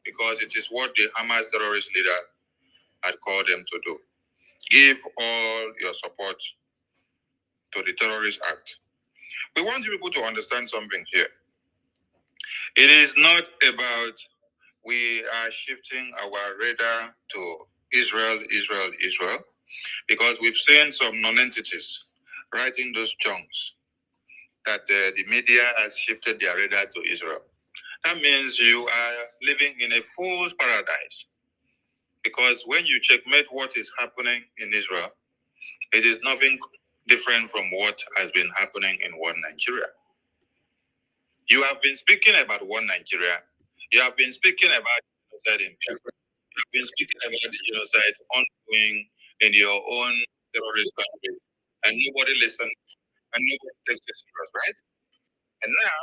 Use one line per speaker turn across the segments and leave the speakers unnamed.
because it is what the Hamas terrorist leader had called them to do. Give all your support to the terrorist act. We want you people to understand something here. It is not about we are shifting our radar to Israel, Israel, Israel, because we've seen some non-entities writing those chunks that the media has shifted their radar to Israel. That means you are living in a fool's paradise. Because when you checkmate what is happening in Israel, it is nothing different from what has been happening in one Nigeria. You have been speaking about one Nigeria. You have been speaking about genocide in Biafra. You have been speaking about the genocide ongoing in your own terrorist country. And nobody listens and nobody takes it serious, right? And now,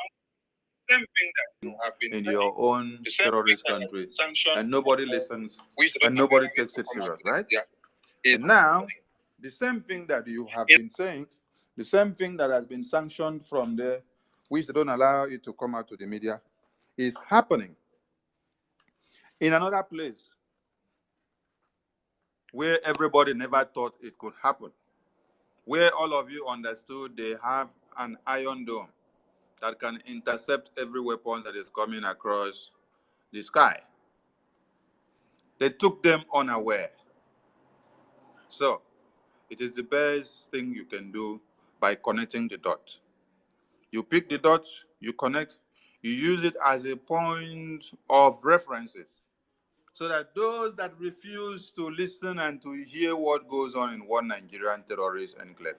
same thing that you have been in your own terrorist country, and nobody listens and nobody takes it serious, right? Yeah. And now, the same thing that you have been saying, the same thing that has been sanctioned from there, which they don't allow it to come out to the media, is happening in another place where everybody never thought it could happen, where all of you understood they have an iron dome that can intercept every weapon that is coming across the sky. They took them unaware. So, it is the best thing you can do by connecting the dots. You pick the dots, you connect, you use it as a point of references so that those that refuse to listen and to hear what goes on in one Nigerian terrorist enclave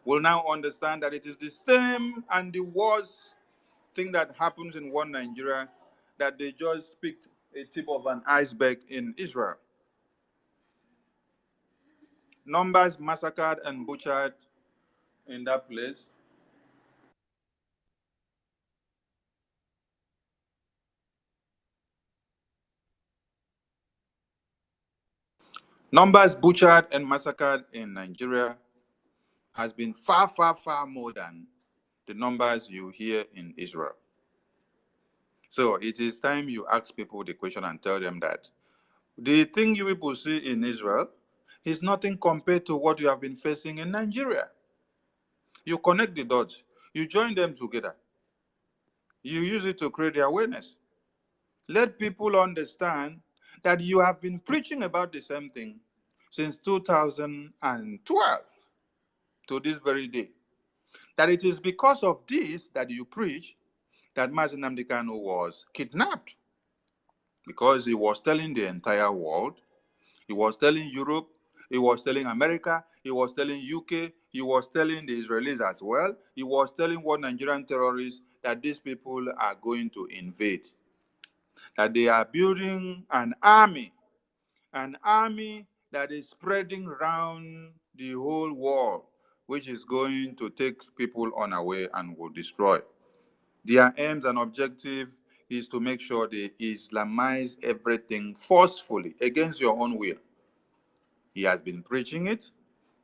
will now understand that it is the same and the worst thing that happens in one Nigeria, that they just picked a tip of an iceberg in Israel. Numbers massacred and butchered in that place. Numbers butchered and massacred in Nigeria has been far, far, far more than the numbers you hear in Israel. So it is time you ask people the question and tell them that the thing you people see in Israel is nothing compared to what you have been facing in Nigeria. You connect the dots, you join them together, you use it to create the awareness. Let people understand that you have been preaching about the same thing since 2012 to this very day. That it is because of this that you preach that Mazi Nnamdi Kanu was kidnapped, because he was telling the entire world, he was telling Europe, he was telling America, he was telling UK, he was telling the Israelis as well, he was telling what Nigerian terrorists that these people are going to invade, that they are building an army that is spreading around the whole world, which is going to take people unaware and will destroy. Their aims and objective is to make sure they Islamize everything forcefully against your own will. He has been preaching it.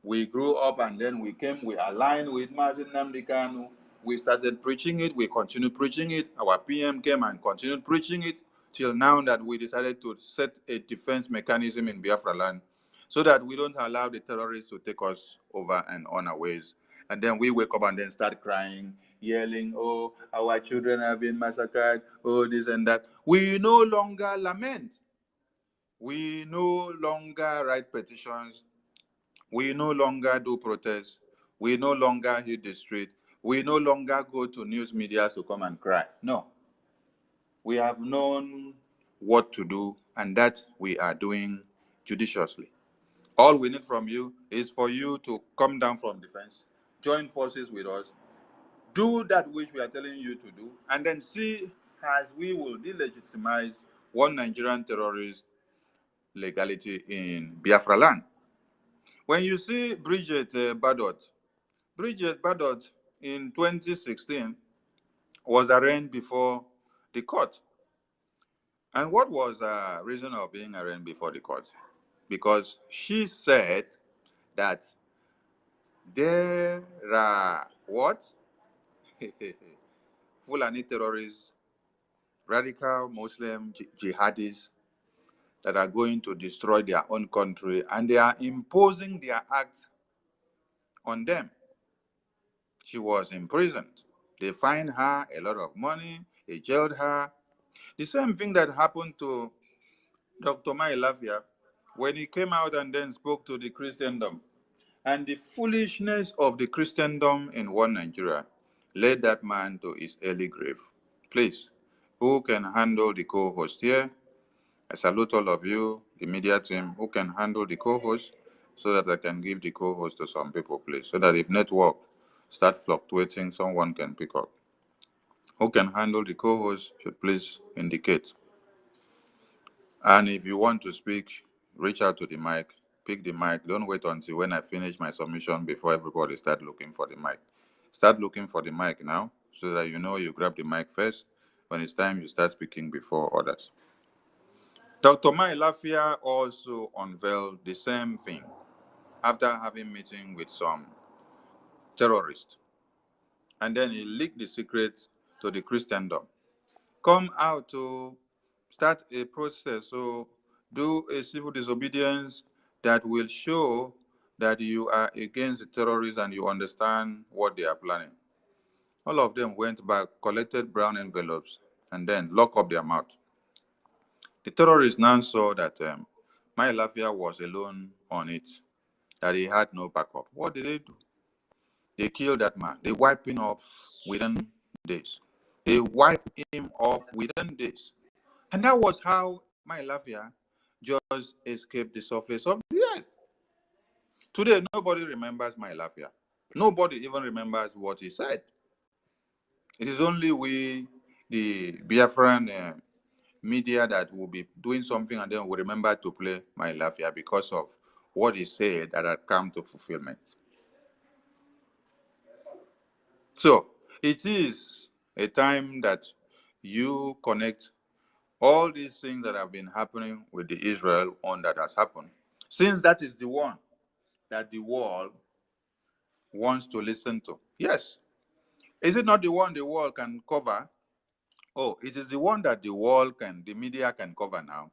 We grew up and then we aligned with Mazi Nnamdi Kanu. We started preaching it. We continued preaching it. Our PM came and continued preaching it till now that we decided to set a defense mechanism in Biafra land so that we don't allow the terrorists to take us over and unawares. And then we wake up and then start crying, yelling, oh, our children have been massacred, oh, this and that. We no longer lament. We no longer write petitions. We no longer do protests. We no longer hit the street. We no longer go to news media to come and cry. No. We have known what to do, and that we are doing judiciously. All we need from you is for you to come down from defense, join forces with us, do that which we are telling you to do, and then see as we will delegitimize one Nigerian terrorist legality in Biafra land. When you see Bridget Bardot in 2016 was arraigned before the court. And what was the reason of being arraigned before the court? Because she said that there are what? Fulani terrorists radical Muslim jihadists that are going to destroy their own country, and they are imposing their act on them. She was imprisoned. They fined her a lot of money. They jailed her. The same thing that happened to Dr. Mailafia when he came out and then spoke to the Christendom. And the foolishness of the Christendom in one Nigeria led that man to his early grave. Please, who can handle the co-host here? I salute all of you, the media team, who can handle the co-host so that I can give the co-host to some people, please, so that if network start fluctuating, someone can pick up. Who can handle the co-host should please indicate. And if you want to speak, reach out to the mic, pick the mic. Don't wait until when I finish my submission before everybody start looking for the mic. Start looking for the mic now so that you know you grab the mic first. When it's time, you start speaking before others. Dr. Mai Lafia also unveiled the same thing after having meeting with some terrorists. And then he leaked the secret to the Christendom. Come out to start a process, so do a civil disobedience that will show that you are against the terrorists and you understand what they are planning. All of them went back, collected brown envelopes, and then locked up their mouth. The terrorists now saw that my Lafia was alone on it, that he had no backup. What did they do? They killed that man. They wiped him off within days. They wiped him off within days. And that was how my Lafia just escaped the surface of the earth. Today, nobody remembers my Lafia. Nobody even remembers what he said. It is only we, the Biafran media, that will be doing something and then will remember to play my Lafia because of what he said that had come to fulfillment. So it is a time that you connect all these things that have been happening with the Israel on that has happened, since that is the one that the world wants to listen to. Yes. Is it not the one the world can cover? Oh, it is the one that the media can cover now.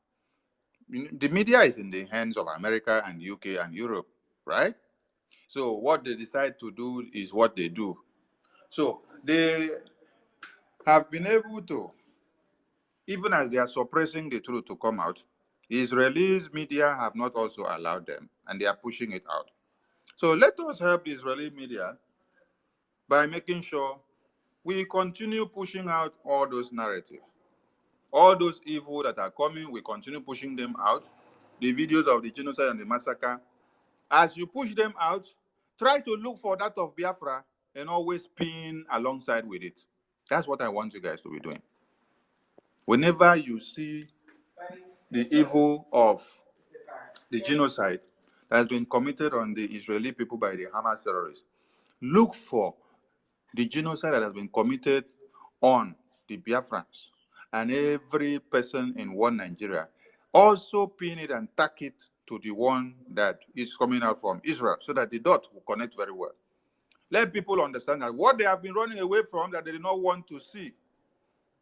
The media is in the hands of America and UK and Europe, right? So what they decide to do is what they do. So they have been able to, even as they are suppressing the truth to come out, Israelis media have not also allowed them, and they are pushing it out. So let us help the Israeli media by making sure we continue pushing out all those narratives. All those evil that are coming, we continue pushing them out. The videos of the genocide and the massacre. As you push them out, try to look for that of Biafra and always pin alongside with it. That's what I want you guys to be doing. Whenever you see the evil of the genocide that has been committed on the Israeli people by the Hamas terrorists, look for the genocide that has been committed on the Biafrans and every person in one Nigeria. Also pin it and tack it to the one that is coming out from Israel so that the dot will connect very well. Let people understand that what they have been running away from, that they do not want to see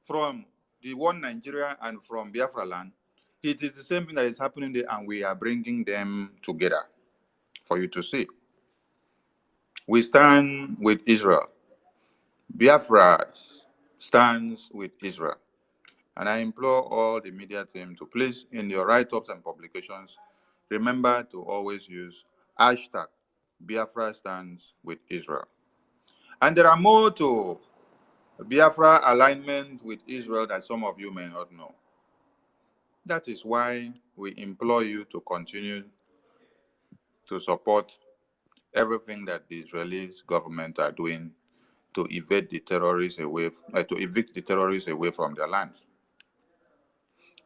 from the one Nigeria and from Biafra land, it is the same thing that is happening there, and we are bringing them together for you to see. We stand with Israel. Biafra stands with Israel. And I implore all the media team to please, in your write-ups and publications, remember to always use hashtag Biafra stands with Israel. And there are more to Biafra alignment with Israel that some of you may not know. That is why we implore you to continue to support everything that the Israeli government are doing to evict the terrorists away from their lands.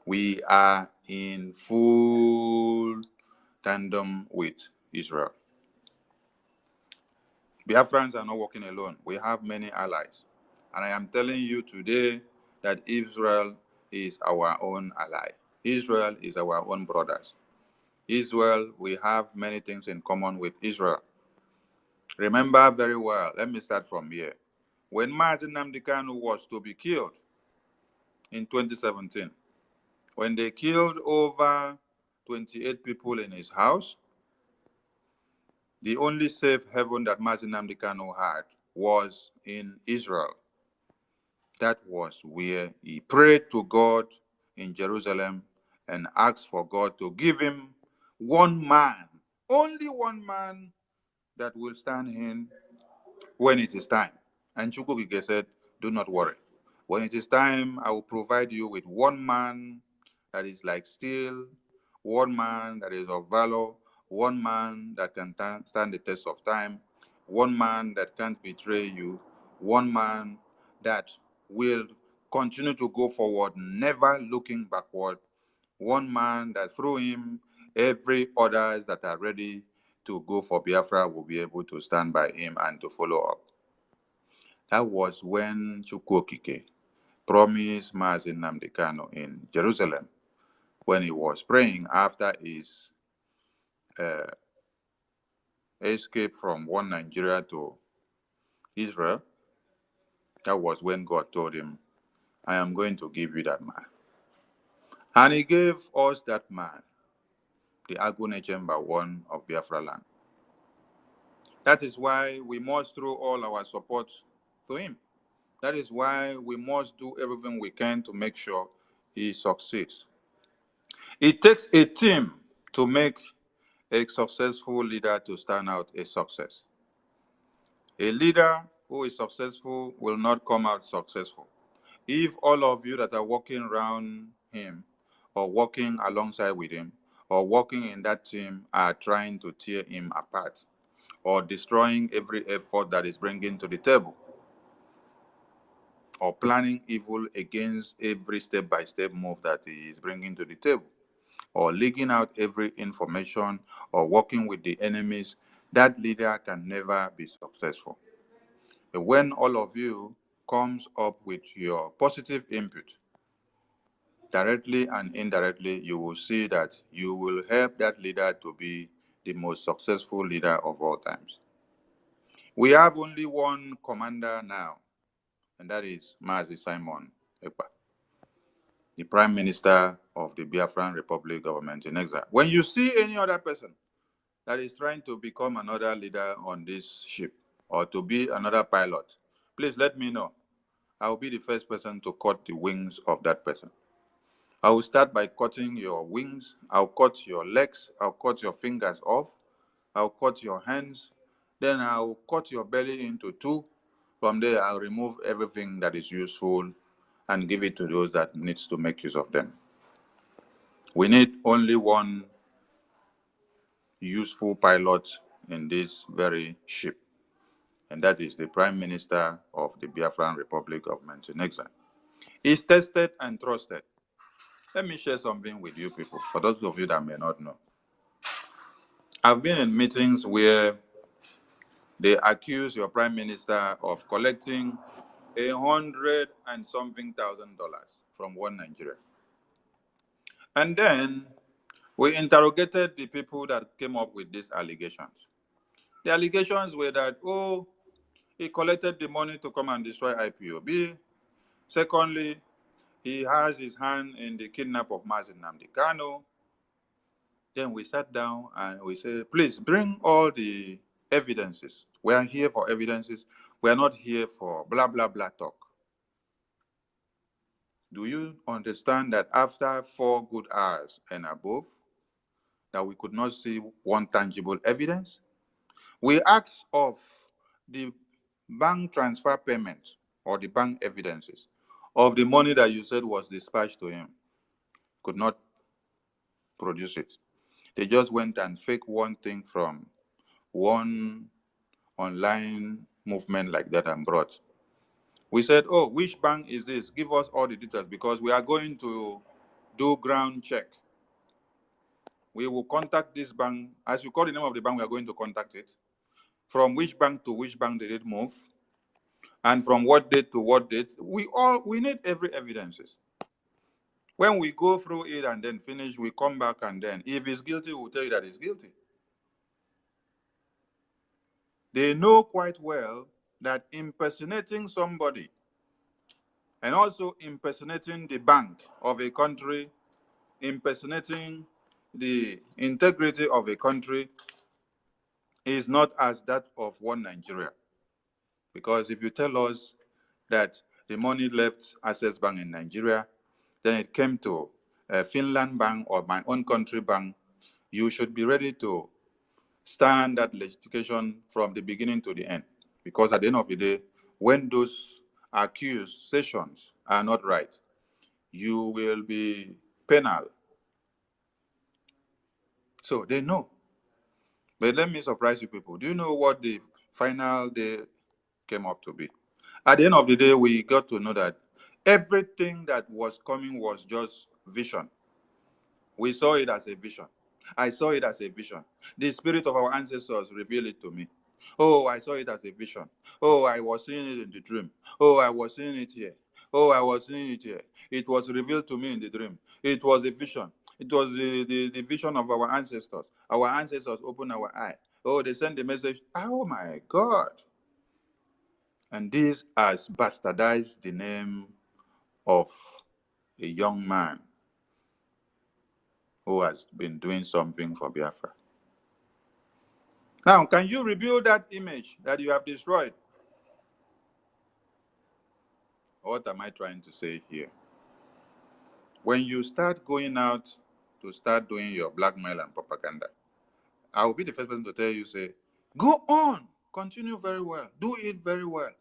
We are in full tandem with Israel. Biafrans are not working alone. We have many allies. And I am telling you today that Israel is our own ally. Israel is our own brothers. Israel, we have many things in common with Israel. Remember very well, let me start from here. When Mazi Nnamdi Kanu was to be killed, in 2017 when they killed over 28 people in his house. The only safe haven that Mazi Nnamdi Kanu had was in Israel. That was where he prayed to God in Jerusalem and asked for God to give him one man, only one man that will stand in when it is time. And Chukwukike said, do not worry. When it is time, I will provide you with one man that is like steel, one man that is of valor, one man that can stand the test of time, one man that can't betray you, one man that will continue to go forward, never looking backward, one man that through him, every others that are ready to go for Biafra will be able to stand by him and to follow up. That was when Chukwukike promised Mazi Nnamdi Kanu in Jerusalem when he was praying after his uh, escape from one Nigeria to Israel. That was when God told him, I am going to give you that man. And he gave us that man, the Agune Chamber 1 of Biafra land. That is why we must throw all our support to him. That is why we must do everything we can to make sure he succeeds. It takes a team to make a successful leader to stand out a success. A leader who is successful will not come out successful if all of you that are working around him or working alongside with him or working in that team are trying to tear him apart or destroying every effort that is bringing to the table or planning evil against every step-by-step move that he is bringing to the table, or leaking out every information, or working with the enemies, that leader can never be successful. But when all of you comes up with your positive input, directly and indirectly, you will see that you will help that leader to be the most successful leader of all times. We have only one commander now, and that is Mazi Simon Ekpa, the Prime Minister of the Biafran Republic government in exile. When you see any other person that is trying to become another leader on this ship or to be another pilot, please let me know. I will be the first person to cut the wings of that person. I will start by cutting your wings. I'll cut your legs. I'll cut your fingers off. I'll cut your hands. Then I'll cut your belly into two. From there, I'll remove everything that is useful and give it to those that needs to make use of them. We need only one useful pilot in this very ship, and that is the Prime Minister of the Biafran Republic government in exile. He's tested and trusted. Let me share something with you people, for those of you that may not know. I've been in meetings where they accuse your Prime Minister of collecting $100 and something thousand from one Nigeria. And then we interrogated the people that came up with these allegations. The allegations were that, oh, he collected the money to come and destroy IPOB. Secondly, he has his hand in the kidnap of Mazi Nnamdi Kanu. Then we sat down and we said, please bring all the evidences. We are here for evidences. We are not here for blah, blah, blah talk. Do you understand that after 4 good hours and above, that we could not see one tangible evidence? We asked of the bank transfer payment or the bank evidences of the money that you said was dispatched to him. Could not produce it. They just went and faked one thing from one online movement like that and brought. We said, oh, which bank is this? Give us all the details because we are going to do ground check. We will contact this bank. As you call the name of the bank, we are going to contact it. From which bank to which bank did it move? And from what date to what date? We need every evidences. When we go through it and then finish, we come back and then, if he's guilty, we'll tell you that he's guilty. They know quite well that impersonating somebody And also impersonating the bank of a country, impersonating the integrity of a country is not as that of one Nigeria. Because if you tell us that the money left Access Bank in Nigeria, then it came to Finland Bank or my own country bank, you should be ready to stand that legislation from the beginning to the end. Because at the end of the day, when those accusations are not right, you will be penal. So they know. But let me surprise you people. Do you know what the final day came up to be? At the end of the day, we got to know that everything that was coming was just vision. We saw it as a vision. I saw it as a vision. The spirit of our ancestors revealed it to me. Oh, I saw it as a vision. Oh, I was seeing it in the dream. Oh, I was seeing it here. Oh, I was seeing it here. It was revealed to me in the dream. It was a vision. It was the vision of our ancestors. Our ancestors opened our eye. Oh, they sent the message. Oh my God. And this has bastardized the name of a young man who has been doing something for Biafra. Now, can you rebuild that image that you have destroyed? What am I trying to say here? When you start going out to start doing your blackmail and propaganda, I will be the first person to tell you, say, go on, continue very well, do it very well,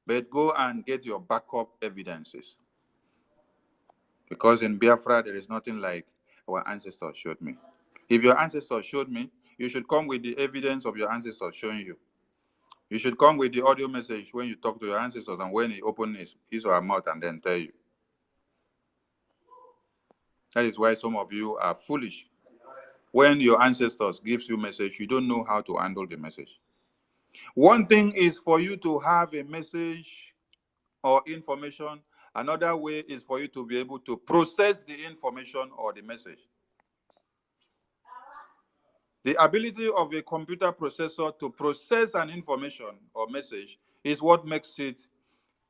but go and get your backup evidences. Because in Biafra, there is nothing like our ancestors showed me. If your ancestors showed me, you should come with the evidence of your ancestors showing you. You should come with the audio message when you talk to your ancestors and when he opens his or her mouth and then tell you. That is why some of you are foolish. When your ancestors gives you message, you don't know how to handle the message. One thing is for you to have a message or information. Another way is for you to be able to process the information or the message. The ability of a computer processor to process an information or message is what makes it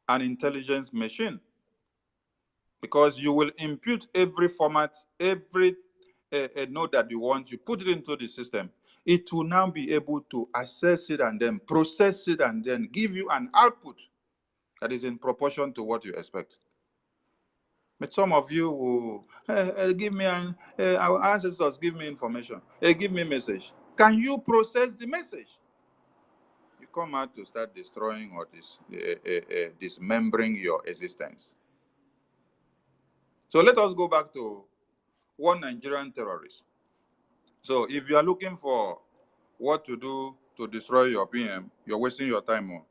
an intelligence machine. Because you will impute every format, every node that you want, you put it into the system. It will now be able to assess it and then process it and then give you an output that is in proportion to what you expect. But some of you will give me our ancestors give me information, give me message. Can you process the message? You come out to start destroying or dismembering your existence. So let us go back to one Nigerian terrorist. So if you are looking for what to do to destroy your PM, you're wasting your time on.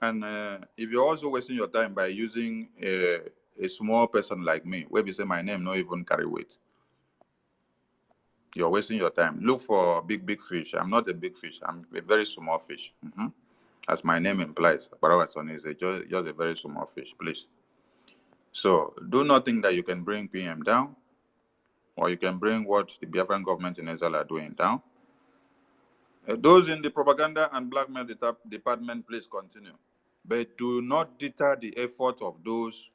And if you're also wasting your time by using a small person like me, where we say my name not even carry weight, you're wasting your time. Look for big fish. I'm not a big fish. I'm a very small fish. As my name implies, Barawason is just a very small fish, please. So do not think that you can bring PM down, or you can bring what the Biafran government in Israel are doing down. Those in the propaganda and blackmail department, please continue. But do not deter the effort of those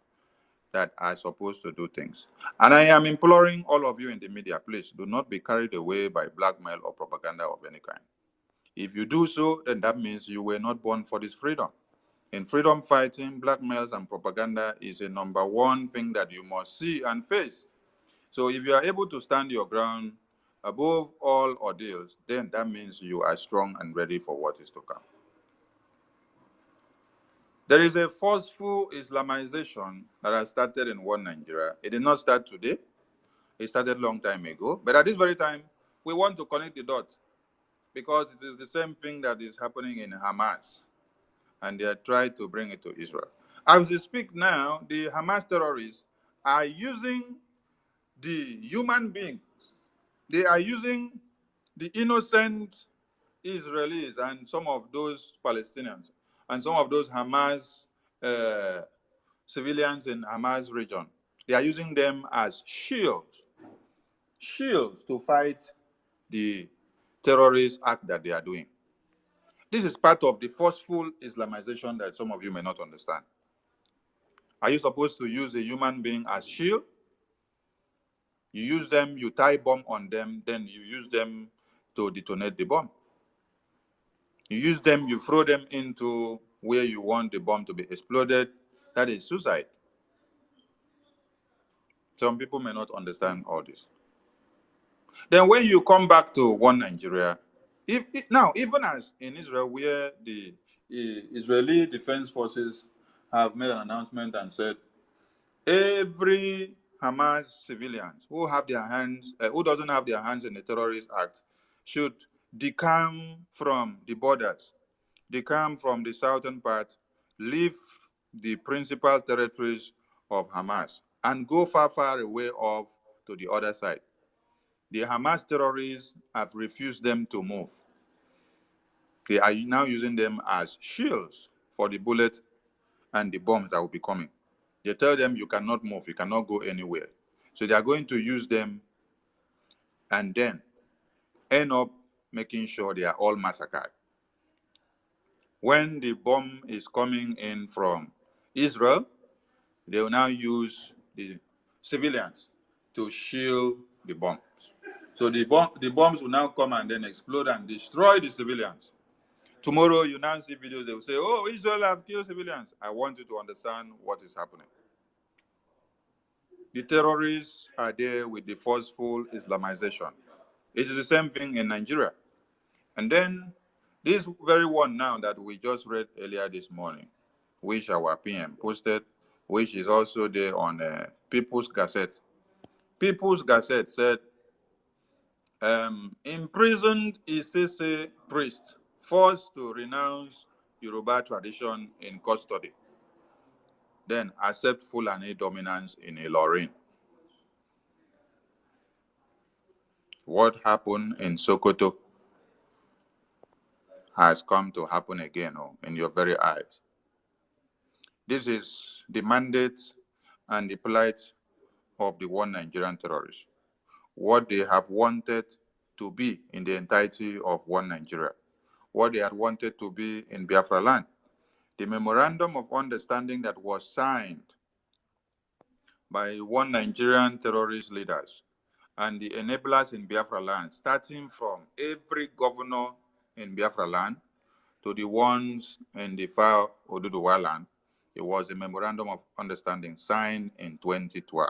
that are supposed to do things. And I am imploring all of you in the media, please do not be carried away by blackmail or propaganda of any kind. If you do so, then that means you were not born for this freedom. In freedom fighting, blackmails and propaganda is a number one thing that you must see and face. So if you are able to stand your ground above all ordeals, then that means you are strong and ready for what is to come. There is a forceful Islamization that has started in one Nigeria. It did not start today. It started a long time ago. But at this very time, we want to connect the dots because it is the same thing that is happening in Hamas. And they are trying to bring it to Israel. As we speak now, the Hamas terrorists are using the human beings. They are using the innocent Israelis and some of those Palestinians and some of those Hamas civilians in Hamas region. They are using them as shields to fight the terrorist act that they are doing. This is part of the forceful Islamization that some of you may not understand. Are you supposed to use a human being as shield? You use them, you tie bomb on them, then you use them to detonate the bomb. You use them, you throw them into where you want the bomb to be exploded. That is suicide. Some people may not understand all this. Then when you come back to one Nigeria, now, even as in Israel, where the Israeli Defense Forces have made an announcement and said every Hamas civilians who have their hands, who doesn't have their hands in the terrorist act, should decamp from the borders, decamp from the southern part, leave the principal territories of Hamas, and go far, far away off to the other side. The Hamas terrorists have refused them to move. They are now using them as shields for the bullets and the bombs that will be coming. They tell them you cannot move, you cannot go anywhere. So they are going to use them and then end up making sure they are all massacred. When the bomb is coming in from Israel, they will now use the civilians to shield the bombs. So the bombs will now come and then explode and destroy the civilians. Tomorrow, you now see videos, they will say, oh, Israel have killed civilians. I want you to understand what is happening. The terrorists are there with the forceful Islamization. It is the same thing in Nigeria. And then this very one now that we just read earlier this morning, which our PM posted, which is also there on People's Gazette. People's Gazette said, imprisoned Isese priest forced to renounce Yoruba tradition in custody, then accept Fulani dominance in Ilorin. What happened in Sokoto has come to happen again in your very eyes. This is the mandate and the plight of the one Nigerian terrorists. What they have wanted to be in the entirety of one Nigeria. What they had wanted to be in Biafra land. The memorandum of understanding that was signed by one Nigerian terrorist leaders and the enablers in Biafra land, starting from every governor in Biafra land to the ones in the far Oduduwa land. It was a memorandum of understanding signed in 2012.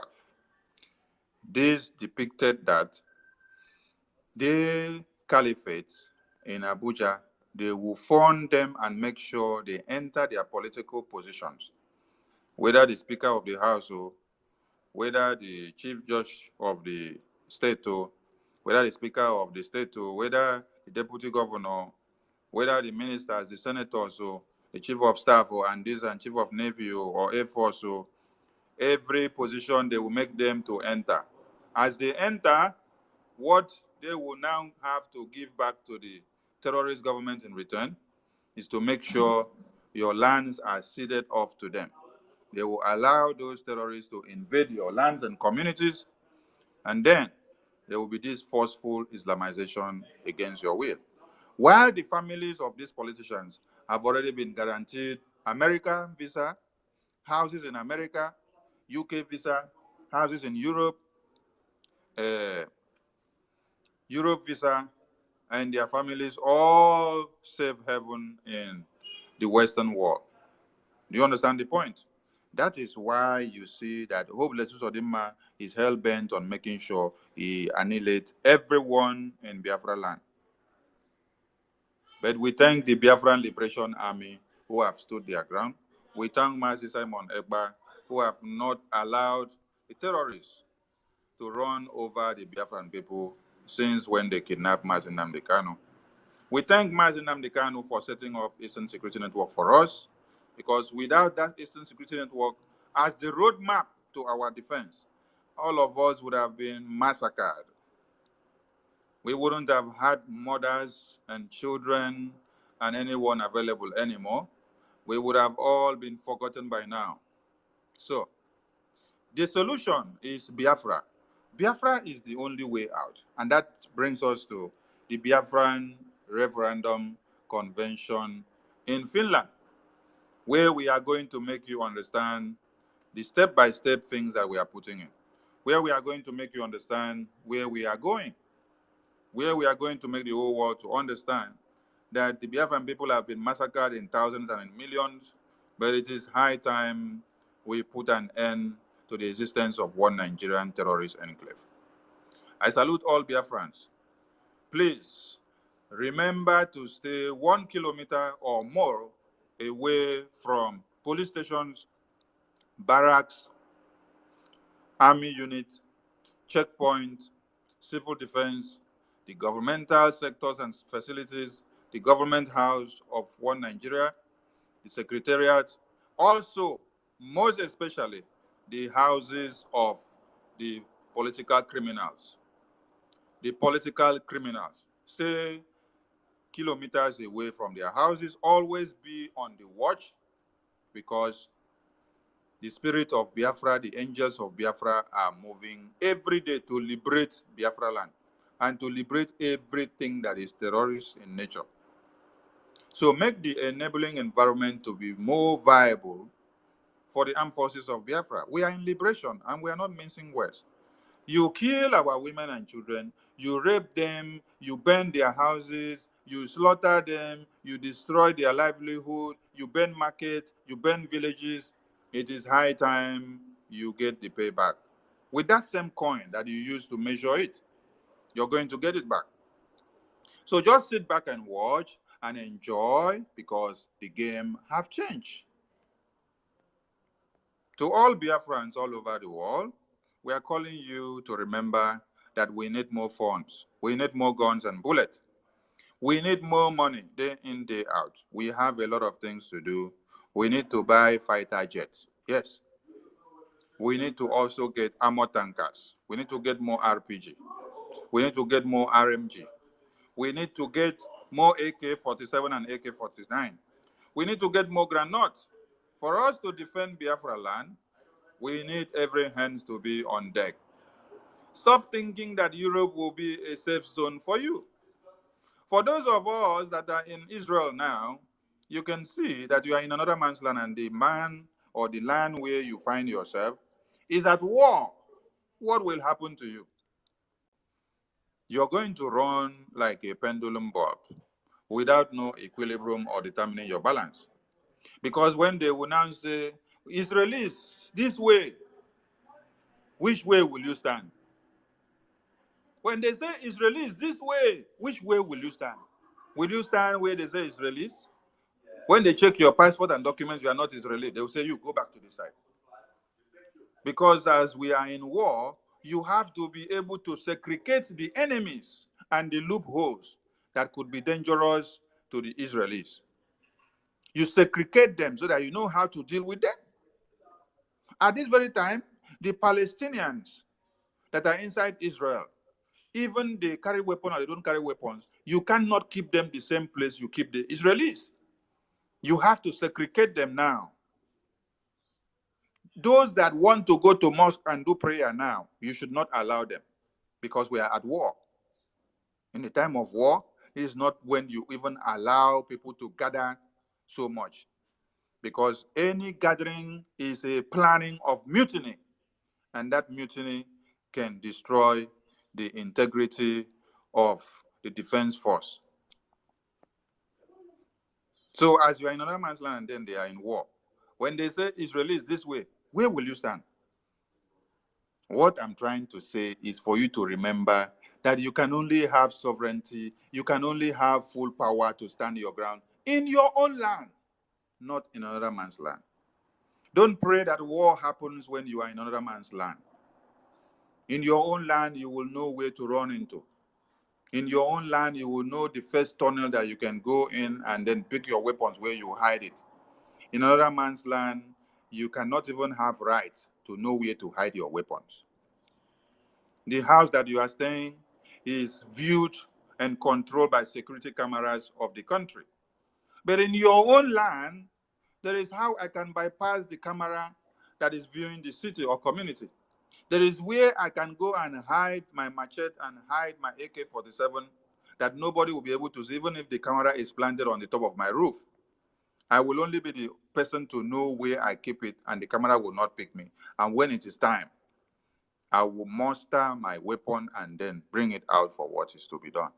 This depicted that the caliphates in Abuja, they will fund them and make sure they enter their political positions, whether the Speaker of the House or whether the Chief Judge of the state or whether the Speaker of the state or whether the Deputy Governor, whether the ministers, the senators or the Chief of Staff or and Chief of Navy or Air Force or every position they will make them to enter. As they enter, what they will now have to give back to the terrorist government in return is to make sure your lands are ceded off to them. They will allow those terrorists to invade your lands and communities, and then there will be this forceful Islamization against your will. While the families of these politicians have already been guaranteed America visa, houses in America, UK visa, houses in Europe, Europe visa, and their families all safe haven in the Western world. Do you understand the point? That is why you see that Hope Letus Odima is hell-bent on making sure he annihilates everyone in Biafra land. But we thank the Biafran Liberation Army who have stood their ground. We thank Mazi Simon Egba who have not allowed the terrorists to run over the Biafran people since when they kidnapped Mazi Nnamdi Kanu. We thank Mazi Nnamdi Kanu for setting up Eastern Security Network for us, because without that Eastern Security Network as the roadmap to our defense, all of us would have been massacred. We wouldn't have had mothers and children and anyone available anymore. We would have all been forgotten by now. So, the solution is Biafra. Biafra is the only way out. And that brings us to the Biafran Referendum Convention in Finland, where we are going to make you understand the step-by-step things that we are putting in, where we are going to make you understand where we are going, where we are going to make the whole world to understand that the Biafran people have been massacred in thousands and in millions, but it is high time we put an end to the existence of one Nigerian terrorist enclave. I salute all Biafrans. Please remember to stay 1 kilometer or more away from police stations, barracks, army units, checkpoints, civil defense, the governmental sectors and facilities, the government house of One Nigeria, the secretariat, also, most especially, the houses of the political criminals. The political criminals stay kilometers away from their houses, always be on the watch, because the spirit of Biafra, the angels of Biafra are moving every day to liberate Biafra land and to liberate everything that is terrorist in nature. So make the enabling environment to be more viable for the armed forces of Biafra. We are in liberation and we are not mincing words. You kill our women and children, you rape them, you burn their houses, you slaughter them, you destroy their livelihood, you burn markets, you burn villages. It is high time you get the payback. With that same coin that you used to measure it, you're going to get it back. So just sit back and watch and enjoy, because the game have changed. To all Biafrans all over the world, we are calling you to remember that we need more funds. We need more guns and bullets. We need more money day in, day out. We have a lot of things to do. We need to buy fighter jets. Yes. We need to also get armor tankers. We need to get more RPG. We need to get more RMG. We need to get more AK-47 and AK-49. We need to get more granates. For us to defend Biafra land, we need every hand to be on deck. Stop thinking that Europe will be a safe zone for you. For those of us that are in Israel now, you can see that you are in another man's land, and the man or the land where you find yourself is at war. What will happen to you? You're going to run like a pendulum bulb without no equilibrium or determining your balance. Because when they will now say, Israelis, this way, which way will you stand? When they say Israelis, this way, which way will you stand? Will you stand where they say Israelis? When they check your passport and documents, you are not Israeli. They will say, you go back to the side. Because as we are in war, you have to be able to segregate the enemies and the loopholes that could be dangerous to the Israelis. You segregate them so that you know how to deal with them. At this very time, the Palestinians that are inside Israel, even they carry weapons or they don't carry weapons, you cannot keep them the same place you keep the Israelis. You have to segregate them now. Those that want to go to mosque and do prayer now, you should not allow them, because we are at war. In the time of war, it is not when you even allow people to gather so much, because any gathering is a planning of mutiny, and that mutiny can destroy the integrity of the defense force. So as you are in another man's land, then they are in war. When they say Israelis this way, where will you stand? What I'm trying to say is for you to remember that you can only have sovereignty, you can only have full power to stand your ground in your own land, not in another man's land. Don't pray that war happens when you are in another man's land. In your own land, you will know where to run into. In your own land, you will know the first tunnel that you can go in and then pick your weapons where you hide it. In another man's land, you cannot even have right to know where to hide your weapons. The house that you are staying is viewed and controlled by security cameras of the country. But in your own land, there is how I can bypass the camera that is viewing the city or community. There is where I can go and hide my machete and hide my AK-47 that nobody will be able to see, even if the camera is planted on the top of my roof. I will only be the person to know where I keep it, and the camera will not pick me. And when it is time, I will muster my weapon and then bring it out for what is to be done.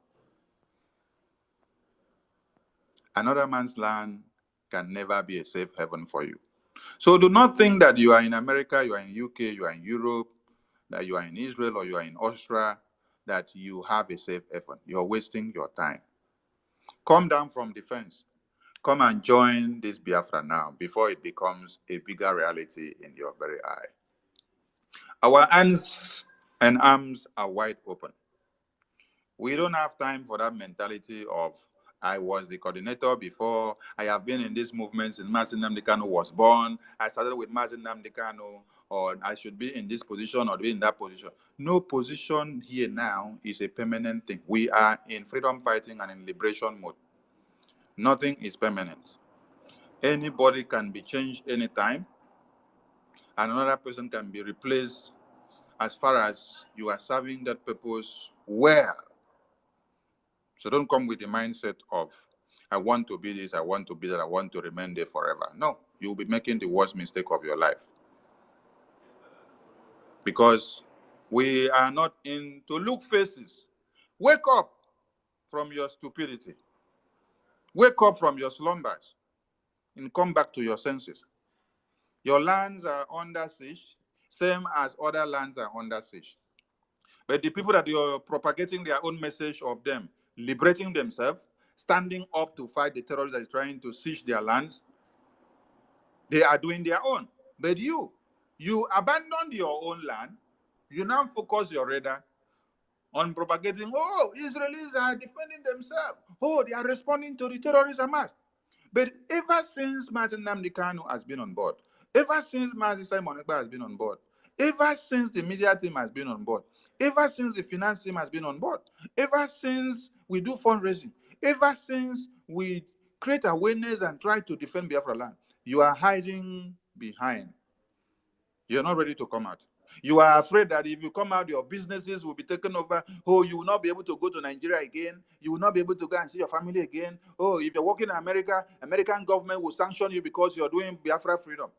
Another man's land can never be a safe haven for you. So do not think that you are in America, you are in UK, you are in Europe, that you are in Israel or you are in Austria, that you have a safe haven. You're wasting your time. Come down from the fence. Come and join this Biafra now before it becomes a bigger reality in your very eye. Our hands and arms are wide open. We don't have time for that mentality of, I was the coordinator before, I have been in these movements since Mazi Nnamdi Kanu was born, I started with Mazi Nnamdi Kanu, or I should be in this position or be in that position. No position here now is a permanent thing. We are in freedom fighting and in liberation mode. Nothing is permanent. Anybody can be changed anytime, and another person can be replaced as far as you are serving that purpose well. So don't come with the mindset of, I want to be this, I want to be that, I want to remain there forever. No, you'll be making the worst mistake of your life. Because we are not in to look faces. Wake up from your stupidity. Wake up from your slumbers and come back to your senses. Your lands are under siege, same as other lands are under siege. But the people that you're propagating their own message of them liberating themselves, standing up to fight the terrorists that is trying to siege their lands, they are doing their own. But you abandoned your own land. You now focus your radar on propagating, oh, Israelis are defending themselves. Oh, they are responding to the terrorist Hamas. But ever since Mazi Nnamdi Kanu has been on board, ever since Mazi Simon Ekpa has been on board, ever since the media team has been on board, ever since the finance team has been on board, ever since we do fundraising, ever since we create awareness and try to defend Biafra land, you are hiding behind. You're not ready to come out. You are afraid that if you come out, your businesses will be taken over. Oh, you will not be able to go to Nigeria again. You will not be able to go and see your family again. Oh, if you're working in America, American government will sanction you because you're doing Biafra freedom.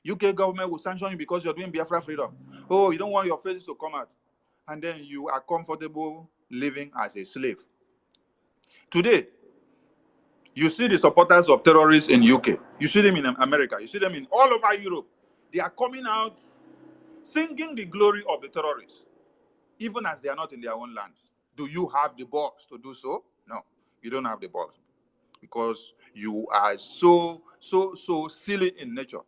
UK government will sanction you because you're doing Biafra freedom. Oh, you don't want your faces to come out. And then you are comfortable living as a slave. Today, you see the supporters of terrorists in UK. You see them in America. You see them in all over Europe. They are coming out singing the glory of the terrorists, even as they are not in their own lands. Do you have the balls to do so? No, you don't have the balls, because you are so silly in nature.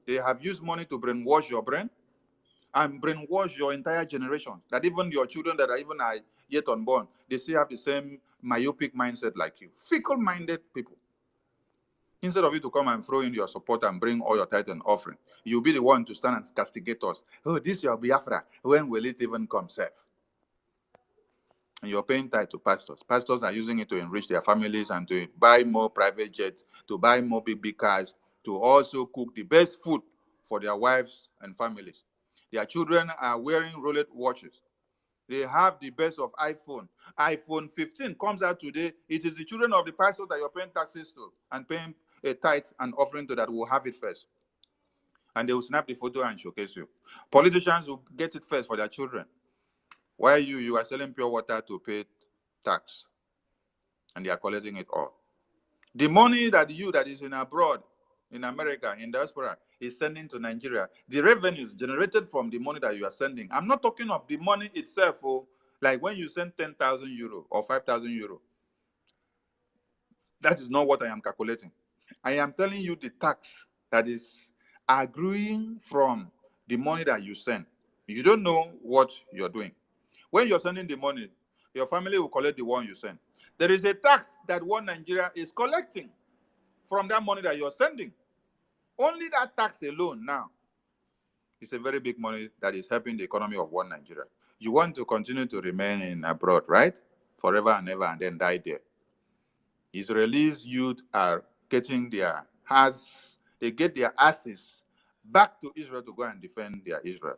They have used money to brainwash your brain and brainwash your entire generation, that even your children that are yet unborn, they still have the same myopic mindset like you. Fickle-minded people. Instead of you to come and throw in your support and bring all your tithe and offering, you'll be the one to stand and castigate us. Oh, this is your Biafra. When will it even come safe? And you're paying tithe to pastors. Pastors are using it to enrich their families and to buy more private jets, to buy more big cars, to also cook the best food for their wives and families. Their children are wearing Rolex watches. They have the best of iPhone. iPhone 15 comes out today. It is the children of the pastors that you're paying taxes to and paying a tithe and offering to that will have it first. And they will snap the photo and showcase you. Politicians will get it first for their children. While you are selling pure water to pay tax. And they are collecting it all. The money that is in abroad, in America, in diaspora, is sending to Nigeria, the revenues generated from the money that you are sending. I'm not talking of the money itself, like when you send 10,000 euro or 5,000 euro. That is not what I am calculating. I am telling you the tax that is accruing from the money that you send. You don't know what you're doing. When you're sending the money, your family will collect the one you send. There is a tax that one Nigeria is collecting from that money that you're sending. Only that tax alone now is a very big money that is helping the economy of one Nigeria. You want to continue to remain in abroad, right? Forever and ever, and then die there. Israelis youth are getting their hearts, they get their asses back to Israel to go and defend their Israel.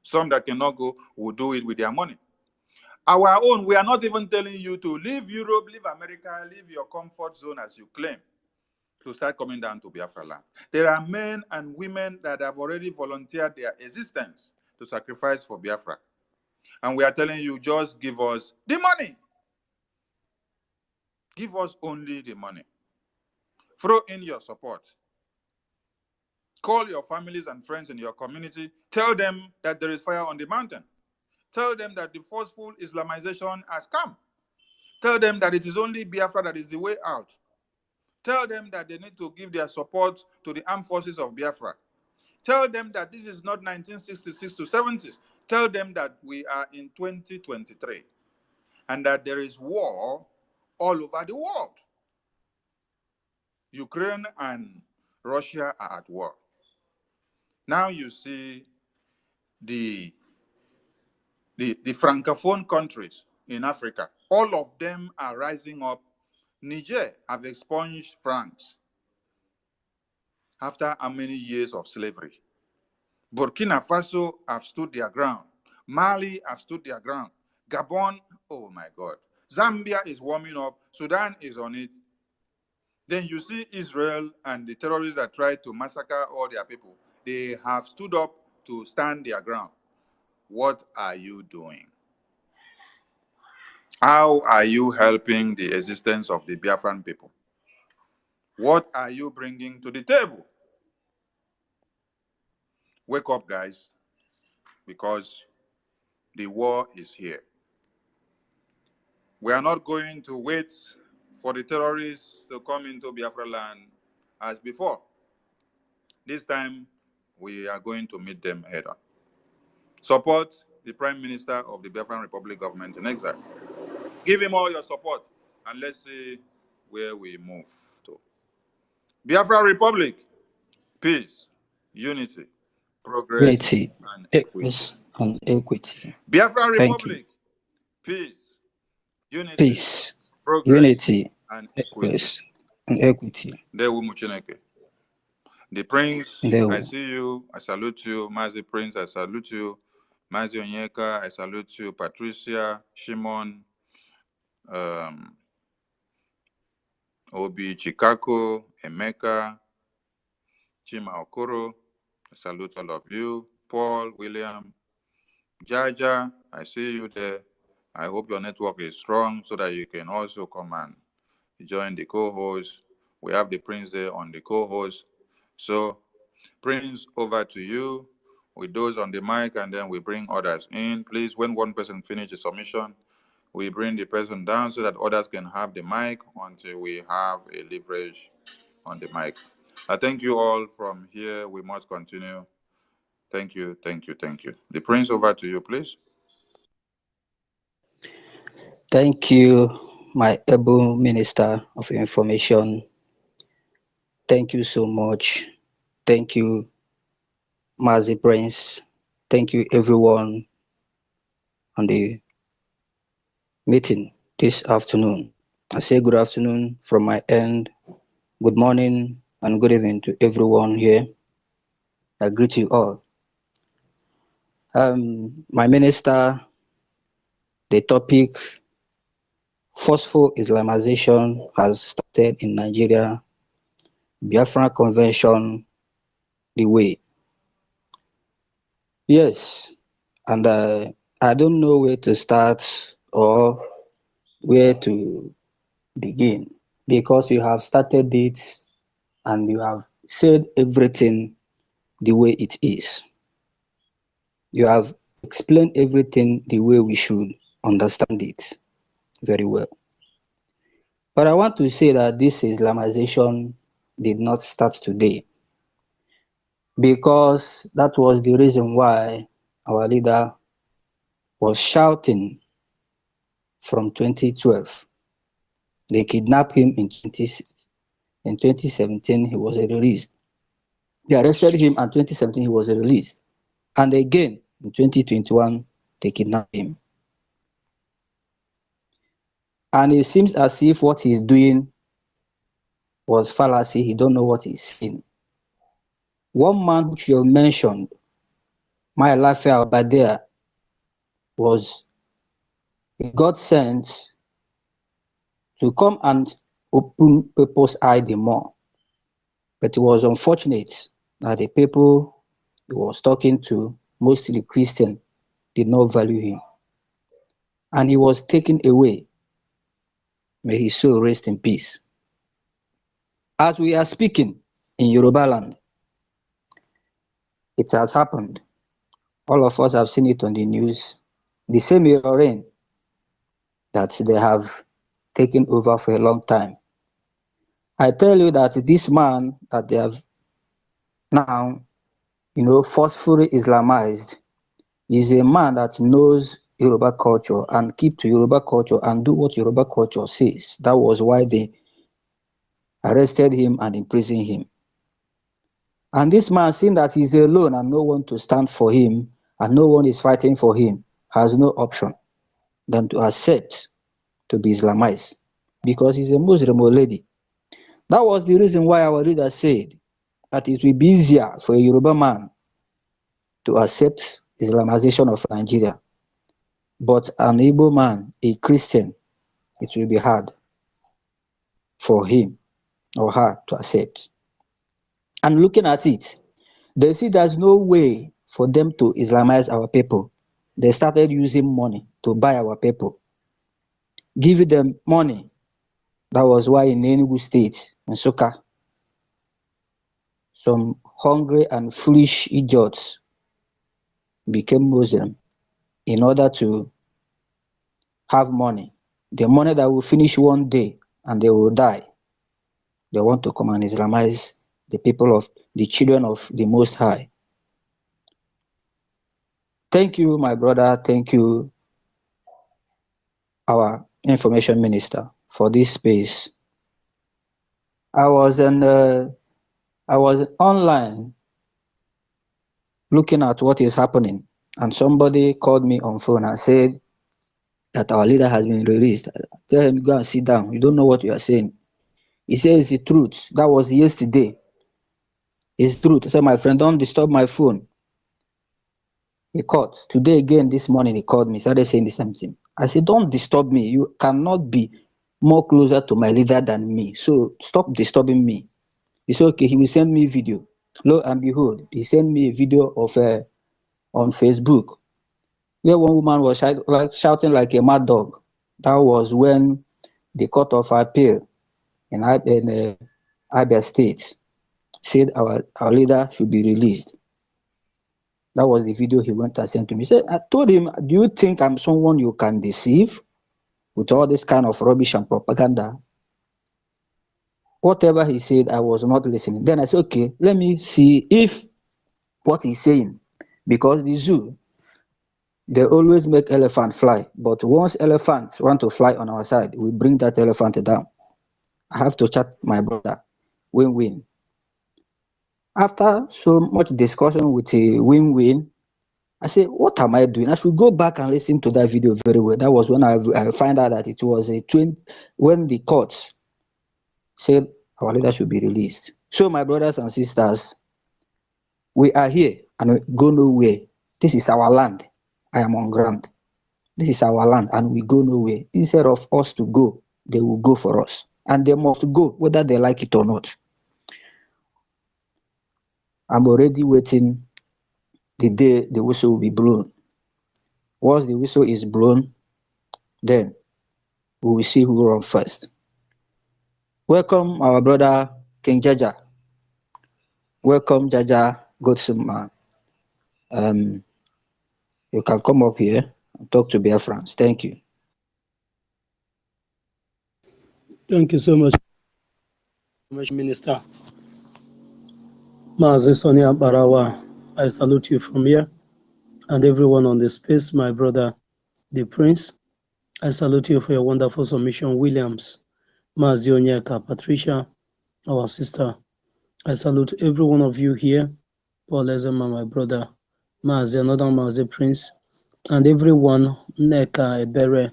Some that cannot go will do it with their money. Our own, we are not even telling you to leave Europe, leave America, leave your comfort zone as you claim. to start coming down to Biafra land. There are men and women that have already volunteered their existence to sacrifice for Biafra. And we are telling you, just give us the money. Give us only the money. Throw in your support. Call your families and friends in your community. Tell them that there is fire on the mountain. Tell them that the forceful Islamization has come. Tell them that it is only Biafra that is the way out. Tell them that they need to give their support to the armed forces of Biafra. Tell them that this is not 1966 to 70s. Tell them that we are in 2023 and that there is war all over the world. Ukraine and Russia are at war. Now you see the Francophone countries in Africa, all of them are rising up. Niger have expunged francs after how many years of slavery. Burkina Faso have stood their ground. Mali have stood their ground. Gabon, oh my God. Zambia is warming up. Sudan is on it. Then you see Israel and the terrorists that tried to massacre all their people. They have stood up to stand their ground. What are you doing? How are you helping the existence of the Biafran people? What are you bringing to the table? Wake up, guys, because the war is here. We are not going to wait for the terrorists to come into Biafra land as before. This time, we are going to meet them head on. Support the Prime Minister of the Biafran Republic government in exile. Give him all your support, and let's see where we move to. Biafra Republic, peace, unity, progress,
Unity,
and equity.
peace, and equity.
Biafra
Thank you.
Republic, peace, unity,
Peace,
progress,
unity,
and equity.
peace, and equity.
Dewu Muchineke. The Prince, I see you. I salute you. Mazi Prince, I salute you. Mazi Onyeka, I salute you. Patricia, Shimon, Obi Chikako, Emeka, Chima Okoro, I salute all of you. Paul, William, Jaja, I see you there. I hope your network is strong so that you can also come and join the co-host. We have the Prince there on the co-host. So, Prince, over to you with those on the mic, and then we bring others in. Please, when one person finishes submission, we bring the person down so that others can have the mic until we have a leverage on the mic. I thank you all. From here, we must continue. Thank you, thank you, thank you. The Prince, over to you, please.
Thank you, my able Minister of Information. Thank you so much. Thank you, Mazi Prince. Thank you, everyone on the meeting this afternoon. I say good afternoon from my end, good morning, and good evening to everyone here. I greet you all. My minister, the topic forceful Islamization has started in Nigeria. Biafra Convention, the way. Yes, and I don't know where to start or where to begin because you have started it and you have said everything the way it is. You have explained everything the way we should understand it very well. But I want to say that this Islamization did not start today because that was the reason why our leader was shouting from 2012. They kidnapped him in 2017, he was released. They arrested him in 2017, he was released. And again, in 2021, they kidnapped him. And it seems as if what he's doing was fallacy. He don't know what he's saying. One man which you mentioned, my life Albadea, was God sent to come and open people's eyes the more. But it was unfortunate that the people he was talking to, mostly Christian, did not value him. And he was taken away. May his soul rest in peace. As we are speaking in Yoruba land, it has happened. All of us have seen it on the news. The same rain that they have taken over for a long time. I tell you that this man that they have now, forcefully Islamized is a man that knows Yoruba culture and keep to Yoruba culture and do what Yoruba culture says. That was why they arrested him and imprisoned him. And this man, seeing that he's alone and no one to stand for him and no one is fighting for him, has no option than to accept to be Islamized because he's a Muslim lady. That was the reason why our leader said that it will be easier for a Yoruba man to accept Islamization of Nigeria. But an Igbo man, a Christian, it will be hard for him or her to accept. And looking at it, they see there's no way for them to Islamize our people. They started using money to buy our people, giving them money. That was why in Enugu State, in Soka, some hungry and foolish idiots became Muslim in order to have money. The money that will finish one day and they will die. They want to come and Islamize the people of the children of the Most High. Thank you, my brother. Thank you, our information minister, for this space. I was online looking at what is happening, and somebody called me on phone and said that our leader has been released. I tell him, go and sit down. You don't know what you are saying. He says the truth. That was yesterday. It's truth. I said, my friend, don't disturb my phone. He called. Today again, this morning, he called me, started saying the same thing. I said, don't disturb me. You cannot be more closer to my leader than me. So stop disturbing me. He said, okay, he will send me video. Lo and behold, he sent me a video of on Facebook where one woman was shouting like a mad dog. That was when the Court of Appeal in Abia State said our leader should be released. That was the video he went and sent to me. He said, I told him, do you think I'm someone you can deceive with all this kind of rubbish and propaganda? Whatever he said, I was not listening. Then I said, okay, let me see if what he's saying, because the zoo, they always make elephant fly. But once elephants want to fly on our side, we bring that elephant down. I have to chat my brother, win-win. After so much discussion with a win-win, I said, what am I doing? I should go back and listen to that video very well. That was when I find out that it was when the courts said our leader should be released. So my brothers and sisters, we are here and we go nowhere. This is our land. I am on ground. This is our land and we go nowhere. Instead of us to go, they will go for us. And they must go whether they like it or not. I'm already waiting the day the whistle will be blown. Once the whistle is blown, then we will see who runs first. Welcome our brother King Jaja. Welcome Jaja Godsuma. You can come up here and talk to BIAFRANs. Thank you.
Thank you so much, Minister. Mazi Sonia Barawa, I salute you from here, and everyone on the space, my brother, the Prince. I salute you for your wonderful submission, Williams, Mazi Onyeka, Patricia, our sister. I salute every one of you here, Paul Ezema, my brother, Mazi, another Mazi Prince, and everyone, Neka Ebere,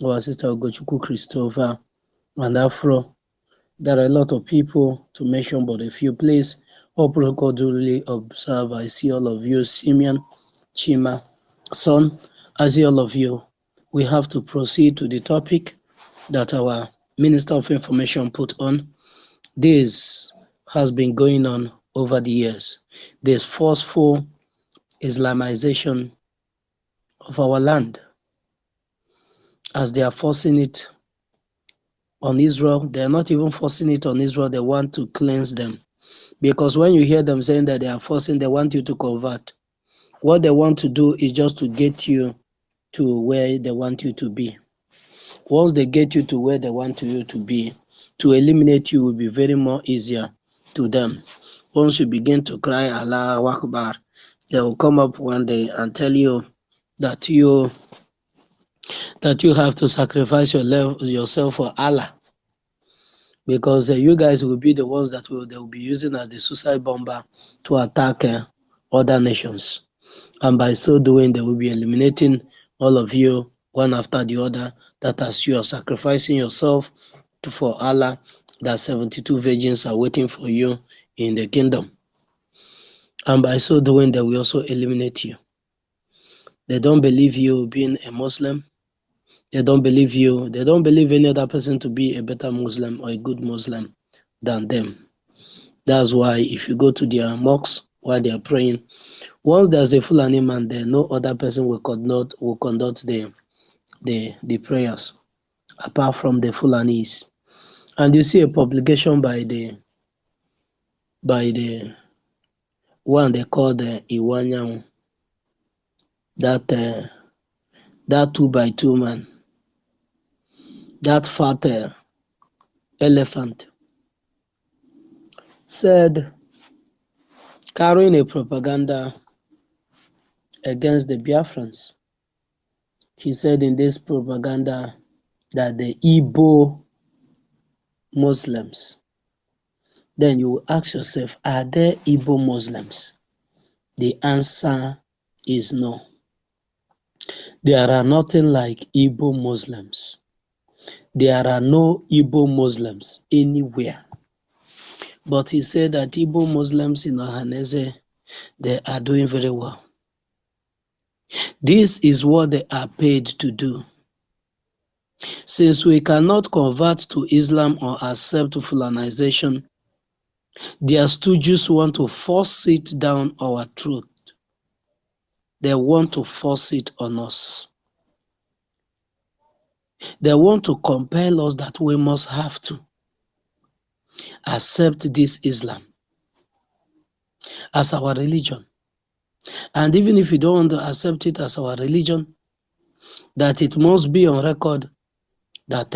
our sister Ogochukwu Christopher, and Afro. There are a lot of people to mention, but a few places. All protocol duly observe. I see all of you, Simeon, Chima, Son. I see all of you. We have to proceed to the topic that our Minister of Information put on. This has been going on over the years. This forceful Islamization of our land, as they are forcing it on Israel. They are not even forcing it on Israel. They want to cleanse them. Because when you hear them saying that they are forcing, they want you to convert. What they want to do is just to get you to where they want you to be. Once they get you to where they want you to be, to eliminate you will be very more easier to them. Once you begin to cry Allah Akbar, they will come up one day and tell you that you have to sacrifice yourself for Allah, because you guys will be the ones that they will be using as the suicide bomber to attack other nations. And by so doing, they will be eliminating all of you one after the other, that as you are sacrificing yourself for Allah, that 72 virgins are waiting for you in the kingdom. And by so doing, they will also eliminate you. They don't believe you being a Muslim. They don't believe you. They don't believe any other person to be a better Muslim or a good Muslim than them. That's why if you go to their mosques while they are praying, once there's a Fulani man there, no other person will conduct the prayers apart from the Fulanis. And you see a publication by the one they call the Iwanyang, that 2x2 man, that fat elephant, said, carrying a propaganda against the Biafrans. He said in this propaganda that the Igbo Muslims, then you will ask yourself, are there Igbo Muslims? The answer is no. There are nothing like Igbo Muslims. There are no Igbo Muslims anywhere. But he said that Igbo Muslims in Ohanese, they are doing very well. This is what they are paid to do. Since we cannot convert to Islam or accept Fulanization, their stooges want to force it down our throat. They want to force it on us. They want to compel us that we must have to accept this Islam as our religion. And even if we don't want to accept it as our religion, that it must be on record that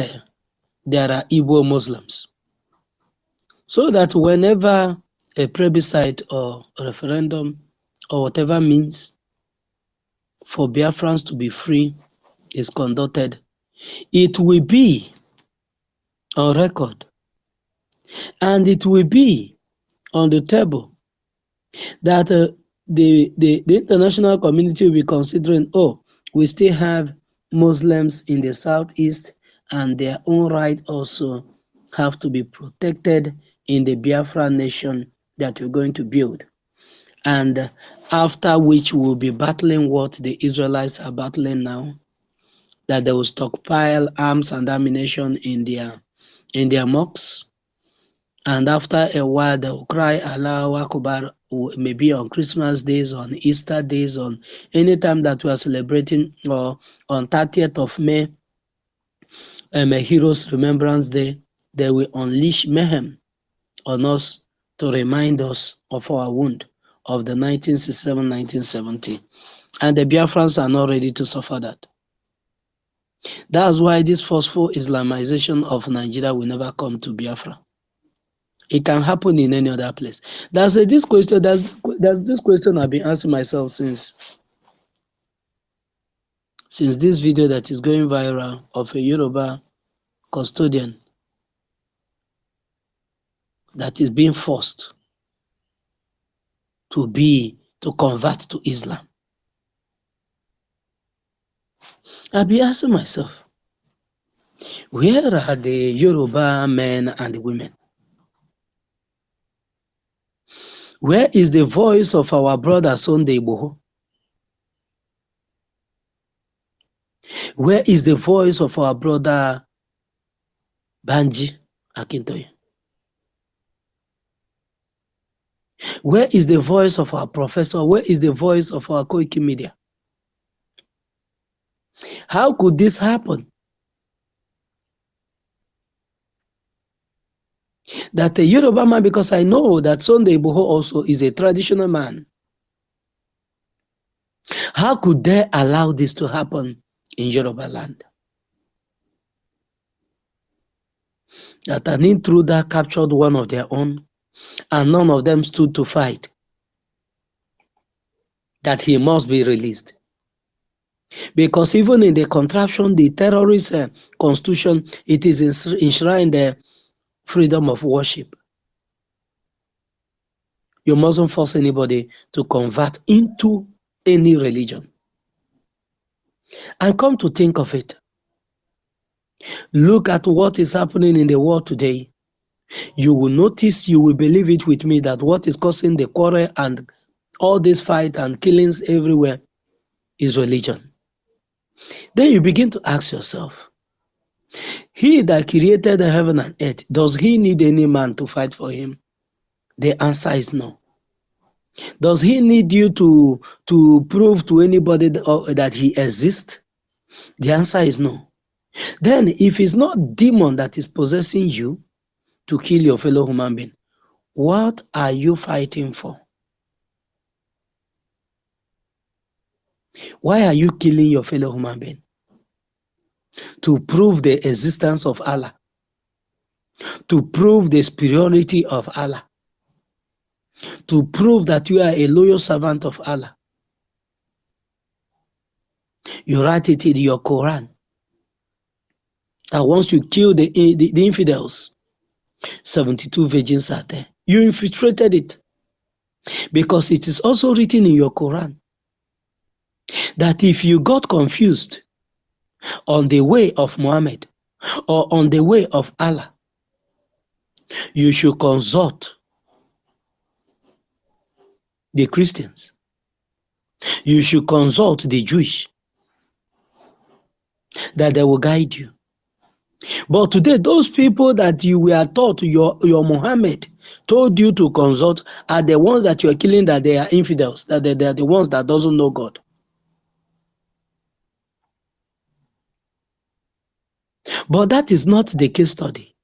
there are Igbo Muslims. So that whenever a plebiscite or a referendum or whatever means for Biafrans to be free is conducted, it will be on record and it will be on the table that the international community will be considering, oh, we still have Muslims in the southeast and their own right also have to be protected in the Biafra nation that we're going to build. And after which we'll be battling what the Israelites are battling now, that they will stockpile arms and ammunition in their mosques. And after a while, they will cry Allahu Akbar, maybe on Christmas days, on Easter days, on any time that we are celebrating, or on 30th of May, a Heroes Remembrance Day. They will unleash mayhem on us to remind us of our wound of the 1967-1970. And the Biafrans are not ready to suffer that. That's why this forceful Islamization of Nigeria will never come to Biafra. It can happen in any other place. There's this question I've been asking myself since this video that is going viral of a Yoruba custodian that is being forced to convert to Islam. I've been asking myself, where are the Yoruba men and women? Where is the voice of our brother Sunday Igboho? Where is the voice of our brother Banji Akintoye? Where is the voice of our professor? Where is the voice of our Koiki Media? How could this happen? That a Yoruba man, because I know that Sunday Igboho also is a traditional man. How could they allow this to happen in Yoruba land? That an intruder captured one of their own and none of them stood to fight. That he must be released. Because even in the contraption, the terrorist constitution, it is enshrined the freedom of worship. You mustn't force anybody to convert into any religion. And come to think of it, look at what is happening in the world today. You will notice, you will believe it with me, that what is causing the quarrel and all this fight and killings everywhere is religion. Then you begin to ask yourself, he that created the heaven and earth, does he need any man to fight for him? The answer is no. Does he need you to prove to anybody that he exists? The answer is no. Then if it's not demon that is possessing you to kill your fellow human being, what are you fighting for? Why are you killing your fellow human being? To prove the existence of Allah. To prove the superiority of Allah. To prove that you are a loyal servant of Allah. You write it in your Quran that once you kill the infidels, 72 virgins are there. You infiltrated it. Because it is also written in your Quran that if you got confused on the way of Muhammad or on the way of Allah, you should consult the Christians. You should consult the Jewish, that they will guide you. But today, those people that you were taught, your Muhammad told you to consult, are the ones that you are killing, that they are infidels, that they are the ones that doesn't know God. But that is not the case study.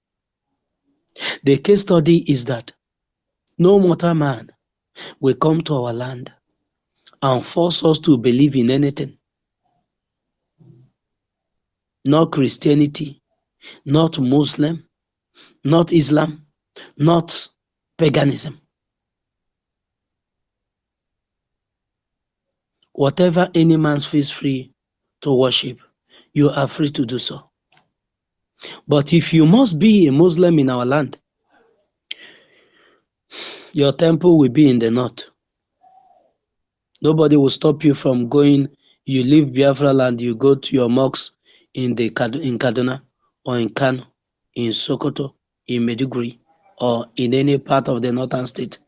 The case study is that no mortal man will come to our land and force us to believe in anything. Not Christianity, not Muslim, not Islam, not paganism. Whatever any man feels free to worship, you are free to do so. But if you must be a Muslim in our land, your temple will be in the north. Nobody will stop you from going. You leave Biafra land, you go to your mosques in Kaduna or in Kano, in Sokoto, in Maiduguri, or in any part of the northern state,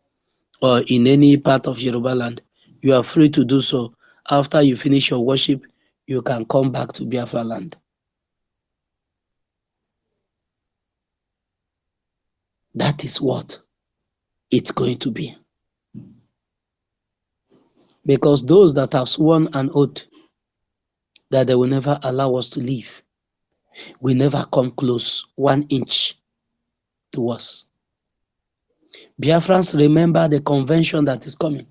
or in any part of Yoruba land. You are free to do so. After you finish your worship, you can come back to Biafra land. That is what it's going to be. Because those that have sworn an oath that they will never allow us to leave will never come close 1 inch to us. Biafrans, remember the convention that is coming.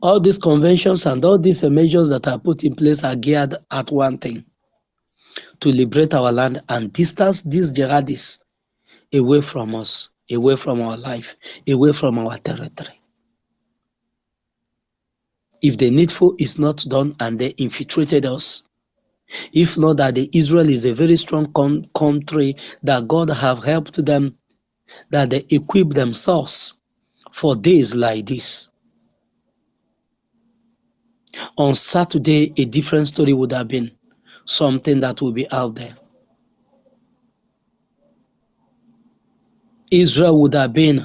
All these conventions and all these measures that are put in place are geared at one thing: to liberate our land and distance these jihadists away from us, away from our life, away from our territory. If the needful is not done and they infiltrated us, if not that Israel is a very strong country, that God have helped them, that they equip themselves for days like this. On Saturday, a different story would have been something that will be out there. Israel would have been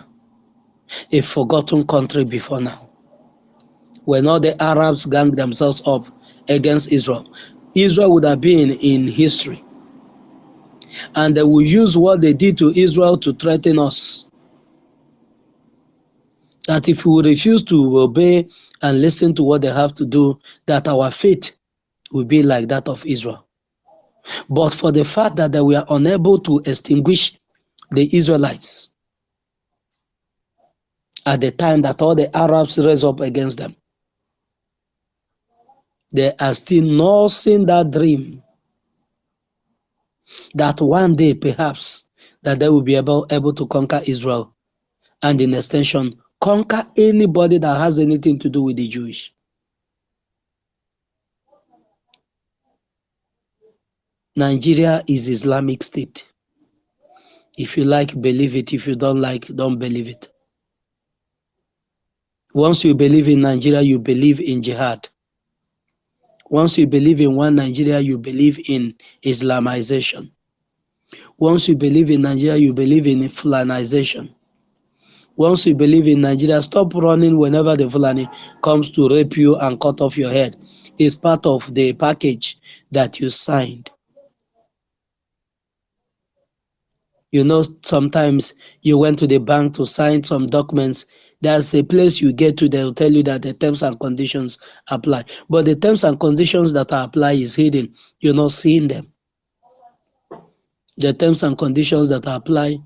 a forgotten country before now. When all the Arabs ganged themselves up against Israel, Israel would have been in history. And they will use what they did to Israel to threaten us. That if we refuse to obey and listen to what they have to do, that our fate will be like that of Israel. But for the fact that they were unable to extinguish the Israelites at the time that all the Arabs raised up against them, they are still nursing that dream that one day perhaps that they will be able to conquer Israel, and in extension conquer anybody that has anything to do with the Jewish. Nigeria is Islamic State. If you like, believe it. If you don't like, don't believe it. Once you believe in Nigeria, you believe in jihad. Once you believe in one Nigeria, you believe in Islamization. Once you believe in Nigeria, you believe in Fulanization. Once you believe in Nigeria, stop running whenever the Fulani comes to rape you and cut off your head. It's part of the package that you signed. You know, sometimes you went to the bank to sign some documents. There's a place you get to, they'll tell you that the terms and conditions apply. But the terms and conditions that apply is hidden. You're not seeing them. The terms and conditions that apply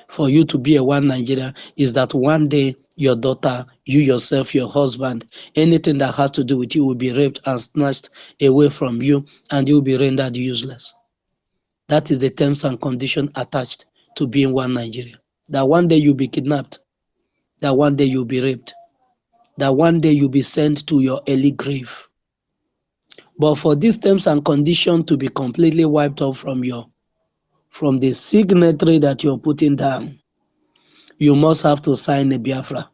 for you to be a one Nigeria is that one day your daughter, you yourself, your husband, anything that has to do with you will be raped and snatched away from you, and you will be rendered useless. That is the terms and condition attached to being one Nigeria. That one day you'll be kidnapped, that one day you'll be raped, that one day you'll be sent to your early grave. But for these terms and conditions to be completely wiped off from the signatory that you're putting down, you must have to sign a Biafra.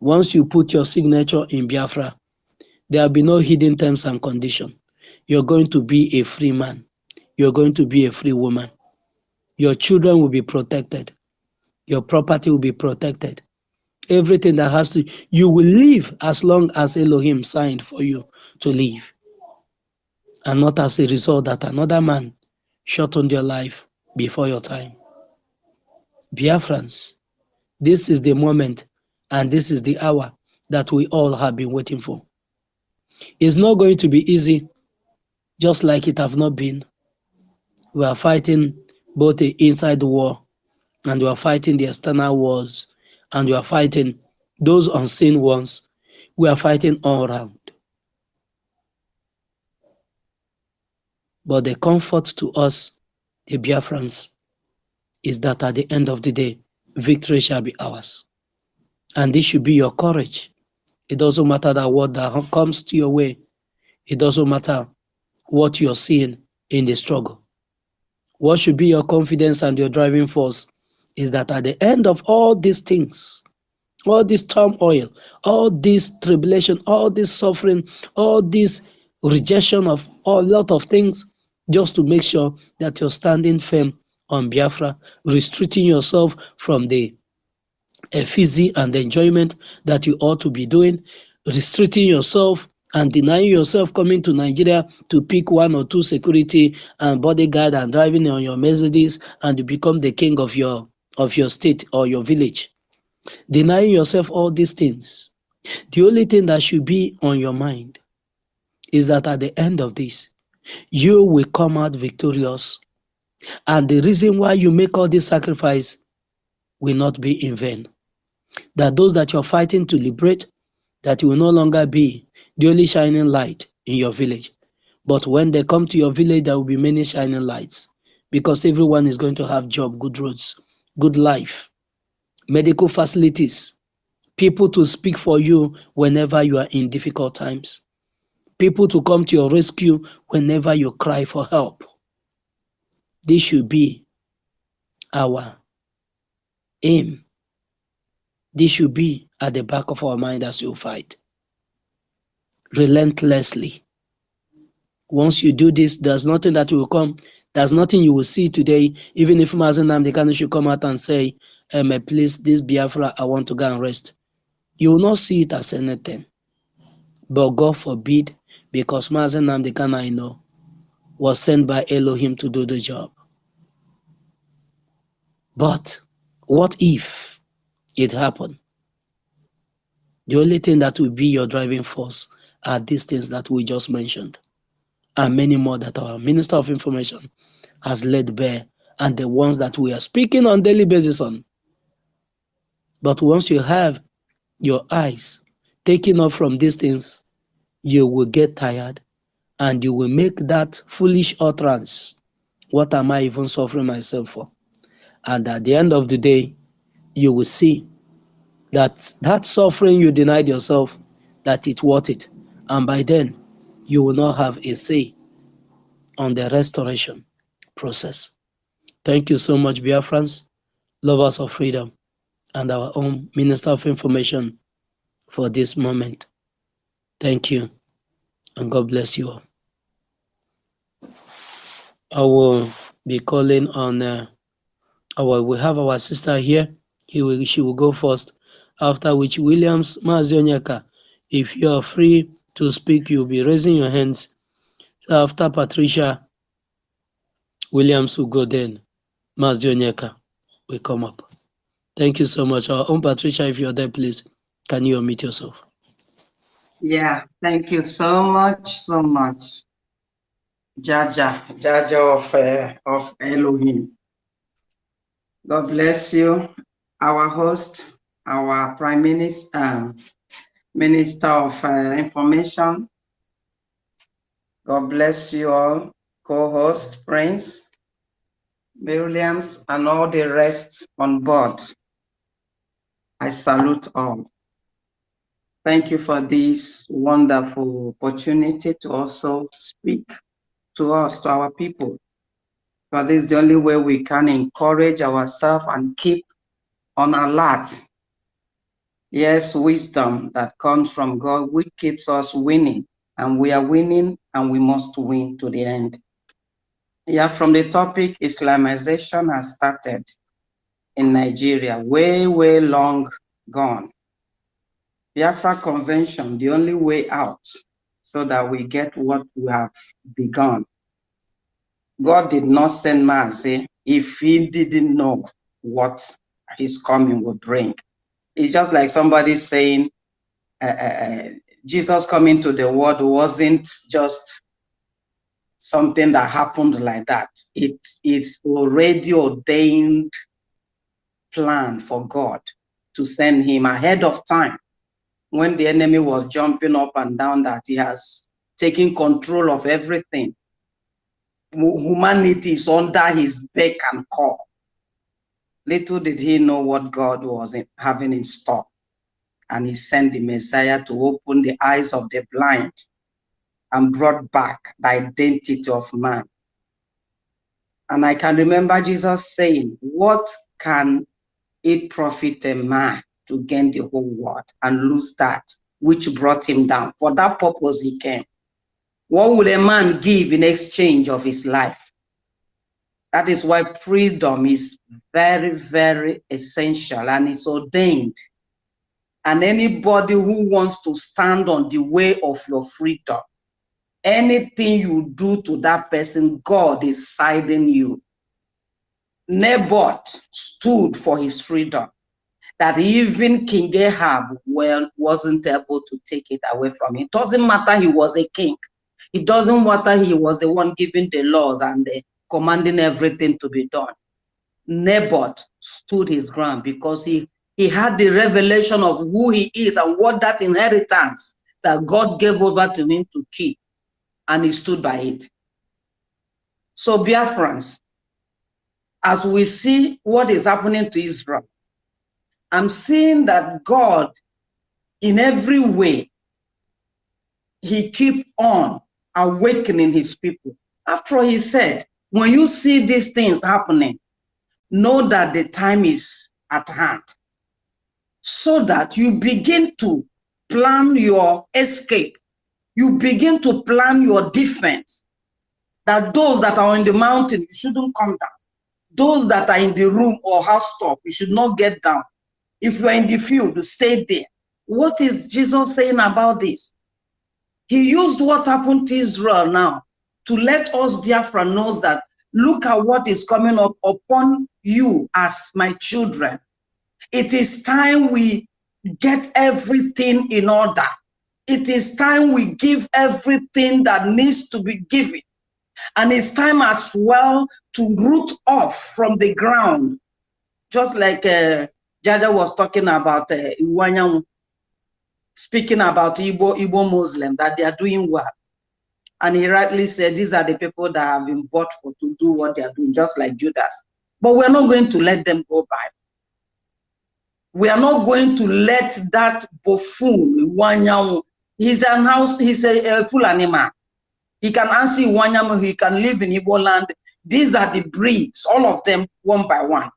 Once you put your signature in Biafra, there will be no hidden terms and conditions. You're going to be a free man. You're going to be a free woman. Your children will be protected. Your property will be protected. Everything that has to, you will live as long as Elohim signed for you to live. And not as a result that another man shortened your life before your time. Biafrans, this is the moment and this is the hour that we all have been waiting for. It's not going to be easy, just like it have not been. We are fighting both the inside war and we are fighting the external wars, and we are fighting those unseen ones. We are fighting all around. But the comfort to us, the Biafrans, is that at the end of the day, victory shall be ours. And this should be your courage. It doesn't matter that what that comes to your way. It doesn't matter what you're seeing in the struggle. What should be your confidence and your driving force is that at the end of all these things, all this turmoil, all this tribulation, all this suffering, all this rejection of a lot of things, just to make sure that you're standing firm on Biafra, restricting yourself from the effigy and the enjoyment that you ought to be doing, restricting yourself and denying yourself coming to Nigeria to pick one or two security and bodyguard and driving on your Mercedes and to become the king of your state or your village. Denying yourself all these things. The only thing that should be on your mind is that at the end of this, you will come out victorious. And the reason why you make all this sacrifice will not be in vain. That those that you're fighting to liberate, that you will no longer be the only shining light in your village. But when they come to your village, there will be many shining lights, because everyone is going to have job, good roads, good life, medical facilities, people to speak for you whenever you are in difficult times, people to come to your rescue whenever you cry for help. This should be our aim. This should be at the back of our mind as you fight relentlessly. Once you do this, there's nothing that will come. There's nothing you will see today, even if Mazen Namdekanu should come out and say, please, this Biafra, I want to go and rest. You will not see it as anything. But God forbid, because Mazen Namdekanu, I know, was sent by Elohim to do the job. But what if it happened? The only thing that will be your driving force are these things that we just mentioned, and many more that our Minister of Information has laid bare, and the ones that we are speaking on daily basis on. But once you have your eyes taken off from these things, you will get tired and you will make that foolish utterance. What am I even suffering myself for? And at the end of the day, you will see that that suffering you denied yourself, that it's worth it. And by then, you will not have a say on the restoration process. Thank you so much, Biafrans, lovers of freedom, and our own Minister of Information for this moment. Thank you, and God bless you all. I will be calling on we have our sister here. She will go first, after which Williams Mazionyaka, if you are free to speak, you'll be raising your hands. So after Patricia, Williams will go, then Mazionyaka will come up. Thank you so much. Our own Patricia, if you're there, please, can you unmute yourself?
Yeah, thank you so much. Jaja of Elohim. God bless you, our host, our Prime Minister, Minister of Information. God bless you all, co-host, Prince, Williams, and all the rest on board. I salute all. Thank you for this wonderful opportunity to also speak to us, to our people. Because this is the only way we can encourage ourselves and keep on alert. Yes, wisdom that comes from God, which keeps us winning. And we are winning, and we must win to the end. Yeah, from the topic, Islamization has started in Nigeria, way, way long gone. BIAFRA Convention, the only way out, so that we get what we have begun. God did not send Mazi if he didn't know what his coming would bring. It's just like somebody saying Jesus coming to the world wasn't just something that happened like that. It's already ordained plan for God to send him ahead of time, when the enemy was jumping up and down, that he has taken control of everything. Humanity is under his beck and call. Little did he know what God was having in store. And he sent the Messiah to open the eyes of the blind and brought back the identity of man. And I can remember Jesus saying, what can it profit a man to gain the whole world and lose that which brought him down? For that purpose he came. What would a man give in exchange of his life? That is why freedom is very, very essential and is ordained. And anybody who wants to stand on the way of your freedom, anything you do to that person, God is siding you. Naboth stood for his freedom, that even King Ahab wasn't able to take it away from him. It doesn't matter he was a king. It doesn't matter he was the one giving the laws and commanding everything to be done. Naboth stood his ground because he had the revelation of who he is and what that inheritance that God gave over to him to keep, and he stood by it. So Biafrans, as we see what is happening to Israel, I'm seeing that God, in every way, he keep on awakening his people. After all, he said, when you see these things happening, know that the time is at hand, so that you begin to plan your escape. You begin to plan your defense, that those that are on the mountain, you shouldn't come down. Those that are in the room or house top, you should not get down. If you are in the field, stay there. What is Jesus saying about this? He used what happened to Israel now to let us Biafra knows that, look at what is coming up upon you as my children. It is time we get everything in order. It is time we give everything that needs to be given. And it's time as well to root off from the ground. Just like Jaja was talking about Iwanyan, speaking about Igbo Muslim, that they are doing well. And he rightly said, these are the people that have been bought for to do what they are doing, just like Judas. But we're not going to let them go by. We are not going to let that buffoon, Iwanyan, he's a full animal. He can answer Iwanyan, he can live in Igbo land. These are the breeds, all of them, one by one.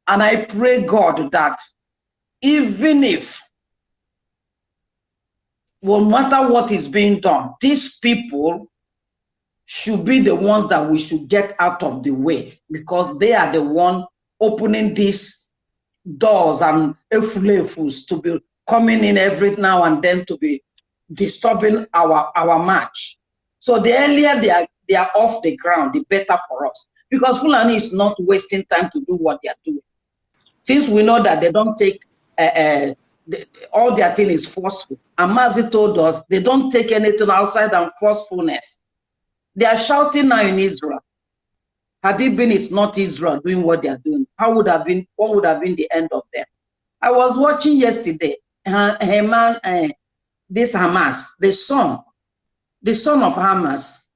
And I pray, God, that even if, no matter what is being done, these people should be the ones that we should get out of the way, because they are the one opening these doors and efulefus to be coming in every now and then to be disturbing our march. So the earlier they are off the ground, the better for us, because Fulani is not wasting time to do what they are doing. Since we know that they don't take, all their thing is forceful. And Mazi told us they don't take anything outside than forcefulness. They are shouting now in Israel. Had it been it's not Israel doing what they are doing, what would have been the end of them? I was watching yesterday, this Hamas, the son of Hamas.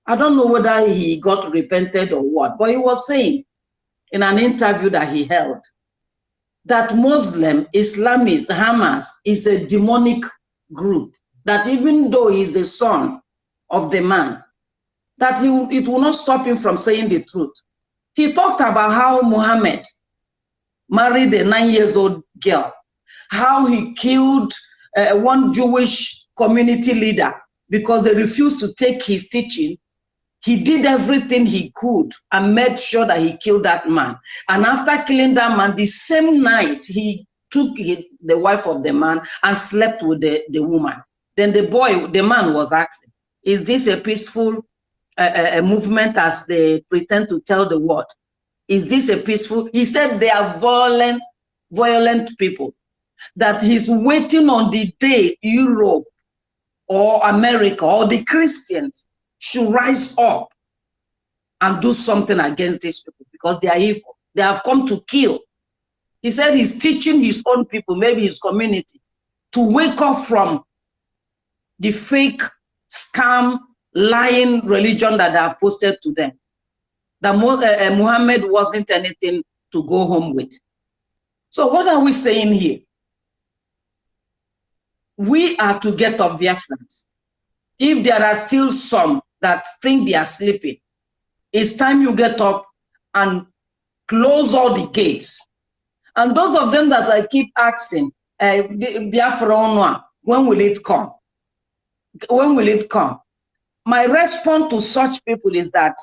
I don't know whether he got repented or what, but he was saying in an interview that he held that Muslim, Islamist, Hamas is a demonic group, that even though he's the son of the man, that it will not stop him from saying the truth. He talked about how Muhammad married a 9-year-old girl, how he killed one Jewish community leader because they refused to take his teaching. He did everything he could and made sure that he killed that man. And after killing that man, the same night, he took the wife of the man and slept with the woman. Then the man was asking, is this a peaceful movement as they pretend to tell the world? Is this a peaceful? He said they are violent people, that he's waiting on the day Europe or America or the Christians should rise up and do something against these people, because they are evil. They have come to kill. He said he's teaching his own people, maybe his community, to wake up from the fake, scam, lying religion that they have posted to them. That Muhammad wasn't anything to go home with. So what are we saying here? We are to get up Biafrans. If there are still some that think they are sleeping, it's time you get up and close all the gates. And those of them that I keep asking, Biafra, when will it come? When will it come? My response to such people is that,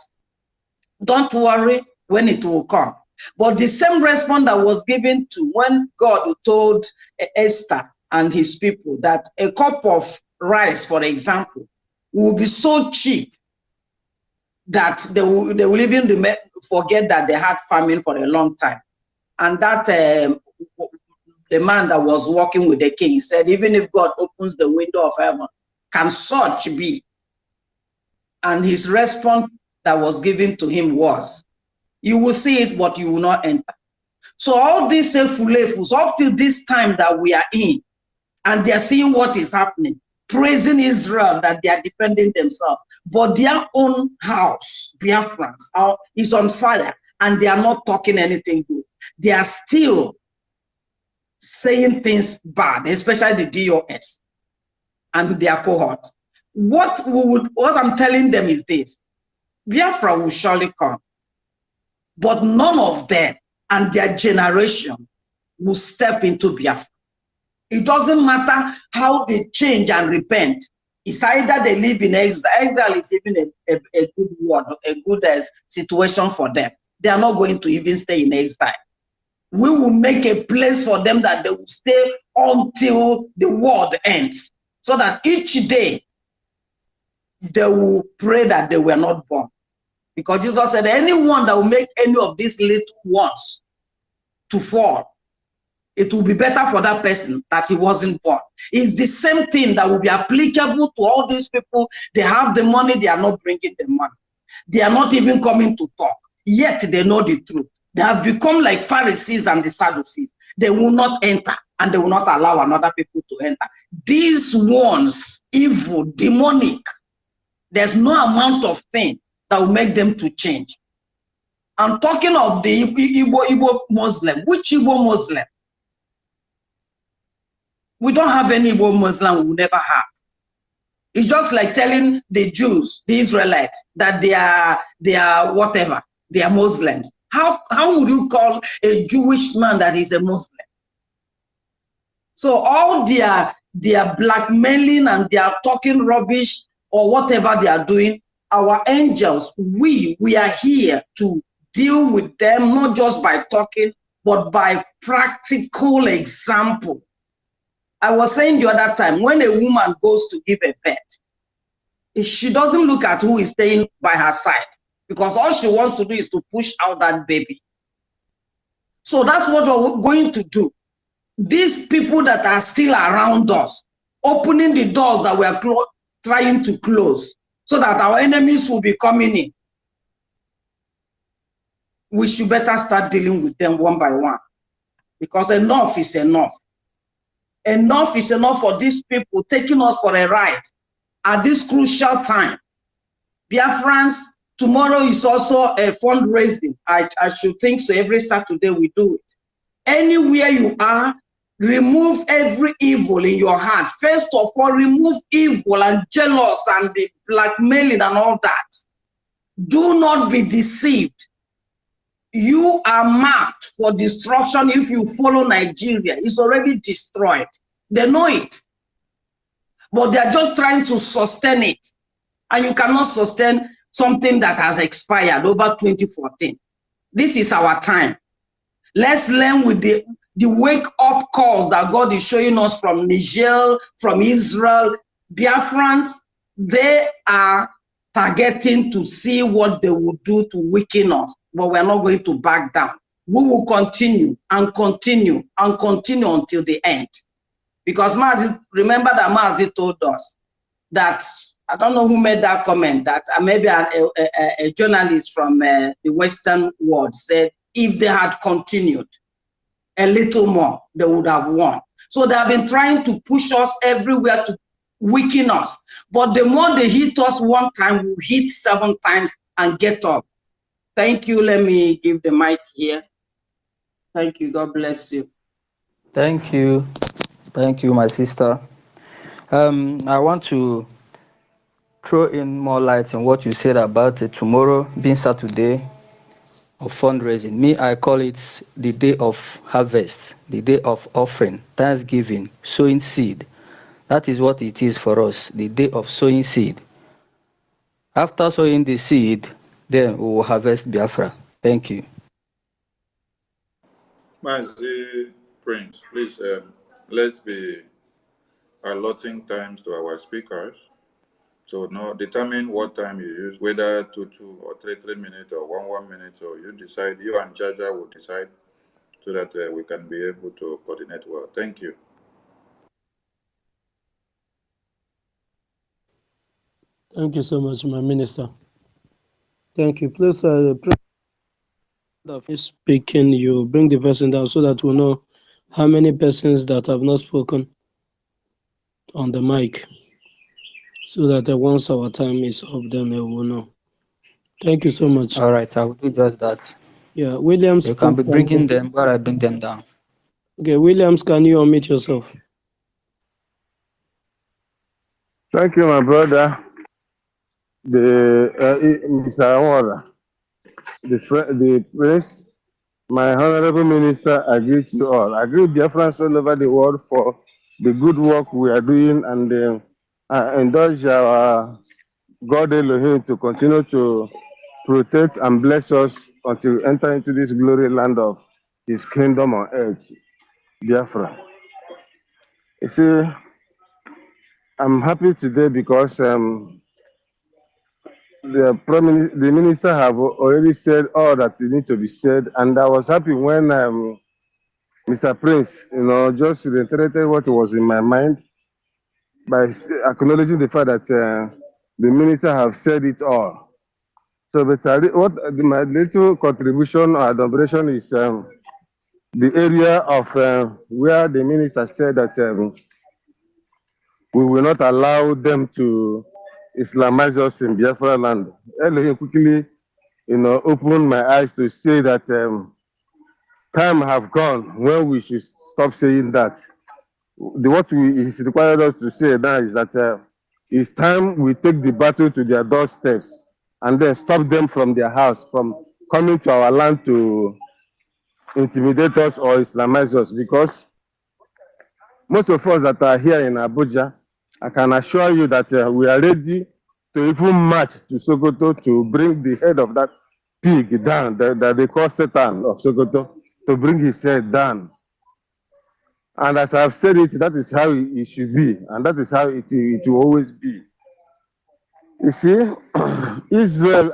don't worry when it will come. But the same response that was given to when God told Esther and his people that a cup of rice, for example, will be so cheap that they will even forget that they had famine for a long time. And that the man that was walking with the king said, even if God opens the window of heaven, can such be? And his response that was given to him was, you will see it, but you will not enter. So all these fulefus, up till this time that we are in, and they are seeing what is happening, praising Israel that they are defending themselves, but their own house, Biafrans, is on fire, and they are not talking anything good. They are still saying things bad, especially the DOS and their cohort. What I'm telling them is this: Biafra will surely come, but none of them and their generation will step into Biafra. It doesn't matter how they change and repent. It's either they live in exile. Exile is even a good word, a good situation for them. They are not going to even stay in exile. We will make a place for them that they will stay until the world ends, so that each day they will pray that they were not born. Because Jesus said, anyone that will make any of these little ones to fall, it will be better for that person that he wasn't born. It's the same thing that will be applicable to all these people. They have the money, they are not bringing the money. They are not even coming to talk, yet they know the truth. They have become like Pharisees and the Sadducees. They will not enter, and they will not allow another people to enter. These ones, evil, demonic, there's no amount of thing that will make them to change. I'm talking of the Igbo Muslim. Which Igbo Muslim? We don't have any Igbo Muslim, we will never have. It's just like telling the Jews, the Israelites, that they are whatever, they are Muslims. How would you call a Jewish man that is a Muslim? So all their blackmailing and they are talking rubbish or whatever they are doing, our angels, we are here to deal with them, not just by talking, but by practical example. I was saying the other time, when a woman goes to give a birth, she doesn't look at who is staying by her side, because all she wants to do is to push out that baby. So that's what we're going to do. These people that are still around us, opening the doors that we are trying to close, so that our enemies will be coming in, we should better start dealing with them one by one, because enough is enough. Enough is enough for these people taking us for a ride at this crucial time. Biafrans, tomorrow is also a fundraising. I should think so. Every Saturday we do it. Anywhere you are, remove every evil in your heart. First of all, remove evil and jealous and the blackmailing and all that. Do not be deceived. You are marked for destruction if you follow Nigeria. It's already destroyed. They know it. But they are just trying to sustain it. And you cannot sustain something that has expired over 2014. This is our time. Let's learn with the wake-up calls that God is showing us from Niger, from Israel. Biafrans, they are targeting to see what they will do to weaken us, but we're not going to back down. We will continue and continue and continue until the end. Because remember that Mazi told us that, I don't know who made that comment, that maybe a journalist from the Western world said, if they had continued a little more, they would have won. So they have been trying to push us everywhere to weaken us. But the more they hit us one time, we'll hit 7 times and get up. Thank you. Let me give the mic here. Thank you. God bless you.
Thank you. Thank you, my sister. I want to throw in more light on what you said about tomorrow being Saturday of fundraising. Me, I call it the day of harvest, the day of offering, thanksgiving, sowing seed. That is what it is for us, the day of sowing seed. After sowing the seed, then we will harvest Biafra. Thank you.
Mazi Prince, please, let's be allotting times to our speakers. So now determine what time you use, whether 2 or 3 minutes or 1 minute. So you decide, you and Jaja will decide, so that we can be able to coordinate well. Thank you.
Thank you so much, my minister. Thank you. Please, speaking, you bring the person down so that we know how many persons that have not spoken on the mic, so that once our time is up, then we will know. Thank you so much.
All right, I will do just that.
Yeah, Williams.
You can be bringing them, but I bring them down.
Okay, Williams, can you unmute yourself?
Thank you, my brother. Mr. Awara, the prince, my honorable minister, I greet you all. I greet dear friends all over the world for the good work we are doing, and I indulge our God Elohim to continue to protect and bless us until we enter into this glory land of his kingdom on earth, Biafra. You see, I'm happy today because the minister have already said all that need to be said, and I was happy when Mr. Prince, just reiterated what was in my mind by acknowledging the fact that the minister have said it all. So, but my little contribution or adumbration is the area of where the minister said that we will not allow them to Islamize us in Biafra land. Elohim quickly, opened my eyes to say that time have gone when we should stop saying that. What is required us to say now is that it's time we take the battle to their doorsteps and then stop them from their house, from coming to our land to intimidate us or Islamize us, because most of us that are here in Abuja, I can assure you that we are ready to even march to Sokoto to bring the head of that pig down, that they call Satan of Sokoto, to bring his head down. And as I've said it, that is how it should be, and that is how it will always be. You see, Israel,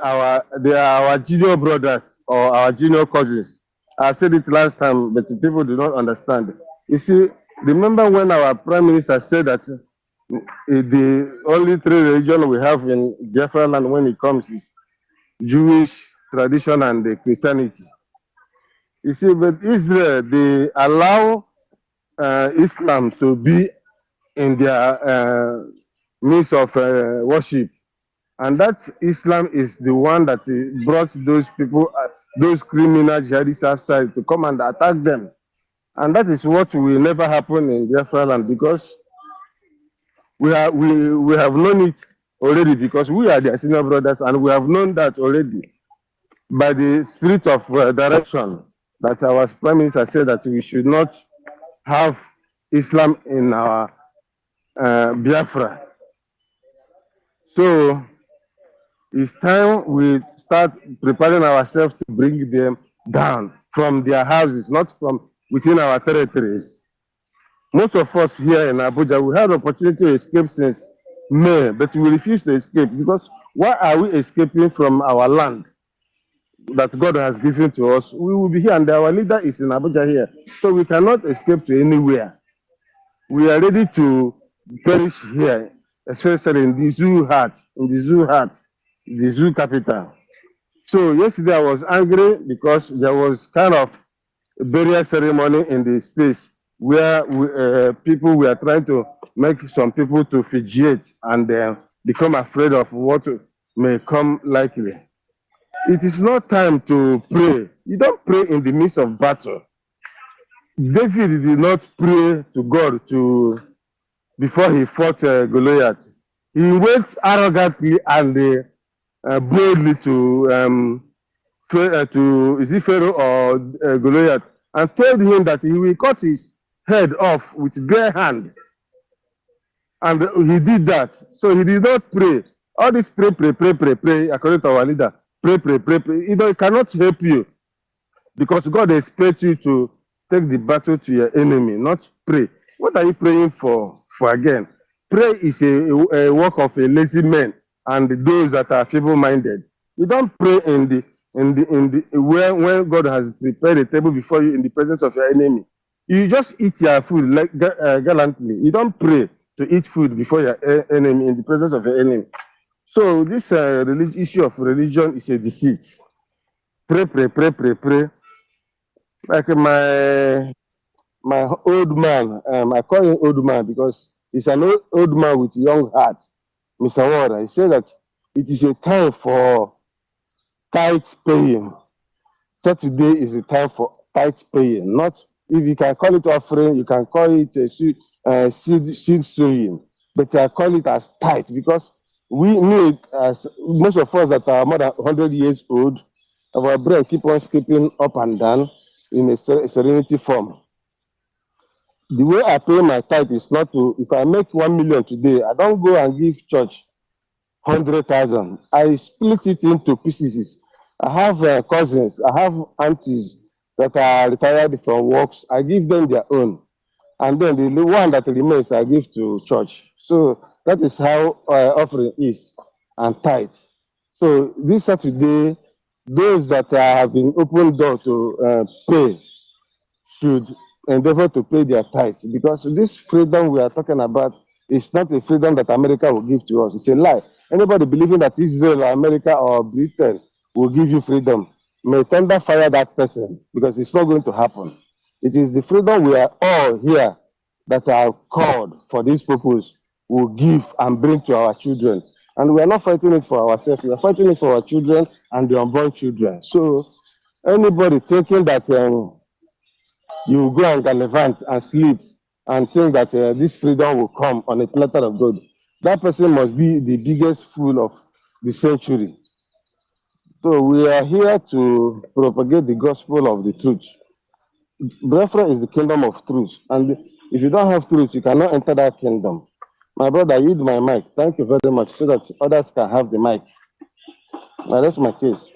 they are our junior brothers or our junior cousins. I said it last time, but people do not understand. You see, remember when our prime minister said that the only three religions we have in Biafra land when it comes is Jewish tradition and Christianity. You see, but Israel, they allow Islam to be in their means of worship. And that Islam is the one that brought those people, those criminal jihadists outside to come and attack them. And that is what will never happen in Biafra land, because we have known it already, because we are their senior brothers, and we have known that already by the spirit of direction that our prime minister said that we should not have Islam in our Biafra. So it's time we start preparing ourselves to bring them down from their houses, not from within our territories. Most of us here in Abuja, we had the opportunity to escape since May, but we refuse to escape, because why are we escaping from our land that God has given to us? We will be here, and our leader is in Abuja here, so we cannot escape to anywhere. We are ready to perish here, especially in the zoo capital. So yesterday I was angry because there was kind of a burial ceremony in the space where people were trying to make some people to fidget and become afraid of what may come likely. It is not time to pray. You don't pray in the midst of battle. David did not pray to God before he fought Goliath. He went arrogantly and boldly to is it Pharaoh or Goliath, and told him that he will cut his head off with bare hand. And he did that. So he did not pray. All this pray, according to our leader, pray. It cannot help you, because God expects you to take the battle to your enemy, not pray. What are you praying for again? Pray is a work of a lazy man and those that are feeble-minded. You don't pray when God has prepared a table before you in the presence of your enemy. You just eat your food gallantly. You don't pray to eat food before your enemy, in the presence of your enemy. So this issue of religion is a deceit. Pray. Like my old man, I call him old man because he's an old man with young heart, Mr. Warren. He said that it is a time for tithe paying. Saturday is a time for tithe paying. Not, if you can call it offering, you can call it a seed sowing, but I call it as tithe, because we need, as most of us that are more than 100 years old, our brain keep on skipping up and down in a serenity form. The way I pay my tithe is not to, if I make 1 million today, I don't go and give church 100,000. I split it into pieces. I have cousins, I have aunties that are retired from works. I give them their own. And then the one that remains, I give to church. So that is how offering is and tithe. So this Saturday, those that have been opened door to pay should endeavor to pay their tithes, because this freedom we are talking about is not a freedom that America will give to us. It's a lie. Anybody believing that Israel or America or Britain will give you freedom may thunder fire that person, because it's not going to happen. It is the freedom we are all here that are called for this purpose will give and bring to our children. And we are not fighting it for ourselves, we are fighting it for our children and the unborn children. So anybody thinking that you go and gallivant and sleep and think that this freedom will come on a platter of gold, that person must be the biggest fool of the century. So we are here to propagate the gospel of the truth. BIAFRA is the kingdom of truth, and if you don't have truth, you cannot enter that kingdom. My brother, I yield my mic. Thank you very much, so that others can have the mic. Now that's my case.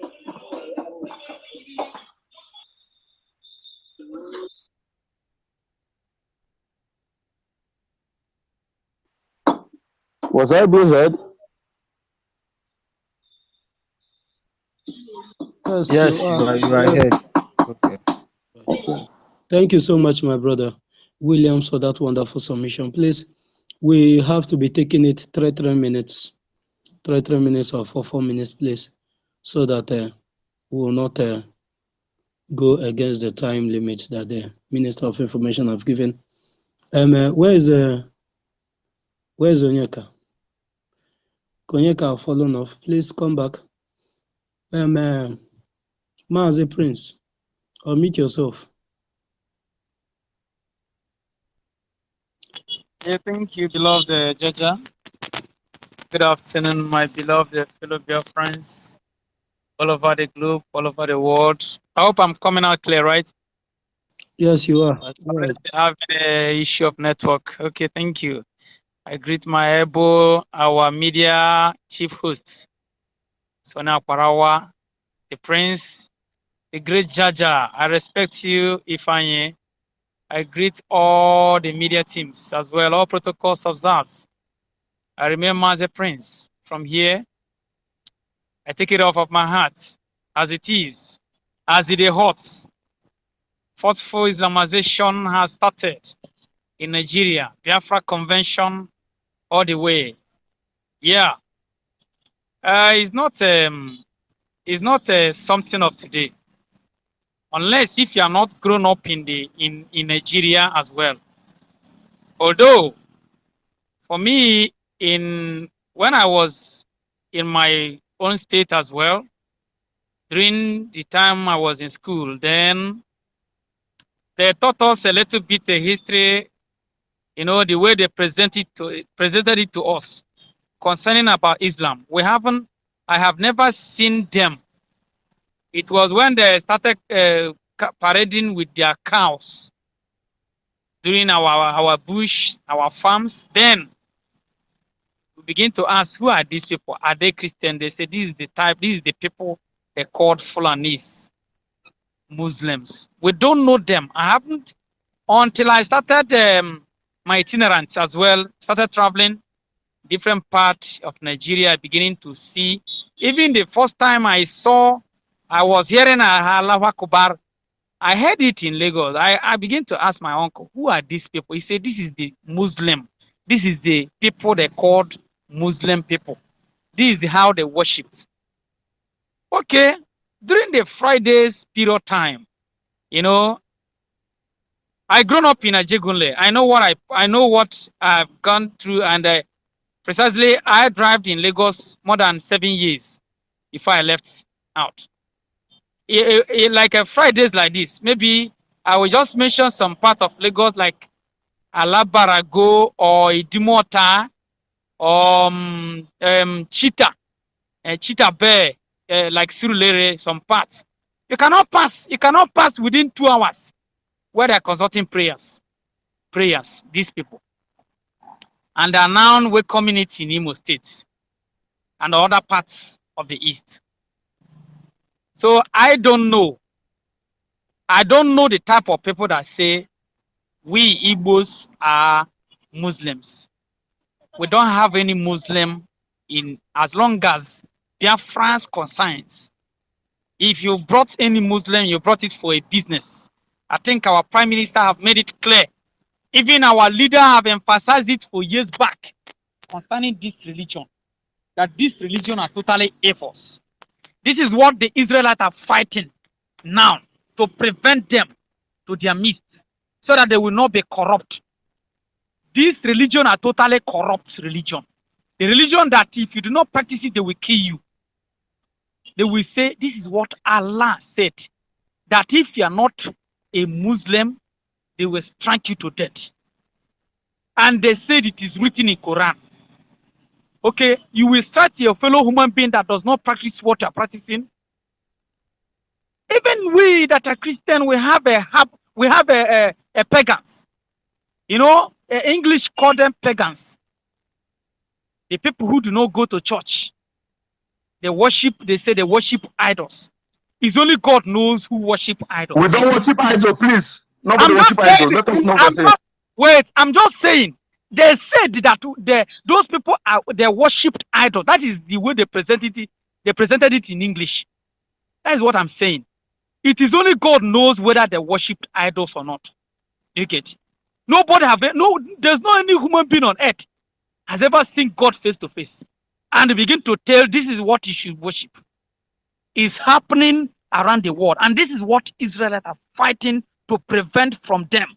Was I being heard?
Yes,
Yes, you are
Yes.
ahead. Okay.
Thank you so much, my brother Williams, for that wonderful submission. Please, we have to be taking it 3 minutes, 3 minutes or 4 minutes, please, so that we will not go against the time limit that the Minister of Information have given. Where is Onyeka? Onyeka have fallen off. Please come back. Mazi Prince, unmute yourself.
Yeah, thank you, beloved Jaja. Good afternoon, my beloved fellow bear friends all over the globe, all over the world. I hope I'm coming out clear, right?
Yes, you are.
Always having an issue of network. Okay, thank you. I greet my able, our media chief hosts, Sonia Parawa, the Prince, the great Jaja. I respect you, Ifanye. I greet all the media teams as well, all protocols observed. I remain as a prince. From here, I take it off of my heart as it is, as it is hot. Forceful Islamization has started in Nigeria. Biafra Convention all the way. Yeah, it's not something of today, unless if you are not grown up in Nigeria as well. Although for me, in when I was in my own state as well, during the time I was in school, then they taught us a little bit of history, the way they presented it to us concerning about Islam. I have never seen them. It was when they started parading with their cows during our bush, our farms. Then we begin to ask, who are these people? Are they Christian? They say, this is the people they called Fulanis, Muslims. We don't know them. I haven't, until I started my itinerant as well, started traveling different parts of Nigeria, beginning to see. Even the first time I was hearing Allahu Akbar, I heard it in Lagos. I began to ask my uncle, who are these people? He said, this is the Muslim. This is the people they called Muslim people. This is how they worshipped. Okay, during the Fridays period time, I grown up in Ajegunle. I know what I've gone through, and precisely I drove in Lagos more than 7 years before I left out. Like Fridays like this, maybe I will just mention some part of Lagos like Alabarago or Idimota or Cheetah, Cheetah Bear, like Surulere, some parts. You cannot pass within 2 hours where they're consulting prayers, these people. And they are now welcoming it in Imo State and other parts of the East. So I don't know the type of people that say we Igbos are Muslims. We don't have any Muslim as long as Biafra's concerns. If you brought any Muslim, you brought it for a business. I think our Prime Minister have made it clear. Even our leader have emphasized it for years back concerning this religion, that this religion are totally evil. This is what the Israelites are fighting now to prevent them to their midst so that they will not be corrupt. This religion are totally corrupt religion. The religion that if you do not practice it, they will kill you. They will say, this is what Allah said, that if you are not a Muslim, they will strike you to death. And they said it is written in Quran. Okay, you will strike your fellow human being that does not practice what you are practicing. Even we that are Christian, we have a pagans. You know, English call them pagans. The people who do not go to church. They say they worship idols. It's only God knows who worship idols.
We don't worship idols, please. Nobody worship idols. Let us know what I'm
wait, I'm just saying. They said that those people they worshipped idols. That is the way they presented it. They presented it in English. That is what I'm saying. It is only God knows whether they worshipped idols or not. You get? There's no any human being on earth has ever seen God face to face and begin to tell this is what you should worship. It's happening around the world, and this is what Israelites are fighting to prevent from them,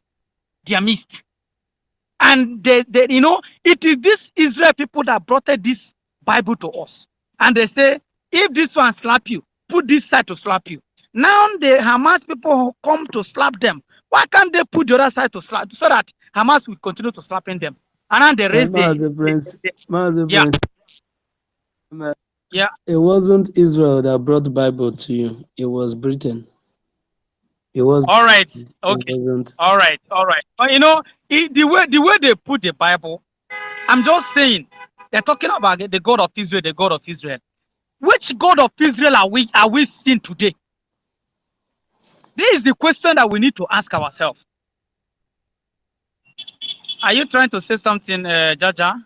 their midst. And they you know, it is this Israel people that brought this Bible to us. And they say, if this one slap you, put this side to slap you. Now the Hamas people come to slap them. Why can't they put the other side to slap so that Hamas will continue to slapping them? And then they raise
yeah. It wasn't Israel that brought the Bible to you. It was Britain. It was
all right. Okay. All right. But you know, the way they put the Bible, I'm just saying they're talking about the God of Israel, the God of Israel. Which God of Israel are we seeing today? This is the question that we need to ask ourselves. Are you trying to say something, Jaja?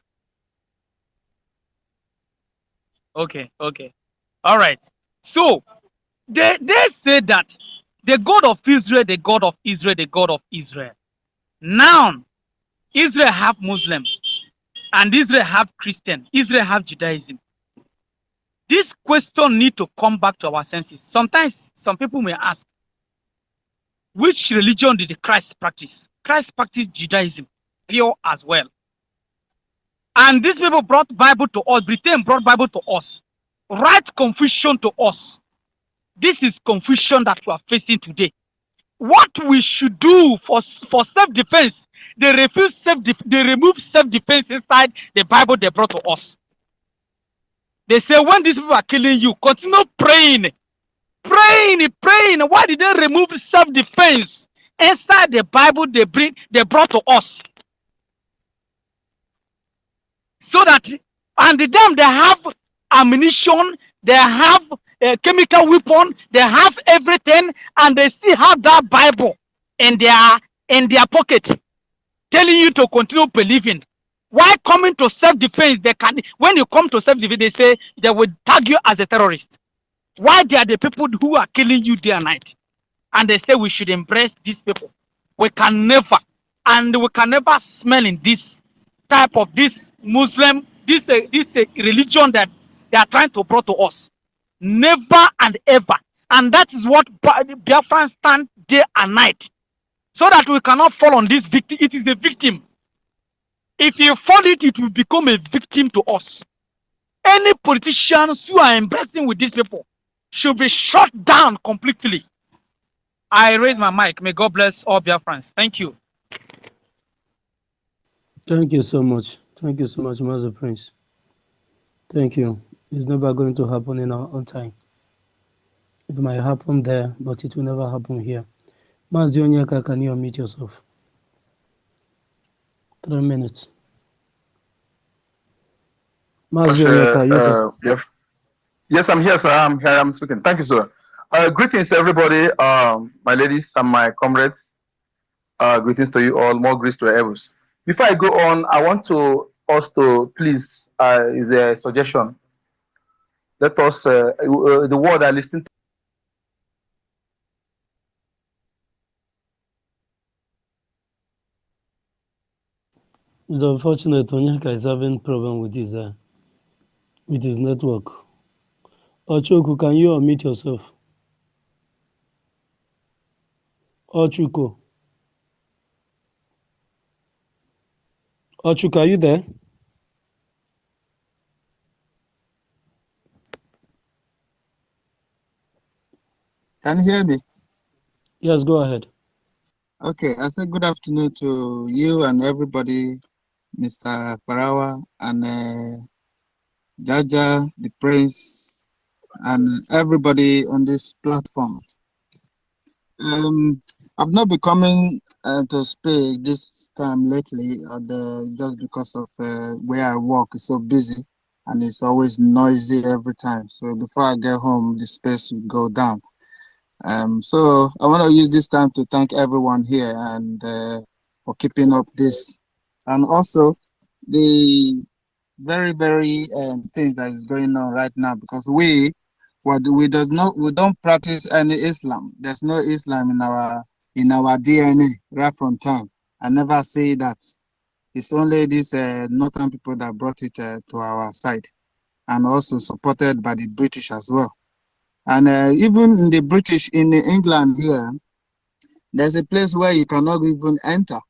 Okay. All right. So they say that the God of Israel, the God of Israel, the God of Israel. Now, Israel have Muslim, and Israel have Christian. Israel have Judaism. This question need to come back to our senses. Sometimes some people may ask, which religion did Christ practice? Christ practiced Judaism, pure as well. And these people brought Bible to us. Britain brought Bible to us. Write confusion to us. This is confusion that we are facing today. What we should do for self-defense, they refuse they remove self-defense inside the Bible they brought to us. They say when these people are killing you, continue praying. Praying. Why did they remove self-defense inside the Bible they brought to us? So that, and them they have ammunition, they have a chemical weapon, they have everything, and they still have that Bible in their pocket, telling you to continue believing. Why coming to self-defense? When you come to self-defense, they say they will tag you as a terrorist. Why they are the people who are killing you day and night? And they say we should embrace these people. We can never smell in this type of this Muslim, this religion that they are trying to bring to us. Never and ever. And that is what Biafran stand day and night. So that we cannot fall on this victim. It is a victim. If you fall it will become a victim to us. Any politicians who are embracing with these people should be shut down completely. I raise my mic. May God bless all Biafrans. Thank you.
Thank you so much. Thank you so much, Master Prince. Thank you. It's never going to happen in our own time. It might happen there, but it will never happen here. Master Onyeka, can you unmute yourself? 3 minutes.
Yes, I'm here, sir. I'm here. I'm speaking. Thank you, sir. Greetings, everybody, my ladies and my comrades. Greetings to you all. More grace to your elbows. Before I go on, I want us to please, is a suggestion. Let us, the word I listened to.
It's unfortunate Onyeka is having problem with his network. Ochuku, can you unmute yourself? Ochuku. Ochuku, are you there?
Can you hear me?
Yes, go ahead.
Okay, I said good afternoon to you and everybody, Mr. Parawa and Jaja, the Prince, and everybody on this platform. I've not been coming to speak this time lately, just because of where I work is so busy and it's always noisy every time. So before I get home, the space will go down. So I want to use this time to thank everyone here and for keeping up this, and also the very thing that is going on right now, because we don't practice any Islam. There's no Islam in our DNA right from time. I never say that. It's only these northern people that brought it to our side, and also supported by the British as well. And even in the British, in England here, there's a place where you cannot even enter.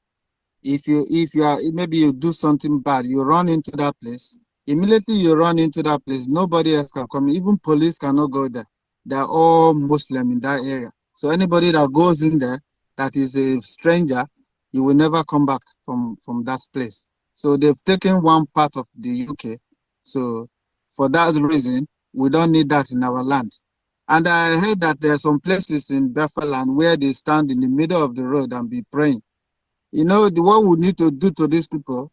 If you are, maybe you do something bad, you run into that place. Immediately you run into that place, nobody else can come. Even police cannot go there. They're all Muslim in that area. So anybody that goes in there that is a stranger, you will never come back from that place. So they've taken one part of the UK. So for that reason, we don't need that in our land. And I heard that there are some places in Biafra land where they stand in the middle of the road and be praying. You know, what we need to do to these people,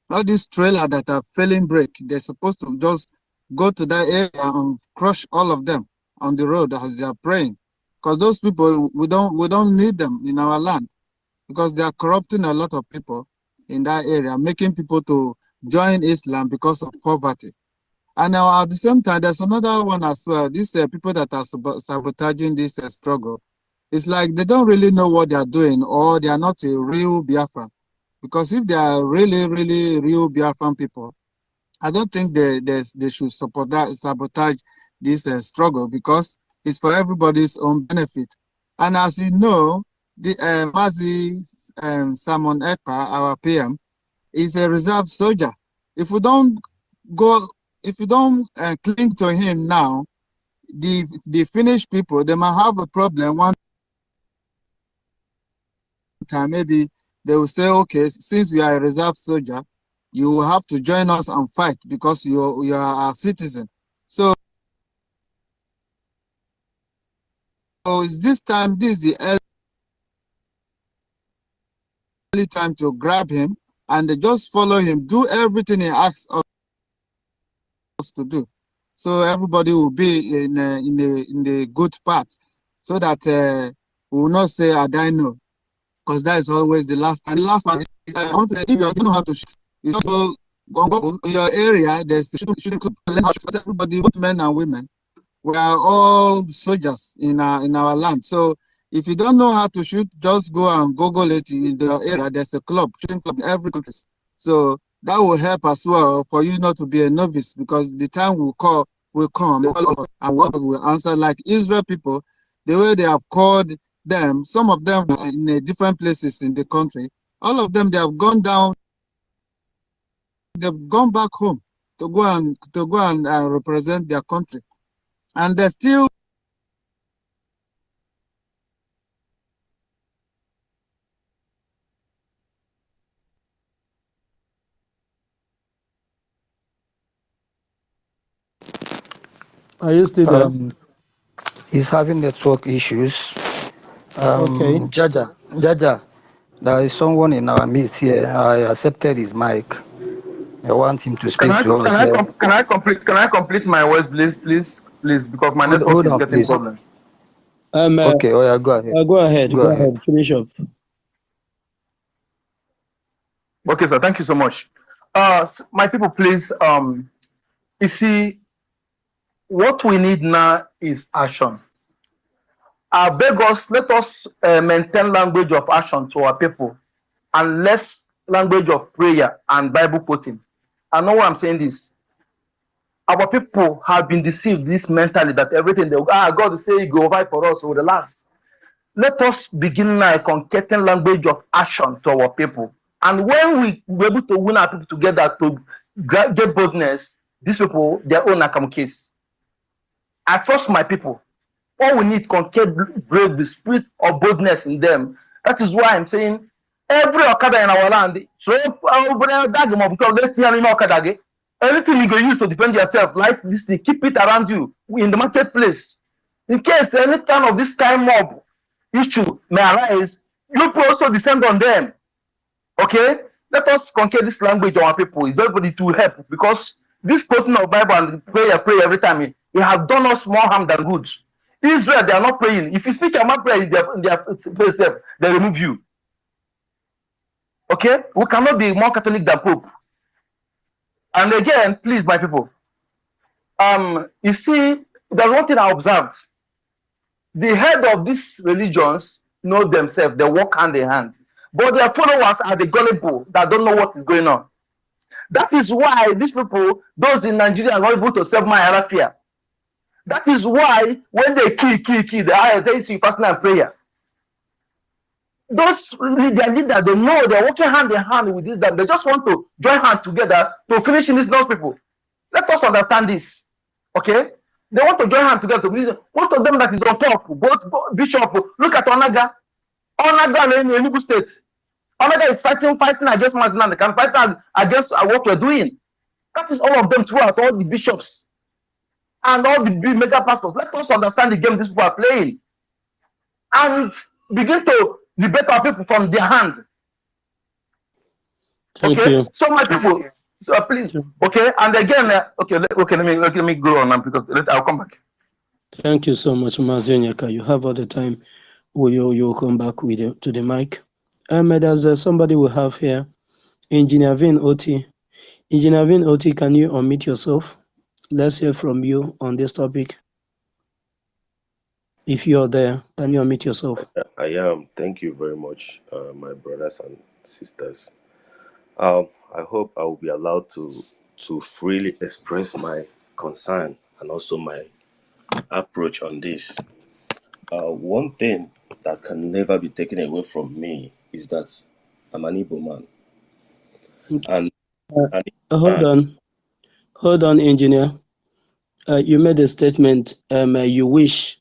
all these trailers that are failing brake, they're supposed to just go to that area and crush all of them on the road as they are praying. Because those people, we don't need them in our land, because they are corrupting a lot of people in that area, making people to join Islam because of poverty. And now at the same time, there's another one as well. These people that are sabotaging this struggle, it's like they don't really know what they are doing, or they are not a real Biafran. Because if they are really real Biafran people, I don't think they should sabotage this struggle, because it's for everybody's own benefit. And as you know, the Mazi Simon Ekpa, our PM, is a reserve soldier. If we don't cling to him now, the Finnish people, they might have a problem one time. Maybe they will say, okay, since you are a reserve soldier, you will have to join us and fight because you are a citizen. So it's this is the early time to grab him and just follow him, do everything he asks us to do. So everybody will be in the good part, so that we will not say I die no, because that is always the last time. The last one is I want to say, if you don't know how to shoot, you just go in your area. There's shooting club. Everybody, both men and women, we are all soldiers in our land. So if you don't know how to shoot, just go and Google it in the area. There's a shooting club in every country. So that will help as well for you not to be a novice, because the time will come, and what will answer, like Israel people, the way they have called them. Some of them are in different places in the country. All of them, they have gone down. They've gone back home to go and represent their country, and they're still
Are you still there?
He's having network issues.
Okay.
Jaja, there is someone in our midst here. I accepted his mic. I want him to speak to us.
Can I complete my words, please, because my network
Hold
is
on,
getting
please.
problems.
Okay, oh yeah, go ahead.
Go ahead.
Go ahead.
Finish up.
Okay, sir. Thank you so much. My people, please. You see, what we need now is action. Beg us, let us maintain language of action to our people, and let's language of prayer and Bible quoting. I know why I'm saying this. Our people have been deceived this mentally that everything God is saying go over for us over the last. Let us begin now concatenating language of action to our people. And when we be able to win our people together to get boldness, these people, their own account case. I trust my people. All we need break the spirit of boldness in them. That is why I'm saying every Okada in our land, so anything you go use to defend yourself, like this thing, keep it around you in the marketplace. In case any kind of this kind of issue may arise, you also descend on them. Okay? Let us conquer this language of our people. It's everybody to help, because this quoting of Bible and pray every time, it have done us more harm than good. Israel, they are not praying. If you speak about prayer in their place, they remove you. Okay? We cannot be more Catholic than Pope. And again, please, my people, you see, there's one thing I observed. The head of these religions know themselves. They work hand in hand. But their followers are the gullible that don't know what is going on. That is why these people, those in Nigeria, are not able to serve my hierarchy. That is why when they kill, they see fasting and prayer. Those their leaders, they know they're working hand in hand with this, that they just want to join hands together to finish these people. Let us understand this. Okay? They want to join hands together to finish. Most of them that is on top, both bishop, look at Onaga. Onaga in Enugu State. Onaga is fighting against Mazina. They can fight against what we're doing. That is all of them throughout, all the bishops and all the mega pastors. Let us understand the game these people are playing and begin to debate our people from their hand.
Thank
Okay,
you.
so my people, so please, okay, and again, let me go on now, because I'll come back.
Thank you so much, Mazionyeka. You have all the time. You'll come back with you to the mic. There's somebody we have here, Engineer Vin Oti. Engineer Vin Oti, can you unmute yourself? Let's hear from you on this topic. If you're there, can you unmute yourself?
I am. Thank you very much, my brothers and sisters. I hope I will be allowed to freely express my concern and also my approach on this. One thing that can never be taken away from me is that I'm an Igbo man. And
Hold on, engineer. You made a statement. You wish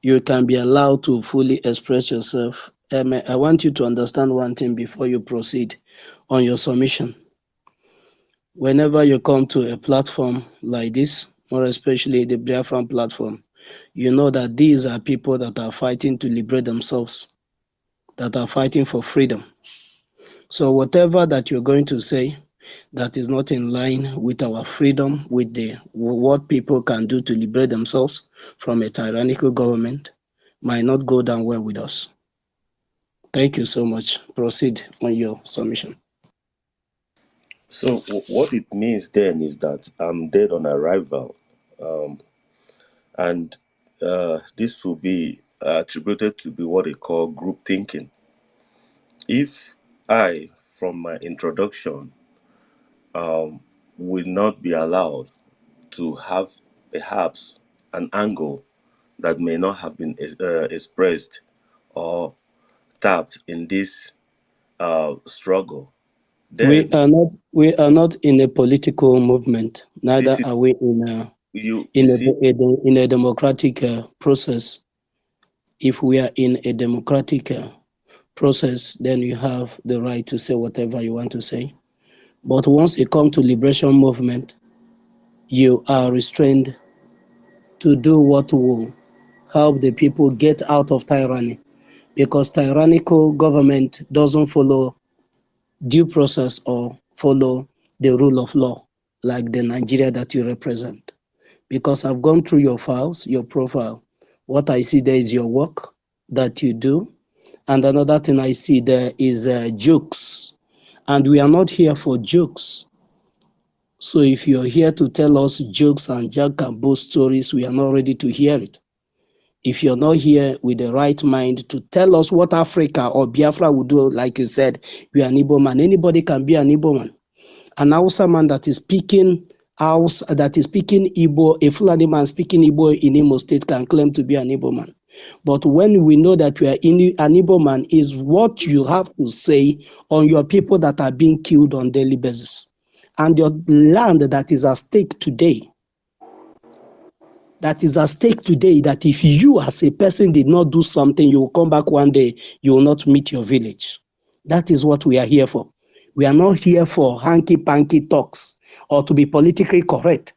you can be allowed to fully express yourself. I want you to understand one thing before you proceed on your submission. Whenever you come to a platform like this, or especially the BIAFRA platform, you know that these are people that are fighting to liberate themselves, that are fighting for freedom. So whatever that you're going to say that is not in line with our freedom, with what people can do to liberate themselves from a tyrannical government, might not go down well with us. Thank you so much. Proceed on your submission.
so what it means then is that I'm dead on arrival. And this will be attributed to be what they call group thinking. If I, from my introduction, will not be allowed to have perhaps an angle that may not have been expressed or tapped in this struggle, then
we are not in a political movement. Neither are we in a democratic process. If we are in a democratic process, then you have the right to say whatever you want to say. But once it comes to liberation movement, you are restrained to do what will help the people get out of tyranny, because tyrannical government doesn't follow due process or follow the rule of law like the Nigeria that you represent. Because I've gone through your files, your profile. What I see there is your work that you do. And another thing I see there is jokes. And we are not here for jokes. So if you're here to tell us jokes and jack and boast stories, we are not ready to hear it. If you're not here with the right mind to tell us what Africa or Biafra would do, like you said, you're an Igbo man. Anybody can be an Igbo man. An Hausa man that is speaking Igbo, a Fulani man speaking Igbo in Imo State can claim to be an Igbo man. But when we know that you are an Igbo man, is what you have to say on your people that are being killed on daily basis. And your land that is at stake today, that if you as a person did not do something, you will come back one day, you will not meet your village. That is what we are here for. We are not here for hanky-panky talks or to be politically correct.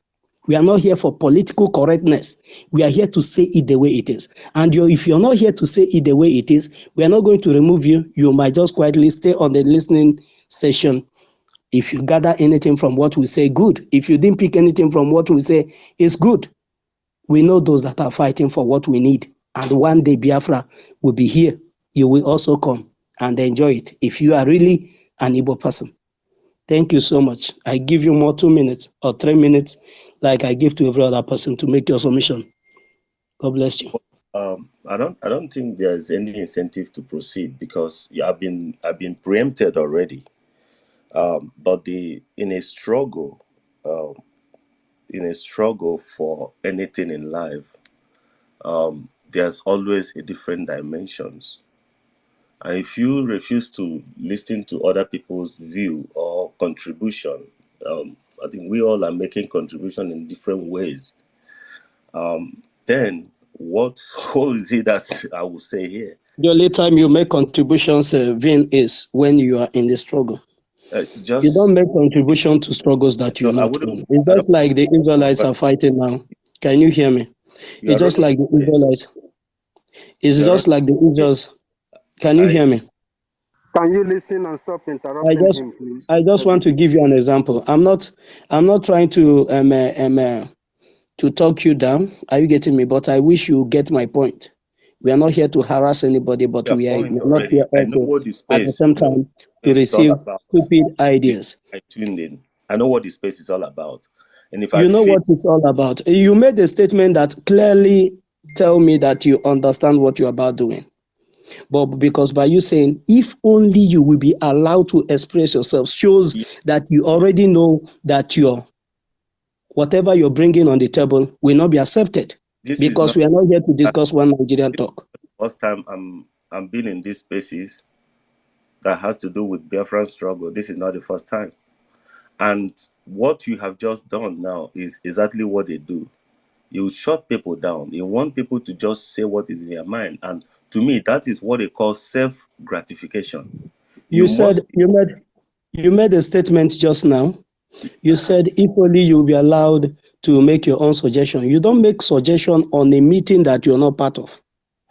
We are not here for political correctness. We are here to say it the way it is. And if you're not here to say it the way it is, we are not going to remove you. You might just quietly stay on the listening session. If you gather anything from what we say, good. If you didn't pick anything from what we say, it's good. We know those that are fighting for what we need. And one day Biafra will be here. You will also come and enjoy it if you are really an Igbo person. Thank you so much. I give you more 2 minutes or 3 minutes like I give to every other person to make your submission. God bless you.
I don't think there's any incentive to proceed because I've been preempted already. But in a struggle for anything in life, there's always a different dimensions. And if you refuse to listen to other people's view or contribution, I think we all are making contribution in different ways. Then what is it that I will say here?
The only time you make contributions, Vin, is when you are in the struggle. You don't make contribution to struggles that you're not in. It's just like the Israelites are fighting now. Can you hear me? It's just like the Israelites. It's just like the Israelites. Can you hear me?
Can you listen and stop interrupting him, please?
I just want to give you an example. I'm not trying to talk you down. Are you getting me? But I wish you get my point. We are not here to harass anybody, but we are not here also at the same time to receive stupid ideas.
I tuned in. I know what the space is all about. And if
you know what it's all about. You made a statement that clearly tell me that you understand what you're about doing. But because by you saying, if only you will be allowed to express yourself, shows that you already know that whatever you're bringing on the table will not be accepted. Because we are not here to discuss one Nigerian talk.
First time I'm being in these spaces that has to do with Biafran struggle. This is not the first time. And what you have just done now is exactly what they do. You shut people down. You want people to just say what is in their mind. And to me, that is what they call self-gratification.
You made a statement just now. You said if only you'll be allowed to make your own suggestion. You don't make suggestion on a meeting that you're not part of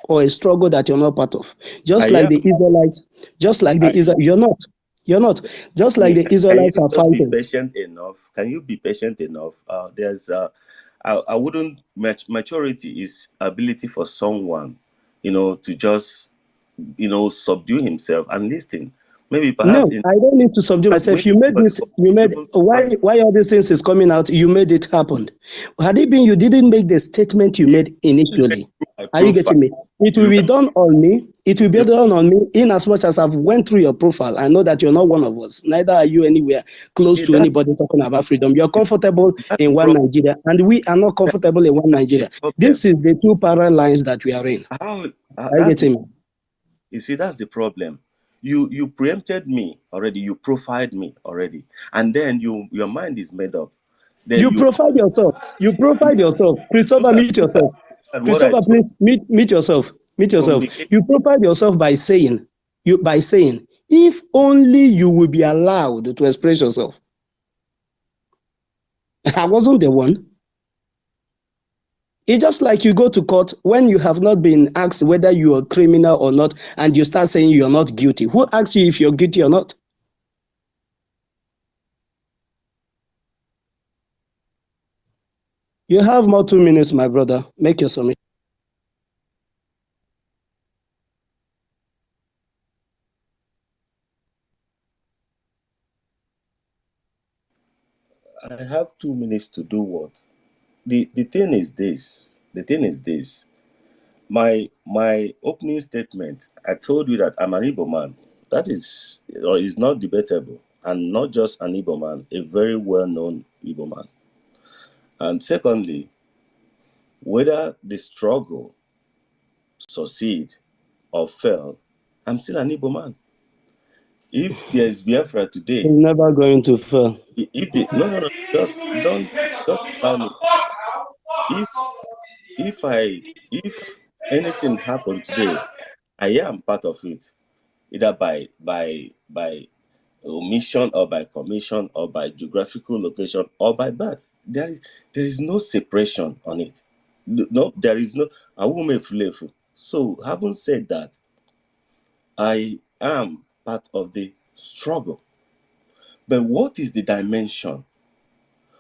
or a struggle that you're not part of. Just like the Israelites, you're not. Just like the Israelites are fighting.
Be patient enough. Can you be patient enough? I wouldn't, maturity is ability for someone, to just, subdue himself and listen. Maybe perhaps
I don't need to subdue myself. Why all these things is coming out? You made it happen. Had it been you didn't make the statement you made initially. Are you getting me? It will be done on me. It will be done on me in as much as I've went through your profile. I know that you're not one of us. Neither are you anywhere close to anybody talking about freedom. You're comfortable in one Nigeria, and we are not comfortable in one Nigeria. This is the two parallel lines that we are in. Are you getting me?
You see, that's the problem. You preempted me already. You profiled me already, and then your mind is made up. Then
you profiled yourself. You profiled yourself. Christopher, meet yourself. Christopher, please meet yourself. Meet yourself. You profiled yourself by saying, if only you will be allowed to express yourself. I wasn't the one. It's just like you go to court when you have not been asked whether you are a criminal or not, and you start saying you are not guilty. Who asks you if you're guilty or not? You have more 2 minutes, my brother. Make your submission.
I have 2 minutes to do what? The thing is this. my opening statement, I told you that I'm an Igbo man. That is not debatable, and not just an Igbo man, a very well-known Igbo man. And secondly, whether the struggle succeed or fail, I'm still an Igbo man. If there is Biafra today,
He's never going to fail.
if the no, just allow me. If anything happened today, I am part of it, either by omission or by commission or by geographical location or by birth. There is no separation on it. No, there is no awumefulefu. So, having said that, I am part of the struggle. But what is the dimension?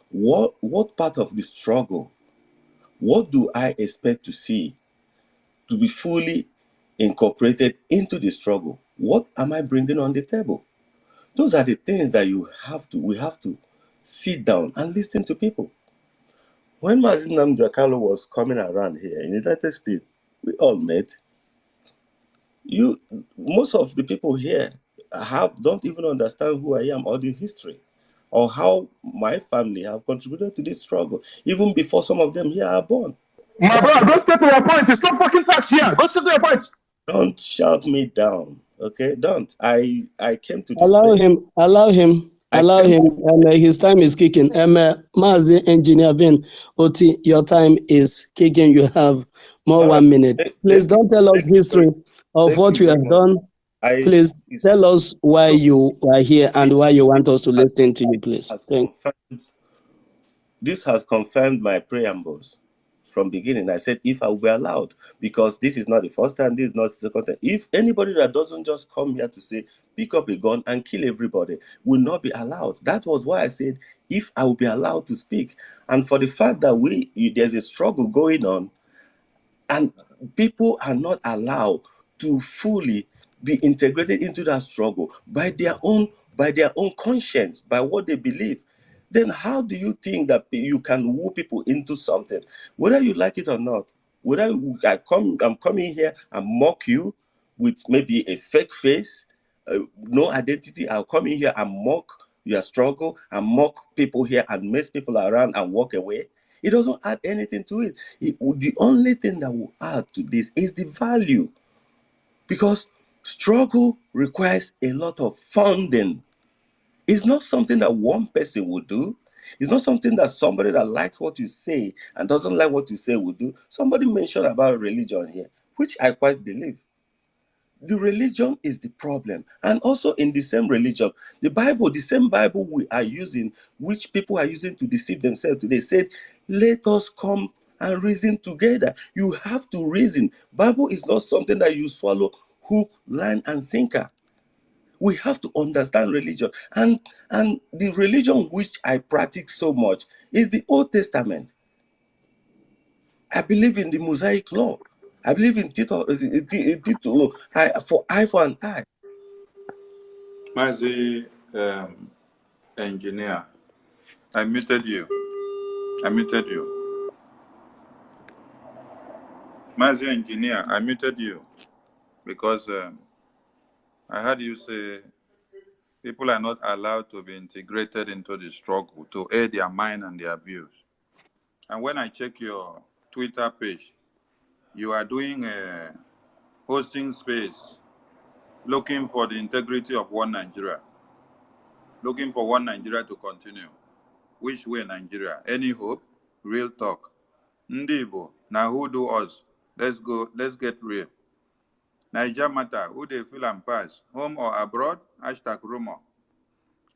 What part of the struggle? What do I expect to see to be fully incorporated into the struggle? What am I bringing on the table? Those are the things that we have to sit down and listen to people. When Mazin Namjakalo was coming around here in the United States, we all met. Most of the people here don't even understand who I am or the history or how my family have contributed to this struggle, even before some of them here are born.
My brother, don't stay to your point. It's not fucking facts here. Don't stay to your point.
Don't shout me down, okay? Don't. I came to this
Allow
place.
him. And his time is kicking. Mazi Engineer Vin Oti, your time is kicking. You have more 1 minute. Please don't tell us history of what you have done. Please tell us why you are here and why you want us to listen to you, please.
This has confirmed my preambles. From beginning, I said if I will be allowed, because this is not the first time, this is not the second time. If anybody that doesn't just come here to say pick up a gun and kill everybody will not be allowed. That was why I said if I will be allowed to speak. And for the fact that there's a struggle going on and people are not allowed to fully be integrated into that struggle by their own conscience, by what they believe, then how do you think that you can woo people into something, whether you like it or not? Whether I'm coming here and mock you with maybe a fake face, no identity, I'll come in here and mock your struggle and mock people here and mess people around and walk away. It doesn't add anything to it. The only thing that will add to this is the value, because struggle requires a lot of funding. It's not something that one person will do. It's not something that somebody that likes what you say and doesn't like what you say will do. Somebody mentioned about religion here, which I quite believe. The religion is the problem. And also in the same religion, the same Bible we are using, which people are using to deceive themselves today, said, let us come and reason together. You have to reason. Bible is not something that you swallow hook, line, and sinker. We have to understand religion. And the religion which I practice so much is the Old Testament. I believe in the Mosaic law. I believe in Tito, for eye for an eye.
Mazi Engineer, I muted you. Mazi Engineer, I muted you because I heard you say people are not allowed to be integrated into the struggle, to air their mind and their views. And when I check your Twitter page, you are doing a hosting space, looking for the integrity of one Nigeria, looking for one Nigeria to continue. Which way Nigeria? Any hope? Real talk. Ndibo, now who do us? Let's go, let's get real. Niger matter, who they feel and pass, home or abroad? Hashtag rumor.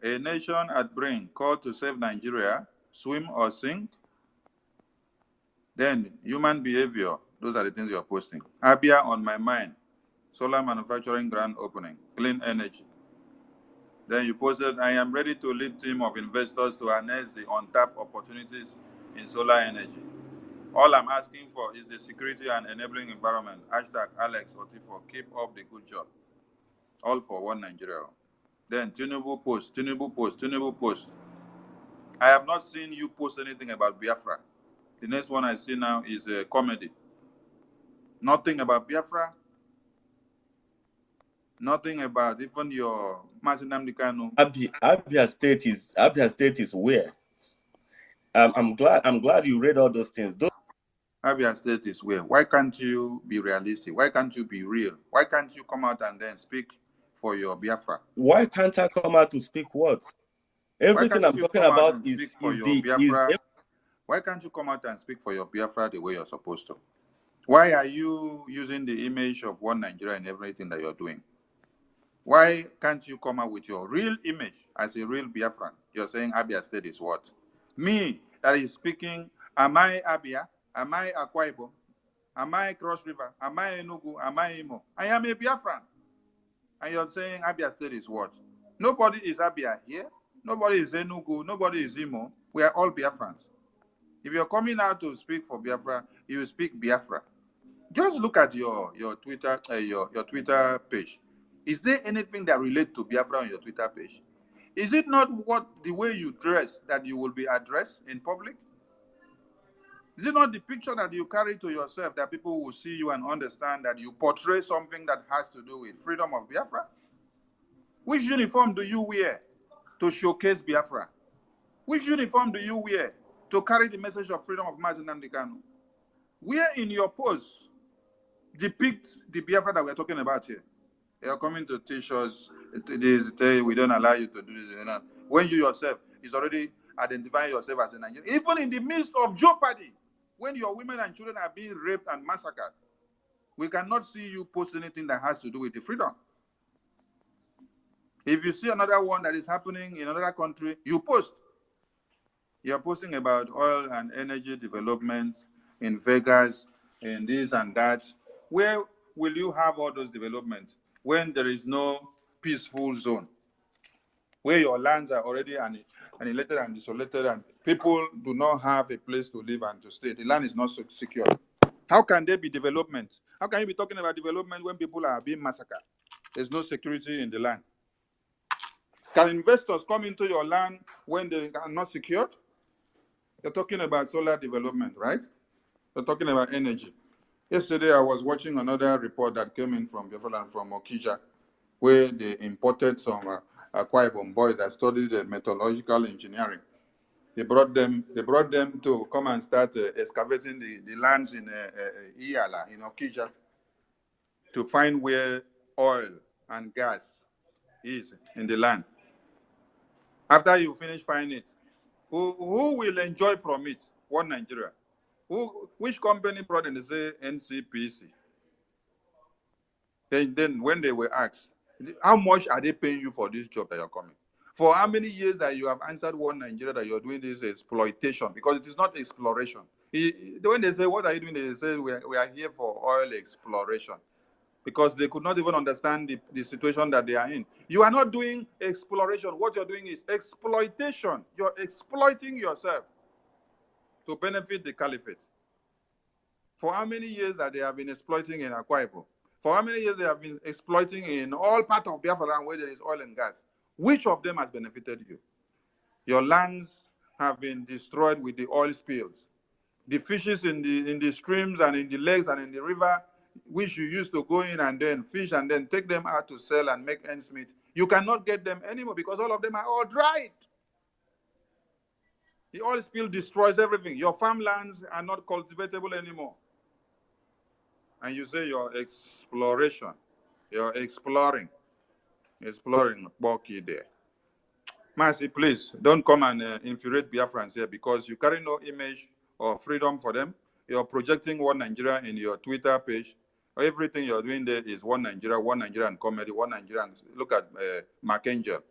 A nation at brink called to save Nigeria, swim or sink? Then human behavior, those are the things you're posting. Abia on my mind, solar manufacturing grand opening, clean energy. Then you posted, I am ready to lead team of investors to harness the untapped opportunities in solar energy. All I'm asking for is the security and enabling environment. Hashtag Alex Otifo, keep up the good job. All for one Nigeria. Then Tinubu post. I have not seen you post anything about Biafra. The next one I see now is a comedy. Nothing about Biafra. Nothing about even your Mazinam Dikano.
Abia State is where? I'm glad you read all those things.
Abia State is where? Why can't you be realistic? Why can't you be real? Why can't you come out and then speak for your Biafra?
Why can't I come out to speak what?
Why
Everything
can't
I'm
you
talking
come out
about
and speak
is
for
is
your
the is
Biafra? Why can't you come out and speak for your Biafra the way you're supposed to? Why are you using the image of one Nigeria in everything that you're doing? Why can't you come out with your real image as a real Biafran? You're saying Abia State is what? Me, that is speaking, am I Abia? Am I Akwa Ibom? Am I Cross River? Am I Enugu? Am I Imo? I am a Biafran. And you're saying Abia State is what? Nobody is Abia here. Nobody is Enugu. Nobody is Imo. We are all Biafrans. If you're coming out to speak for Biafra, you speak Biafra. Just look at your Twitter your Twitter page. Is there anything that relates to Biafra on your Twitter page? Is it not what the way you dress that you will be addressed in public? Is it not the picture that you carry to yourself that people will see you and understand that you portray something that has to do with freedom of Biafra? Which uniform do you wear to showcase Biafra? Which uniform do you wear to carry the message of freedom of Mazinam Dikano? Where in your post depict the Biafra that we're talking about here? You're coming to teach us this, we don't allow you to do this. When you yourself is already identifying yourself as a Nigerian, even in the midst of jeopardy, when your women and children are being raped and massacred, we cannot see you post anything that has to do with the freedom. If you see another one that is happening in another country, you post. You're posting about oil and energy development in Vegas and this and that. Where will you have all those developments when there is no peaceful zone? Where your lands are already annihilated and desolated and people do not have a place to live and to stay. The land is not secure. How can there be development? How can you be talking about development when people are being massacred? There's no security in the land. Can investors come into your land when they are not secured? You're talking about solar development, right? You're talking about energy. Yesterday, I was watching another report that came in from BIAFRA from Okija, where they imported some Akwa Ibom boys that studied metallurgical engineering. They brought them to come and start excavating the lands in Iyala, in Okija, to find where oil and gas is in the land. After you finish finding it, who will enjoy from it? One Nigeria. Which company brought in? They say NCPC. Then when they were asked, how much are they paying you for this job that you're coming? For how many years that you have answered one Nigeria that you're doing this exploitation? Because it is not exploration. When they say, what are you doing? They say, we are here for oil exploration. Because they could not even understand the situation that they are in. You are not doing exploration. What you're doing is exploitation. You're exploiting yourself to benefit the caliphate. For how many years that they have been exploiting in Akwa Ibom? For how many years they have been exploiting in all parts of Biafra where there is oil and gas? Which of them has benefited you? Your lands have been destroyed with the oil spills. The fishes in the streams and in the lakes and in the river, which you used to go in and then fish and then take them out to sell and make ends meet, you cannot get them anymore because all of them are all dried. The oil spill destroys everything. Your farmlands are not cultivatable anymore. And you say your exploration, you're exploring Boki there. Mercy, please don't come and infuriate Biafrans here because you carry no image or freedom for them. You're projecting one Nigeria in your Twitter page. Everything you're doing there is one Nigerian comedy, one Nigerian. Look at Mark Angel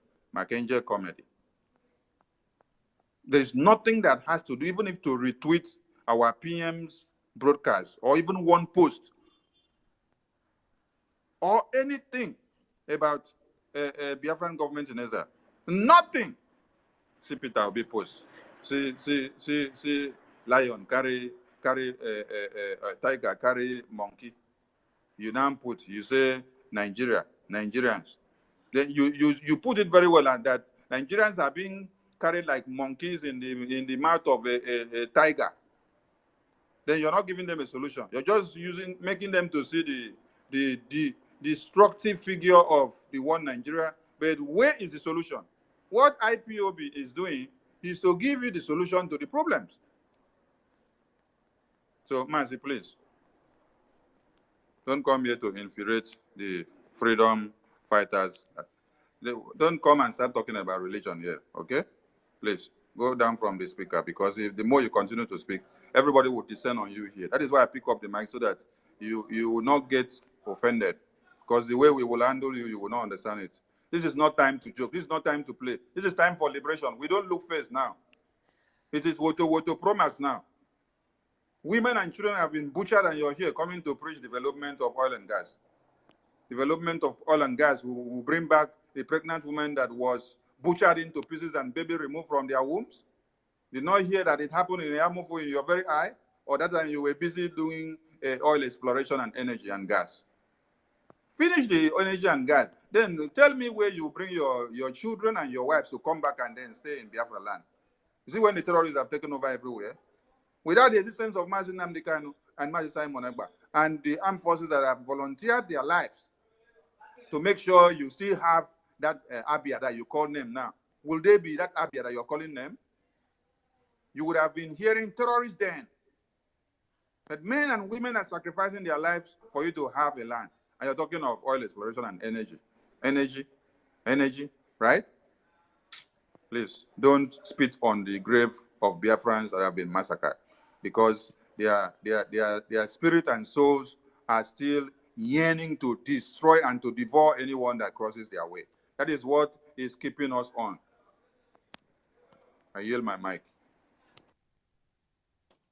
comedy. There's nothing that has to do, even if to retweet our PM's broadcast or even one post or anything about Biafran government in Israel. Nothing. See Peter Obi post. See lion carry tiger carry monkey. You now put, you say Nigerians. Then you put it very well at that Nigerians are being carried like monkeys in the mouth of a tiger. then you're not giving them a solution. You're just making them to see the destructive figure of the one Nigeria. But where is the solution? What IPOB is doing is to give you the solution to the problems. So, Mazi, please, don't come here to infuriate the freedom fighters. Don't come and start talking about religion here, okay? Please, go down from the speaker, because if the more you continue to speak, everybody will descend on you here. That is why I pick up the mic, so that you will not get offended, because the way we will handle you, you will not understand it. This is not time to joke. This is not time to play. This is time for liberation. We don't look face now. It is Woto Promax now. Women and children have been butchered, and you're here coming to preach development of oil and gas. Development of oil and gas will bring back the pregnant woman that was butchered into pieces and baby removed from their wombs. Did not hear that it happened in Yamufu in your very eye, or that time you were busy doing oil exploration and energy and gas. Finish the energy and gas. Then tell me where you bring your children and your wives to come back and then stay in Biafra land. You see, when the terrorists have taken over everywhere, without the assistance of Mazi Nnamdi Kanu and Mazi Simon Egba and the armed forces that have volunteered their lives to make sure you still have that Abia that you call name now, will they be that Abia that you're calling them? You would have been hearing terrorists then. But men and women are sacrificing their lives for you to have a land. And you're talking of oil exploration and energy. Energy, right? Please, don't spit on the grave of Biafrans that have been massacred, because their spirit and souls are still yearning to destroy and to devour anyone that crosses their way. That is what is keeping us on. I yield my mic.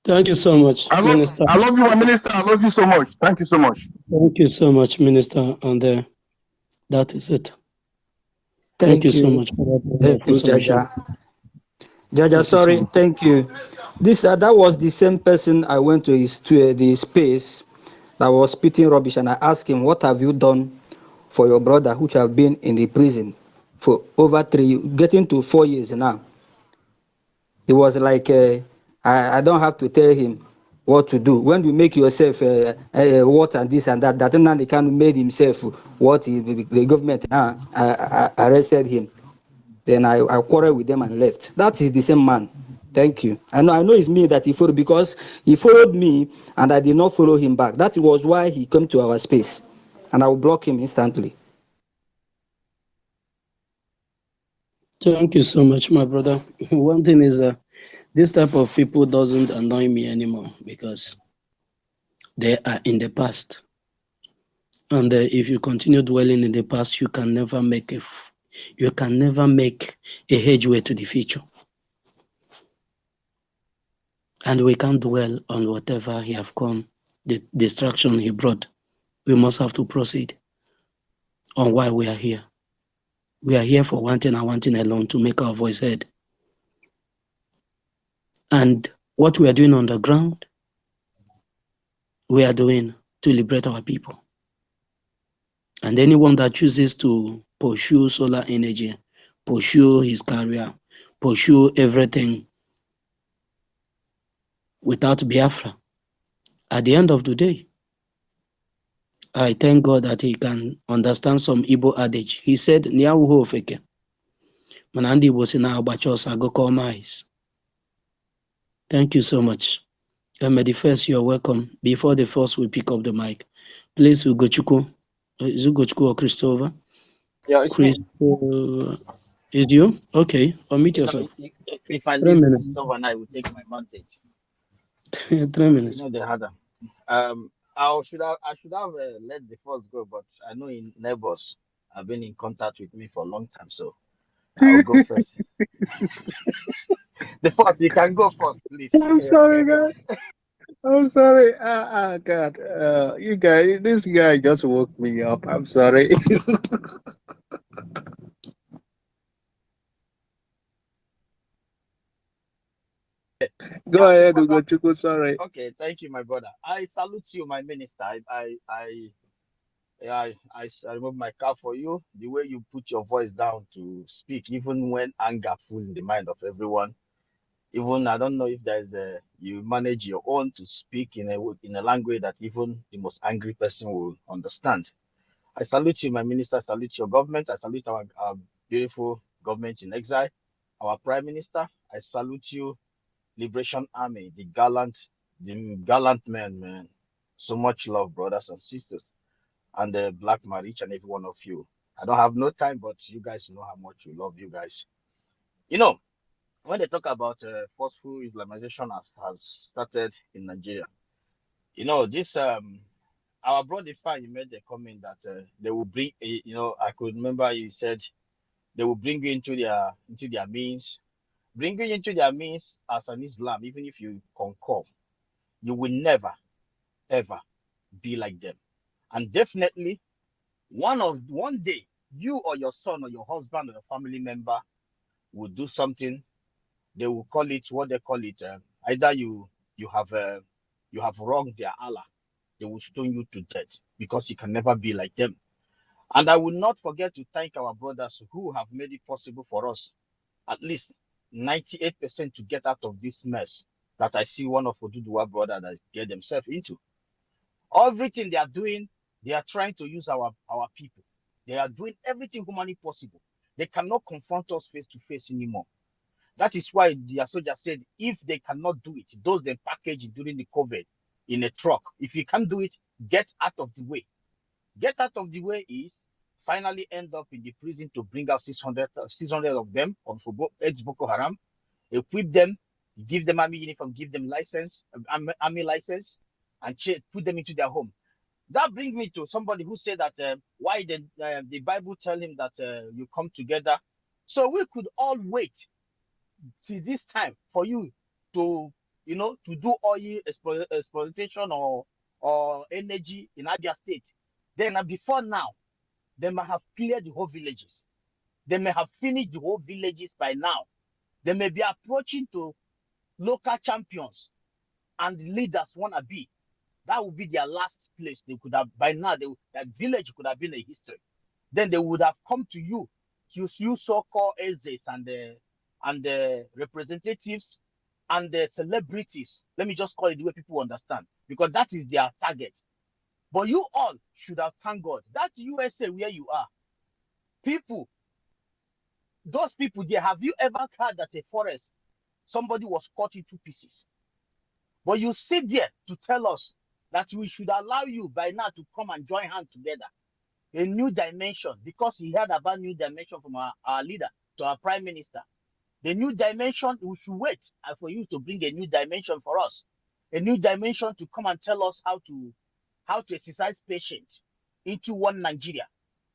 Thank you so much, Minister.
I love you, my minister. I love you so much. Thank you so much.
Thank you so much, Minister. And that is it. Thank you so much for that.
Thank you, Jaja. Jaja, sorry. Thank you. That was the same person I went to the space that was spitting rubbish, and I asked him, "What have you done for your brother, which have been in the prison for over getting to 4 years now?" It was like, I don't have to tell him what to do. When you make yourself what and this and that, that Nnamdi Kanu made himself what the government arrested him. Then I quarreled with them and left. That is the same man. Thank you. I know it's me that he followed, because he followed me and I did not follow him back. That was why he came to our space, and I will block him instantly.
Thank you so much, my brother. One thing is, this type of people doesn't annoy me anymore, because they are in the past. And if you continue dwelling in the past, you can never make a headway to the future. And we can't dwell on whatever he have come, the destruction he brought. We must have to proceed on why we are here. We are here for one thing and one thing alone: to make our voice heard. And what we are doing on the ground, we are doing to liberate our people. And anyone that chooses to pursue solar energy, pursue his career, pursue everything without Biafra, at the end of the day, I thank God that he can understand some Igbo adage. He said, "Niyawu ofeke, manandi bosi na abachos agoko mais." Thank you so much. May the first, you're welcome. Before the first, we pick up the mic. Please, Ugochukwu. Is Ugochukwu or Christopher?
Yeah, it's me.
Is you? Okay, unmute yourself.
If I leave Christopher and I will take my advantage.
3 minutes.
You know, they had them. I should have let the first go, but I know in neighbors have been in contact with me for a long time, so I'll go first. The first, you can go first, please.
I'm sorry, guys. I'm sorry. God. You guys, this guy just woke me up. I'm sorry. Go ahead, Ugochukwu. Sorry.
Okay, thank you, my brother. I salute you, my minister. I remove my cap for you. The way you put your voice down to speak, even when anger full in the mind of everyone, Even I don't know if there's a you manage your own to speak in a language that even the most angry person will understand. I salute you, my minister. I salute your government. I salute our beautiful government in exile, our prime minister. I salute you, Liberation Army, the gallant men, man. So much love, brothers and sisters, and the black man, each and every one of you. I don't have no time, but you guys know how much we love you guys. You know, when they talk about forceful Islamization has started in Nigeria, you know, this our brother Fine, you made the comment that they will bring, you know, I could remember you said they will bring you into their means, bring you into their means as an Islam, even if you concur, you will never ever be like them, and definitely one day you or your son or your husband or your family member will do something. They will call it what they call it. Either you have wronged their Allah, they will stone you to death because you can never be like them. And I will not forget to thank our brothers who have made it possible for us, at least 98% to get out of this mess that I see one of Oduduwa brother that get themselves into. Everything they are doing, they are trying to use our people. They are doing everything humanly possible. They cannot confront us face to face anymore. That is why the soldier said, if they cannot do it, those they package during the COVID in a truck, if you can't do it, get out of the way. Get out of the way is finally end up in the prison to bring out 600 of them of ex-Boko Haram, equip them, give them army uniform, give them license, army license, and put them into their home. That brings me to somebody who said that why the Bible tell him that you come together. So we could all wait till this time for you to, you know, to do oil exploitation or energy in Abia State. Then before now, they may have cleared the whole villages. They may have finished the whole villages by now. They may be approaching to local champions and leaders wanna be. That would be their last place. They could have by now. That village could have been a history. Then they would have come to you so-called elders and the representatives and the celebrities. Let me just call it the way people understand, because that is their target. But you all should have thanked God. That USA where you are, people, those people there, have you ever heard that a forest, somebody was cut into pieces? But you sit there to tell us that we should allow you by now to come and join hands together. A new dimension, because he heard about new dimension from our leader to our prime minister. The new dimension, we should wait for you to bring a new dimension for us. A new dimension to come and tell us how to exercise patience into one Nigeria.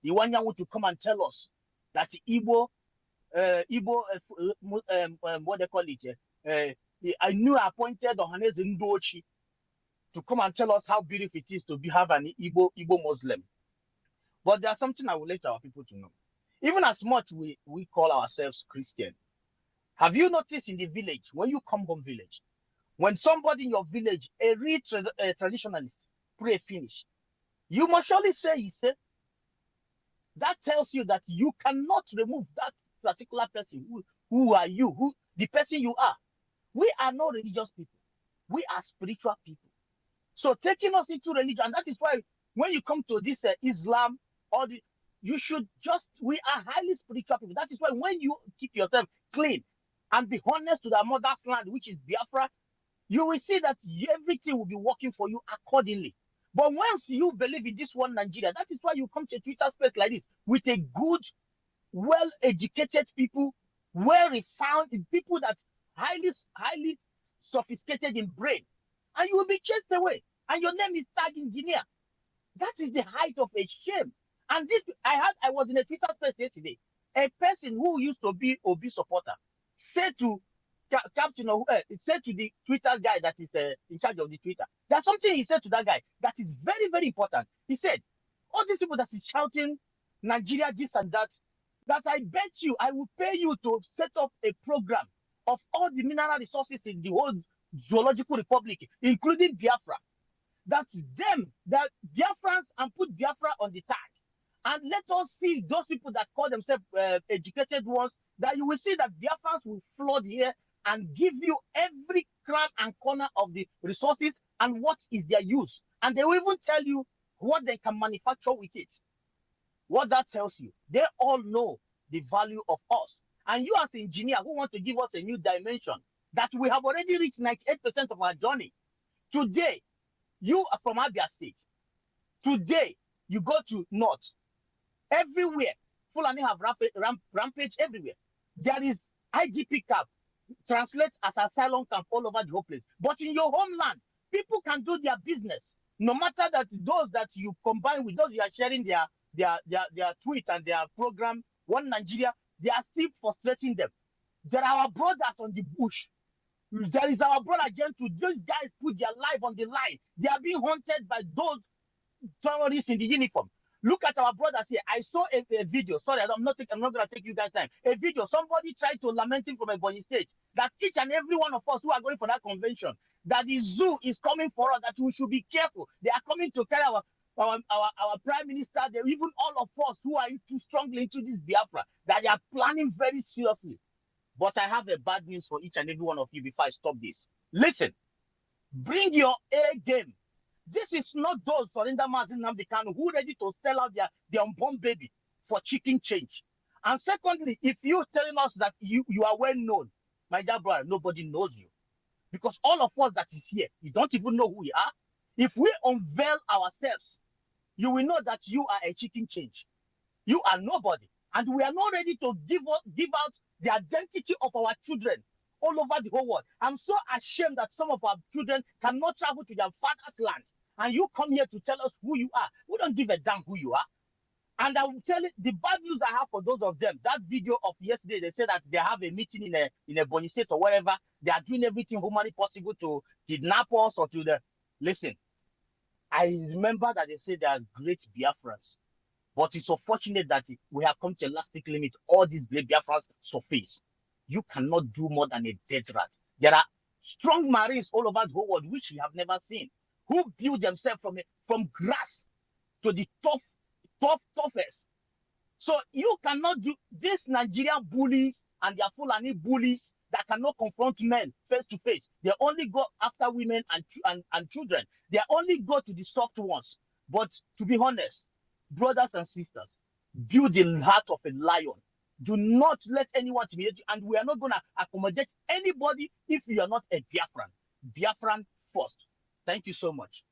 The one you want to come and tell us that Igbo, what they call it, a new appointed Ohaneze Ndochi to come and tell us how beautiful it is to have an Igbo Muslim. But there's something I would like our people to know. Even as much we call ourselves Christian, have you noticed in the village, when you come home village, when somebody in your village, a real traditionalist, pray finish, you must surely say, he said, that tells you that you cannot remove that particular person. Who are you? Who the person you are? We are not religious people. We are spiritual people. So taking us into religion, and that is why when you come to this Islam, you should we are highly spiritual people. That is why when you keep yourself clean and be honest to the mother's land, which is Biafra, you will see that everything will be working for you accordingly. But once you believe in this one Nigeria, that is why you come to a Twitter space like this with a good, well-educated people, well-refined people that highly sophisticated in brain, and you will be chased away. And your name is Tag Engineer. That is the height of a shame. And this, I was in a Twitter space yesterday. A person who used to be Obi supporter said to Captain, said to the Twitter guy that is in charge of the Twitter. There's something he said to that guy that is very, very important. He said, all these people that is shouting Nigeria, this and that I bet you I will pay you to set up a program of all the mineral resources in the whole zoological republic, including Biafra. That's them, that Biafrans, and put Biafra on the tag. And let us see those people that call themselves educated ones, that you will see that Biafrans will flood here and give you every crack and corner of the resources and what is their use. And they will even tell you what they can manufacture with it. What that tells you, they all know the value of us. And you as an engineer who want to give us a new dimension, that we have already reached 98% of our journey. Today, you are from Abia State. Today, you go to North. Everywhere, Fulani have rampage everywhere. There is IGP camp, translate as asylum camp all over the whole place. But in your homeland, people can do their business. No matter that those that you combine with, those you are sharing their tweet and their program, 9Geria, they are still frustrating them. There are our brothers on the bush. There is our brother Gentle. Those guys put their life on the line. They are being haunted by those terrorists in the uniform. Look at our brothers here. I saw a video. Sorry, I'm not going to take you guys time. A video. Somebody tried to lament him from a Ebonyi State. That each and every one of us who are going for that convention, that the zoo is coming for us. That we should be careful. They are coming to carry our prime minister. They even all of us who are too strongly into this Biafra, that they are planning very seriously. But I have a bad news for each and every one of you before I stop this. Listen, bring your A game. This is not those surrender Mazin Nnamdi Kanu who ready to sell out their unborn baby for chicken change. And secondly, if you're telling us that you are well known, my dear brother, nobody knows you. Because all of us that is here, you don't even know who we are. If we unveil ourselves, you will know that you are a chicken change. You are nobody. And we are not ready to give out the identity of our children all over the whole world. I'm so ashamed that some of our children cannot travel to their father's land. And you come here to tell us who you are. We don't give a damn who you are. And I will tell you the bad news I have for those of them. That video of yesterday, they said that they have a meeting in a Ebonyi State or wherever. They are doing everything humanly possible to kidnap us or to the... Listen, I remember that they said they are great Biafrans. But it's unfortunate that we have come to a elastic limit. All these great Biafrans surface. You cannot do more than a dead rat. There are strong Marines all over the whole world, which we have never seen, who build themselves from grass to the toughest. So you cannot do these Nigerian bullies and their Fulani bullies that cannot confront men face to face. They only go after women and children. They only go to the soft ones. But to be honest, brothers and sisters, build the heart of a lion. Do not let anyone intimidate you, and we are not going to accommodate anybody if you are not a Biafran. Biafran first. Thank you so much.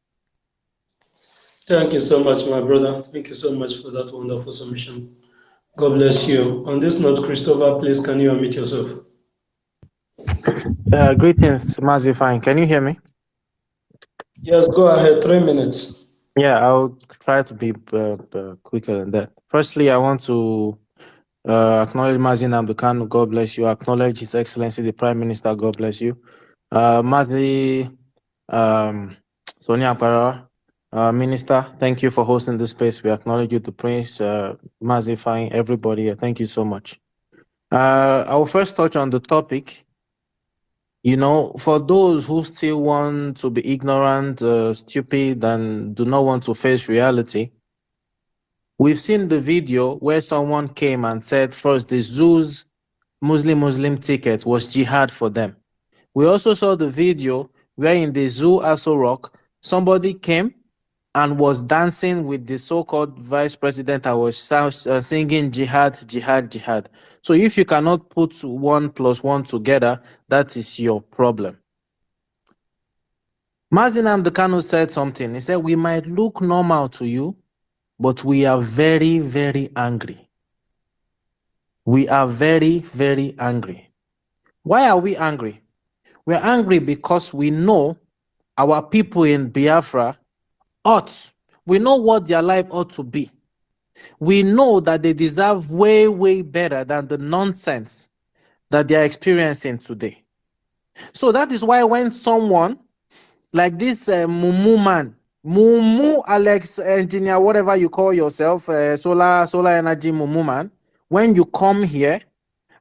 Thank you so much, my brother. Thank you so much for that wonderful submission. God bless you. On this note, Christopher, please, can you unmute yourself?
Greetings, Mazi Fine. Can you hear me?
Yes, go ahead. 3 minutes.
Yeah, I'll try to be quicker than that. Firstly, I want to acknowledge Mazi Nnamdi Kanu. God bless you. Acknowledge His Excellency, the Prime Minister. God bless you. Mazi Sonia Akpara, Minister, thank you for hosting this space. We acknowledge you, the Prince, Mazi Fine, everybody. Thank you so much. I will first touch on the topic. You know, for those who still want to be ignorant, stupid, and do not want to face reality, we've seen the video where someone came and said first the zoo's Muslim ticket was jihad for them. We also saw the video where in the zoo Aso Rock, somebody came and was dancing with the so-called vice president. I was singing jihad, jihad, jihad. So if you cannot put 1 + 1 together, that is your problem. Mazi Nnamdi Kanu said something. He said, we might look normal to you, but we are very, very angry. We are very, very angry. Why are we angry? We're angry because we know our people in Biafra we know what their life ought to be. We know that they deserve way, way better than the nonsense that they are experiencing today. So that is why when someone like this Mumu Alex engineer, whatever you call yourself, solar energy Mumu man, when you come here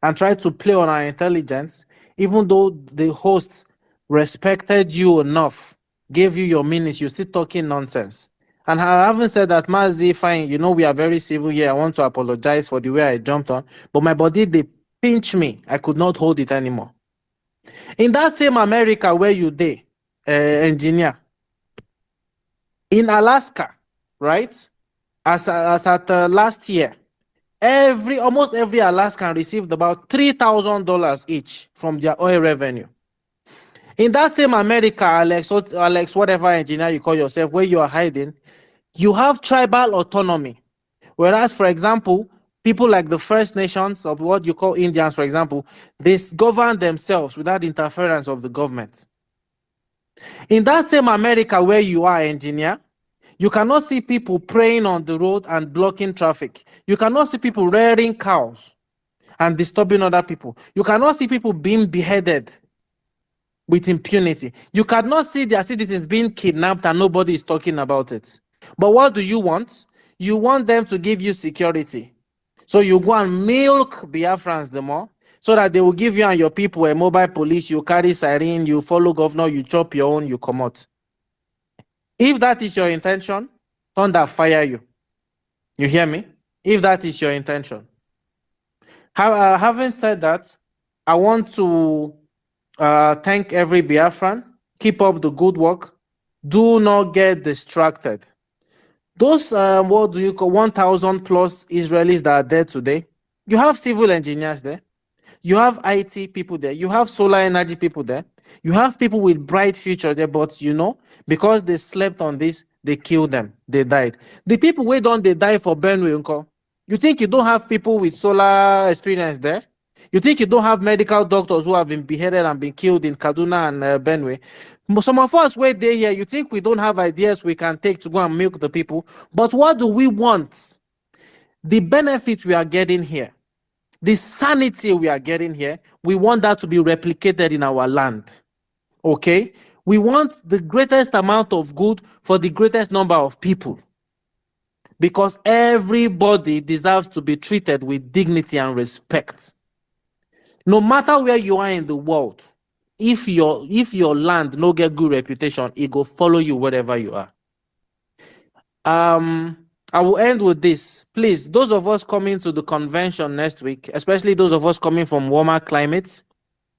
and try to play on our intelligence, even though the hosts respected you enough, gave you your minutes, you're still talking nonsense. And I haven't said that, Mazi, fine, you know, we are very civil here. I want to apologize for the way I jumped on, but my body, they pinch me. I could not hold it anymore. In that same America where you dey, engineer, in Alaska, right? As at last year, almost every Alaskan received about $3,000 each from their oil revenue. In that same America, Alex, whatever engineer you call yourself, where you are hiding, you have tribal autonomy. Whereas, for example, people like the First Nations, or what you call Indians, for example, they govern themselves without interference of the government. In that same America where you are, engineer, you cannot see people praying on the road and blocking traffic. You cannot see people rearing cows and disturbing other people. You cannot see people being beheaded with impunity. You cannot see their citizens being kidnapped and nobody is talking about it. But what do you want? You want them to give you security. So you go and milk Biafrans the more, so that they will give you and your people a mobile police, you carry siren, you follow governor, you chop your own, you come out. If that is your intention, thunder fire you. You hear me? If that is your intention. Having said that, I want to thank every Biafran. Keep up the good work. Do not get distracted. Those, what do you call 1,000 plus Israelis that are there today, you have civil engineers there. You have IT people there. You have solar energy people there. You have people with bright future there, but because they slept on this, they killed them. They died. The people who don't, they die for Benue, uncle. You think you don't have people with solar experience there? You think you don't have medical doctors who have been beheaded and been killed in Kaduna and Benue? Some of us wait there here, you think we don't have ideas we can take to go and milk the people? But what do we want? The benefits we are getting here, the sanity we are getting here, we want that to be replicated in our land. Okay? We want the greatest amount of good for the greatest number of people. Because everybody deserves to be treated with dignity and respect. No matter where you are in the world, if your land no get good reputation, it go follow you wherever you are. I will end with this. Please, those of us coming to the convention next week, especially those of us coming from warmer climates,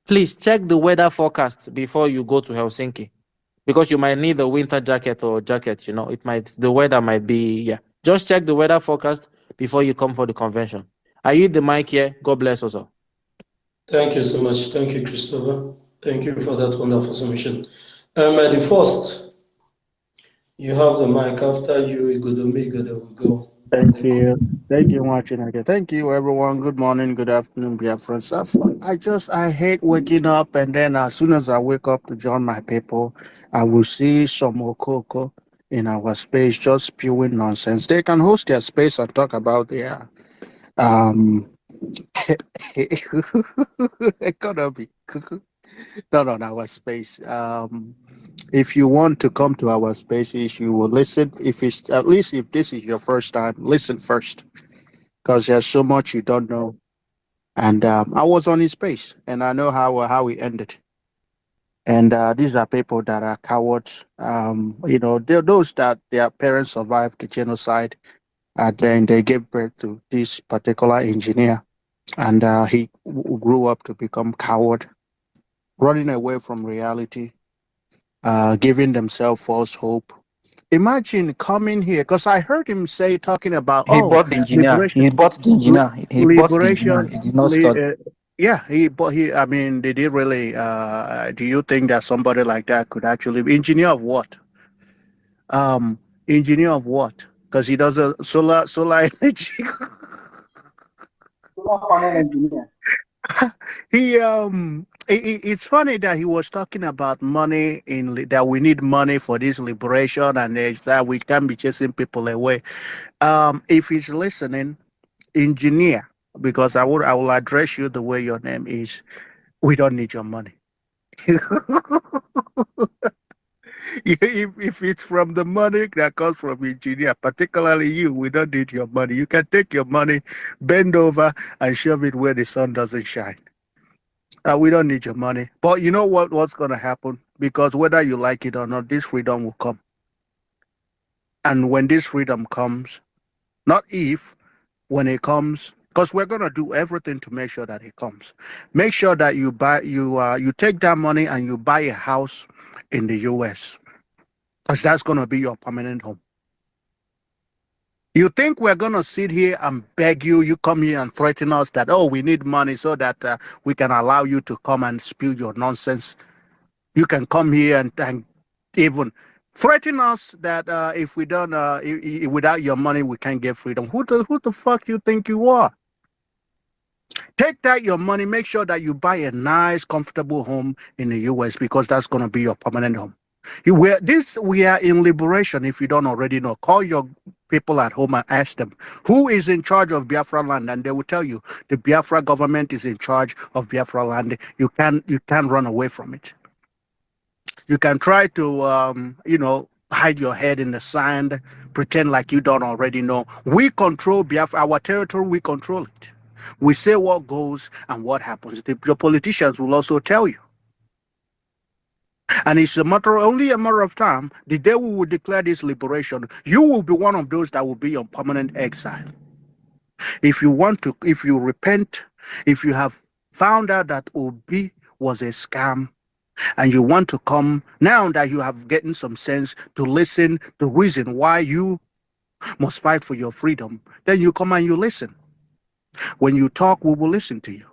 please check the weather forecast before you go to Helsinki, because you might need a winter jacket or jacket. The weather might be, Just check the weather forecast before you come for the convention. I yield the mic here. God bless us all.
Thank you so much. Thank you, Christopher. Thank you for that wonderful submission. The first, you have the mic. After you, Igodomigo, that will go.
Thank you. Thank you, watching again. Thank you, everyone. Good morning, good afternoon, Biafran. I hate waking up, and then as soon as I wake up to join my people, I will see some Okoko in our space just spewing nonsense. They can host their space and talk about their economy. Not on our space. If you want to come to our spaces, you will listen. If this is your first time, listen first, because there's so much you don't know. And I was on his space, and I know how he ended. And these are people that are cowards. They're those that their parents survived the genocide, and then they gave birth to this particular engineer, and he grew up to become coward, running away from reality, giving themselves false hope. Imagine coming here, because I heard him talking about
He bought the engineer.
liberation.
He bought the engineer. He bought the engineer.
Liberation.
He did not study.
Yeah, I mean, did he really? Do you think that somebody like that could actually be engineer of what? Engineer of what? Because he does a solar energy.
Solar panel engineer.
It's funny that he was talking about money that we need money for this liberation, and that we can't be chasing people away. If he's listening, engineer, because I will address you the way your name is. We don't need your money. If it's from the money that comes from engineer, particularly you, we don't need your money. You can take your money, bend over, and shove it where the sun doesn't shine. We don't need your money. But you know what's going to happen? Because whether you like it or not, this freedom will come. And when this freedom comes, not if, when it comes, because we're gonna do everything to make sure that he comes. Make sure that you take that money and you buy a house in the U.S. because that's gonna be your permanent home. You think we're gonna sit here and beg you? You come here and threaten us that, oh, we need money so that we can allow you to come and spew your nonsense. You can come here and even threaten us that if we don't, without your money, we can't get freedom. Who the fuck you think you are? Take that your money. Make sure that you buy a nice, comfortable home in the U.S. because that's gonna be your permanent home. We are in liberation. If you don't already know, call your people at home and ask them who is in charge of Biafra land, and they will tell you the Biafra government is in charge of Biafra land. You can't run away from it. You can try to hide your head in the sand, pretend like you don't already know. We control Biafra, our territory. We control it. We say what goes and what happens. Your politicians will also tell you. And it's only a matter of time. The day we will declare this liberation, you will be one of those that will be on permanent exile. If you repent, if you have found out that Obi was a scam, and you want to come, now that you have gotten some sense to listen, the reason why you must fight for your freedom, then you come and you listen. When you talk, we will listen to you.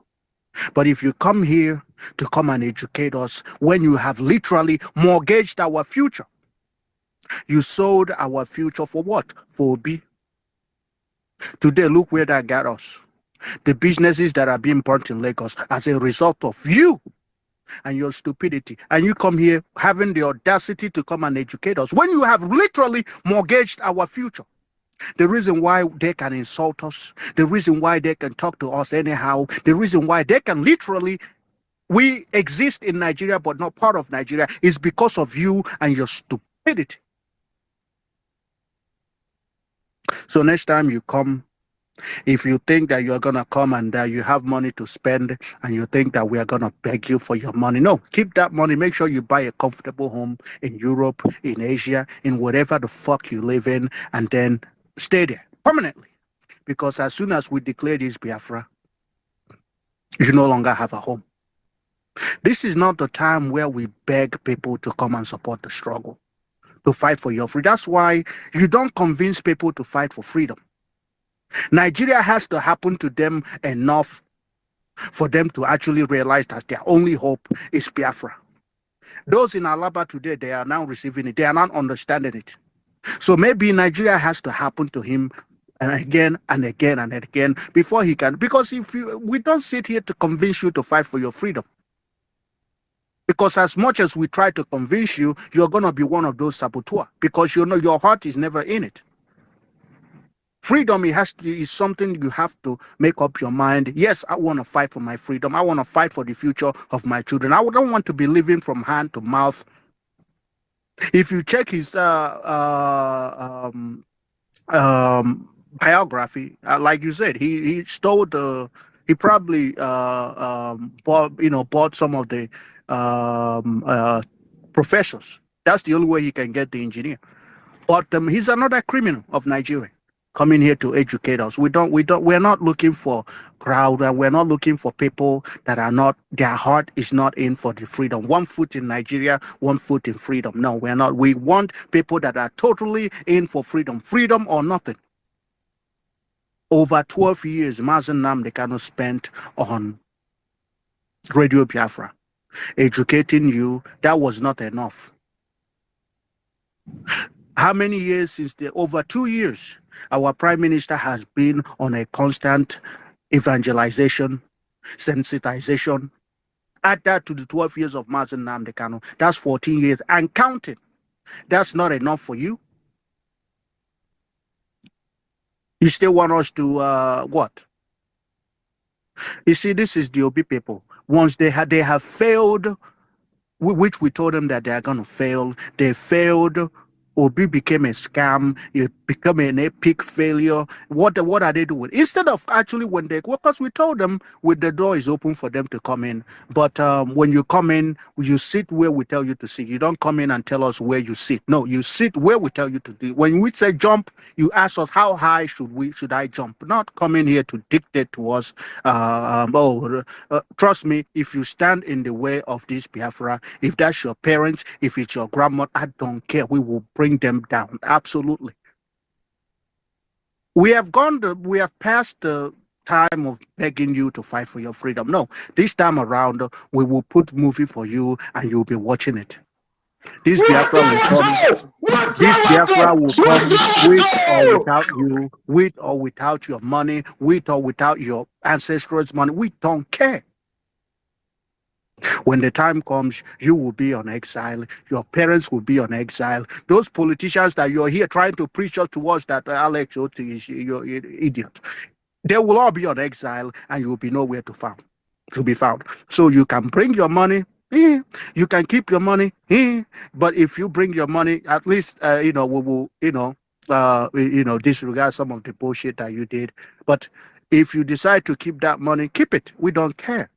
But if you come here to come and educate us when you have literally mortgaged our future, you sold our future for what? For Obi. Today, look where that got us. The businesses that are being burnt in Lagos as a result of you and your stupidity. And you come here having the audacity to come and educate us when you have literally mortgaged our future. The reason why they can insult us, the reason why they can talk to us anyhow, the reason why they can literally, we exist in Nigeria but not part of Nigeria, is because of you and your stupidity. So next time you come, if you think that you're going to come and you have money to spend and you think that we are going to beg you for your money, no, keep that money. Make sure you buy a comfortable home in Europe, in Asia, in whatever the fuck you live in, and then stay there permanently. Because as soon as we declare this Biafra, you no longer have a home. This is not the time where we beg people to come and support the struggle, to fight for your freedom. That's why you don't convince people to fight for freedom. Nigeria has to happen to them enough for them to actually realize that their only hope is Biafra. Those in Alaba today, they are now receiving it. They are not understanding it. So maybe Nigeria has to happen to him and again and again and again before he can. Because we don't sit here to convince you to fight for your freedom. Because as much as we try to convince you, you're going to be one of those saboteurs because you know your heart is never in it. Freedom is something you have to make up your mind. Yes, I want to fight for my freedom. I want to fight for the future of my children. I don't want to be living from hand to mouth. If you check his biography, like you said, he stole he probably bought some of the professors. That's the only way he can get the engineer. But he's another criminal of Nigeria, coming here to educate us. We're not looking for crowd, and we're not looking for people that are not, their heart is not in for the freedom. One foot in Nigeria, one foot in freedom. No, we're not. We want people that are totally in for freedom. Freedom or nothing. Over 12 years, Mazen Nnamdi Kanu spent on Radio Biafra, educating you. That was not enough. How many years since over 2 years, our Prime Minister has been on a constant evangelization, sensitization. Add that to the 12 years of Mazen Nnamdi Kanu, that's 14 years and counting. That's not enough for you. You still want us to what? You see, this is the Obi people. Once they have failed, which we told them that they are going to fail, they failed Obi became a scam. It became an epic failure. What are they doing? Instead of actually when they because we told them with the door is open for them to come in. But when you come in, you sit where we tell you to sit. You don't come in and tell us where you sit. No, you sit where we tell you to do. When we say jump, you ask us how high should I jump? Not come in here to dictate to us. Trust me, if you stand in the way of this Biafra, if that's your parents, if it's your grandma, I don't care. We will bring them down. Absolutely. We have passed the time of begging you to fight for your freedom. No, this time around, we will put movie for you and you'll be watching it. This Biafra will come. This Biafra will come with or without you, with or without your money, with or without your ancestors' money. We don't care. When the time comes, you will be on exile. Your parents will be on exile. Those politicians that you're here trying to preach to us that Alex Oti is you're an idiot, they will all be on exile, and you'll be nowhere to be found. So you can bring your money. You can keep your money. But if you bring your money, at least we will disregard some of the bullshit that you did. But if you decide to keep that money, keep it. We don't care.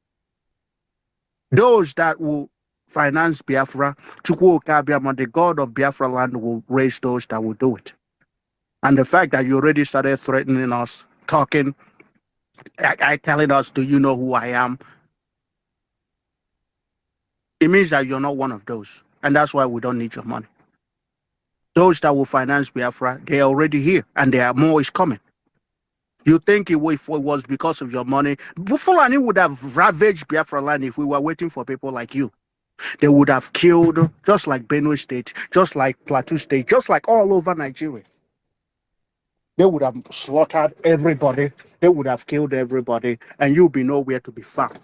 Those that will finance Biafra, the God of Biafra land will raise those that will do it. And the fact that you already started threatening us, talking, telling us, do you know who I am? It means that you're not one of those. And that's why we don't need your money. Those that will finance Biafra, they're already here and there are more is coming. You think if it was because of your money, Fulani would have ravaged Biafra land if we were waiting for people like you. They would have killed, just like Benue State, just like Plateau State, just like all over Nigeria. They would have slaughtered everybody. They would have killed everybody, and you'll be nowhere to be found.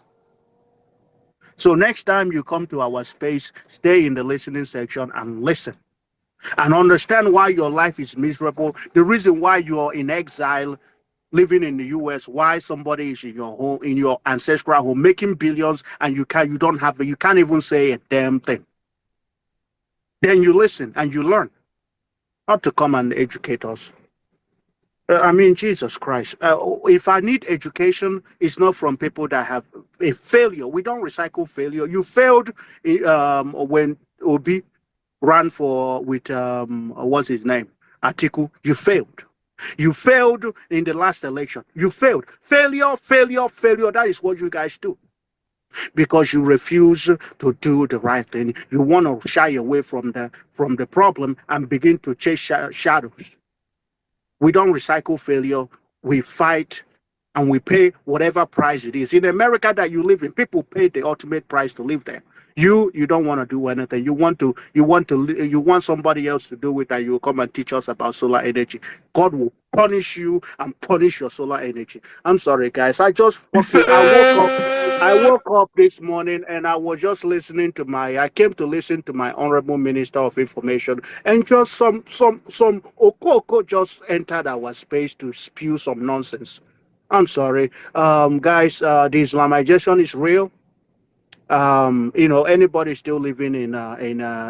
So next time you come to our space, stay in the listening section and listen. And understand why your life is miserable, the reason why you are in exile, living in the US, why somebody is in your home, in your ancestral home, making billions, and you can't even say a damn thing. Then you listen and you learn, not to come and educate us. Jesus Christ. If I need education, it's not from people that have a failure. We don't recycle failure. You failed when Obi ran with what's his name? Atiku. You failed. You failed in the last election. You failed. Failure. That is what you guys do. Because you refuse to do the right thing. You want to shy away from the problem and begin to chase shadows. We don't recycle failure. We fight and we pay whatever price it is. In America that you live in, people pay the ultimate price to live there. You don't want to do anything. You want somebody else to do it, and you come and teach us about solar energy. God will punish you and punish your solar energy. I'm sorry, guys. I woke up this morning and I was just I came to listen to my Honorable Minister of Information, and just some Okoko just entered our space to spew some nonsense. I'm sorry. Guys, the Islamization is real. Anybody still living in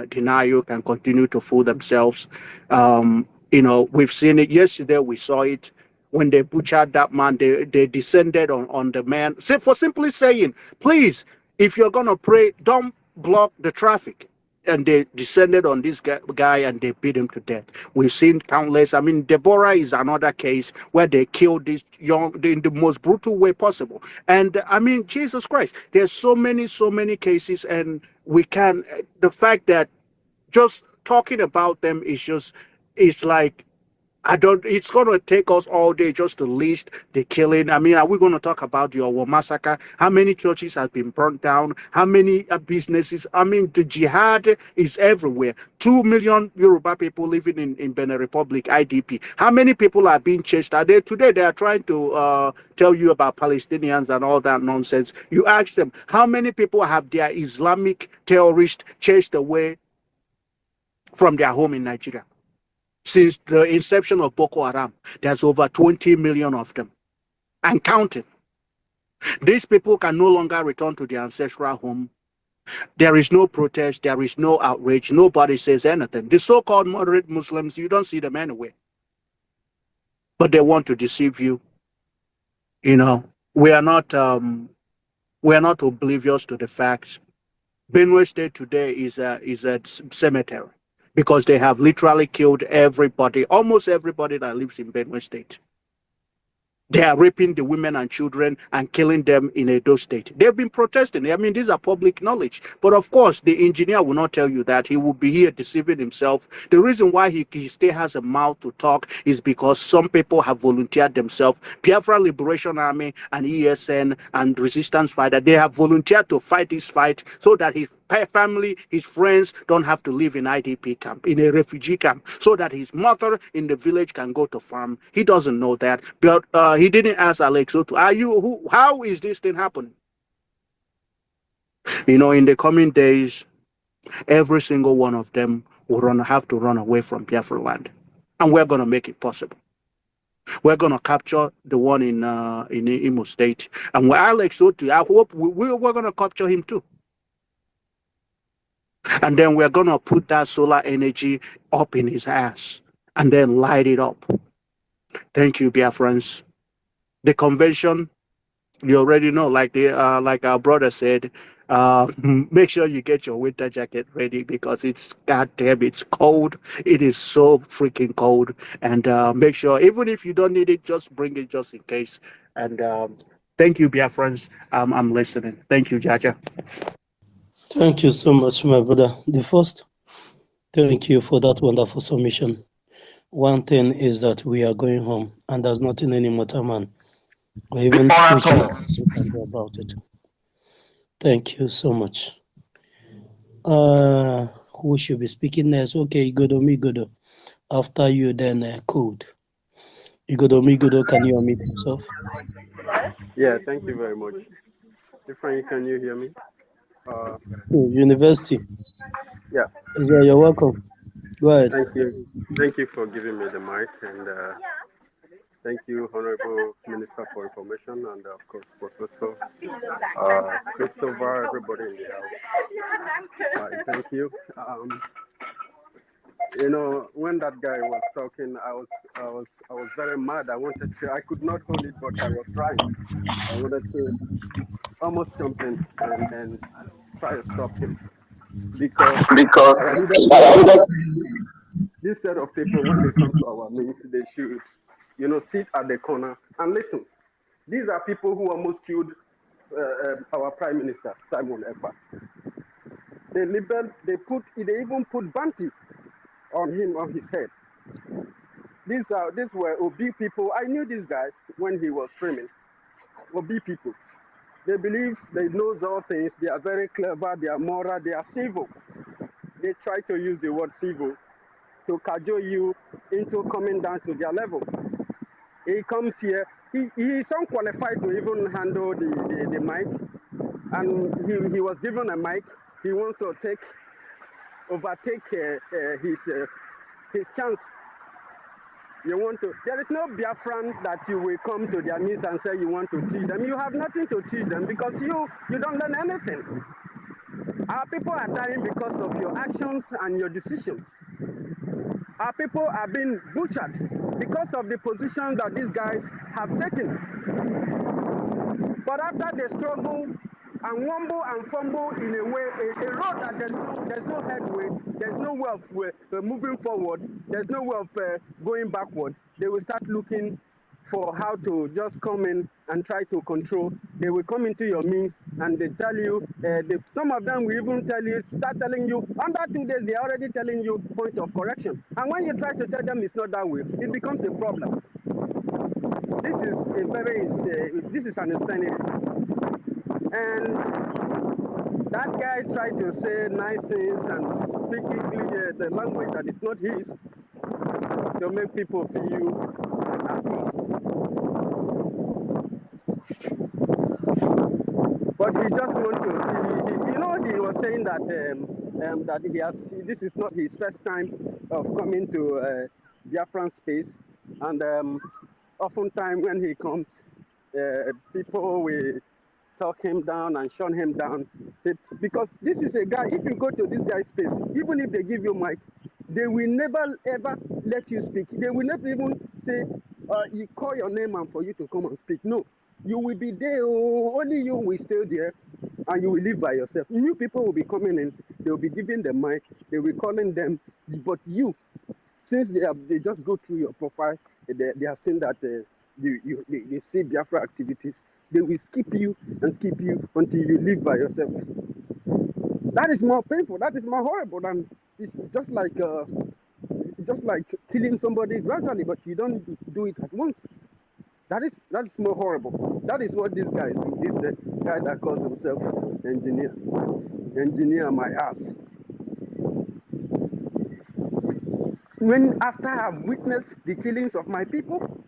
denial can continue to fool themselves. We've seen it yesterday. We saw it when they butchered that man. They descended on the man. For simply saying, please, if you're gonna pray, don't block the traffic. And they descended on this guy and they beat him to death. We've seen countless. Deborah is another case where they killed this in the most brutal way possible. And Jesus Christ, there's so many cases, and the fact that just talking about them it's like, it's going to take us all day just to list the killing. Are we going to talk about the Owo massacre? How many churches have been burnt down? How many businesses? The jihad is everywhere. 2 million Yoruba people living in Benin Republic, IDP. How many people are being chased? Today they are trying to tell you about Palestinians and all that nonsense. You ask them, how many people have their Islamic terrorists chased away from their home in Nigeria? Since the inception of Boko Haram, there's over 20 million of them and counting. These people can no longer return to their ancestral home. There is no protest. There is no outrage. Nobody says anything. The so-called moderate Muslims, you don't see them anywhere. But they want to deceive you. You know, we are not oblivious to the facts. Benue State today is a cemetery because they have literally killed everybody, almost everybody that lives in Benue State. They are raping the women and children and killing them in Edo State. They've been protesting. I mean, these are public knowledge. But of course, the engineer will not tell you that. He will be here deceiving himself. The reason why he still has a mouth to talk is because some people have volunteered themselves. Biafra Liberation Army and ESN and resistance fighter, they have volunteered to fight this fight so that his family, his friends don't have to live in IDP camp, in a refugee camp, so that his mother in the village can go to farm. He doesn't know that. But he didn't ask Alex Otu, how is this thing happening? You know, in the coming days, every single one of them will have to run away from Biafra land. And we're going to make it possible. We're going to capture the one in Imo State. And with Alex Otu, I hope we're going to capture him too. And then we're going to put that solar energy up in his ass and then light it up. Thank you, Biafrans. The convention, you already know, like our brother said, make sure you get your winter jacket ready because it's goddamn, it's cold. It is so freaking cold. And make sure, even if you don't need it, just bring it just in case. And thank you, Biafrans. I'm listening. Thank you, Jaja.
Thank you so much, my brother. The first, thank you for that wonderful submission. One thing is that we are going home, and there's nothing any mortal man or even spiritual we can do about it. Thank you so much. Who should be speaking next? Okay, Igodo. After you, then Code. Igodo, can you unmute yourself?
Yeah, thank you very much. Different, can you hear me?
University.
Yeah.
You're welcome. Go ahead.
Thank you for giving me the mic, and thank you, Honorable Minister for Information, and of course, Professor Christopher, everybody in the house. Thank you. You know, when that guy was talking, I was very mad. I could not hold it, but I was trying. I wanted to almost jump in and try to stop him because I needed to. This set of people, when they come to our meetings, they should, you know, sit at the corner and listen. These are people who almost killed our Prime Minister, Simon Ekpa. They even put bounty on him, on his head. These were OB people. I knew this guy when he was framing. OB people. They believe they know all things. They are very clever. They are moral. They are civil. They try to use the word civil to cajole you into coming down to their level. He comes here. He is unqualified to even handle the mic, and he was given a mic. He wants to overtake his chance. There is no Biafran that you will come to their meetings and say you want to teach them. You have nothing to teach them because you don't learn anything. Our people are dying because of your actions and your decisions. Our people are being butchered because of the positions that these guys have taken. But after they struggle and wumble and fumble in a way, a road that there's no headway, there's no way of moving forward, there's no way of going backward, they will start looking for how to just come in and try to control. They will come into your means and they tell you, some of them will even start telling you, under 2 days, they're already telling you point of correction. And when you try to tell them it's not that way, it becomes a problem. This is an insanity. And that guy tried to say nice things and speak English, the language that is not his, to make people feel at peace. But he just wants to see, he was saying that this is not his first time of coming to Biafran space. And oftentimes when he comes, people will talk him down and shun him down. Because this is a guy, if you go to this guy's space, even if they give you mic, they will never ever let you speak. They will not even say, you call your name and for you to come and speak. No, you will be there, only you will stay there and you will live by yourself. New people will be coming in, they will be giving the mic, they will be calling them, but you, since they just go through your profile, they have seen that they see Biafra activities, they will skip you and skip you until you live by yourself. That is more painful, that is more horrible than it's just like killing somebody gradually, but you don't do it at once. That is more horrible. That is what this guy do. This the guy that calls himself engineer. Engineer my ass. When after I've witnessed the killings of my people,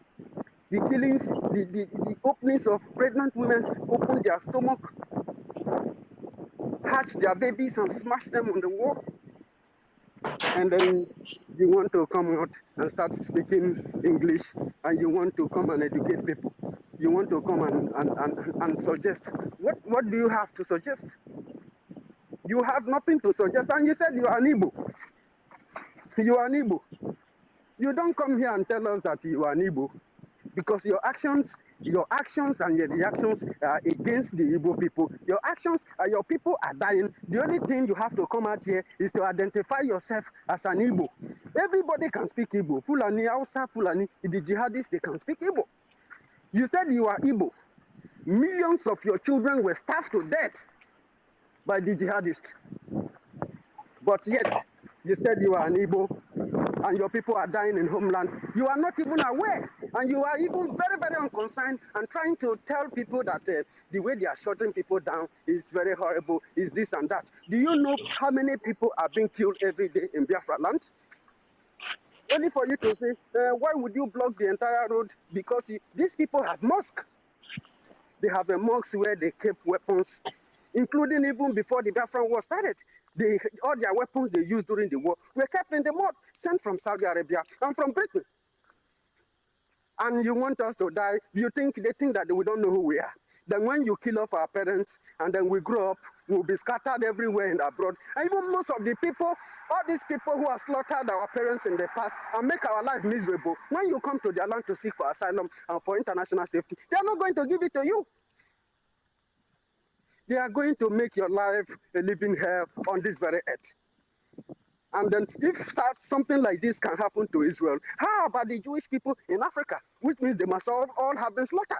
the killings, the openings of pregnant women, open their stomach, hatch their babies and smash them on the wall, and then you want to come out and start speaking English, and you want to come and educate people. You want to come and suggest. What do you have to suggest? You have nothing to suggest, and you said you are an Igbo. You are an Igbo. You don't come here and tell us that you are an Igbo, because your actions and your reactions are against the Igbo people. Your actions, your people are dying. The only thing you have to come out here is to identify yourself as an Igbo. Everybody can speak Igbo. Fulani, Hausa, Fulani, the jihadists, they can speak Igbo. You said you are Igbo. Millions of your children were starved to death by the jihadists. But yet, you said you are an Igbo, and your people are dying in homeland. You are not even aware, and you are even very, very unconcerned and trying to tell people that the way they are shutting people down is very horrible, is this and that. Do you know how many people are being killed every day in Biafra land? Only for you to say, why would you block the entire road? Because these people have mosque. They have a mosque where they kept weapons, including even before the Biafran war started. All their weapons they used during the war were kept in the mud, sent from Saudi Arabia and from Britain. And you want us to die? They think that we don't know who we are. Then when you kill off our parents and then we grow up, we'll be scattered everywhere in abroad. And even most of the people, all these people who have slaughtered our parents in the past and make our life miserable, when you come to their land to seek for asylum and for international safety, they're not going to give it to you. They are going to make your life a living hell on this very earth. And then if something like this can happen to Israel, how about the Jewish people in Africa? Which means they must all have been slaughtered.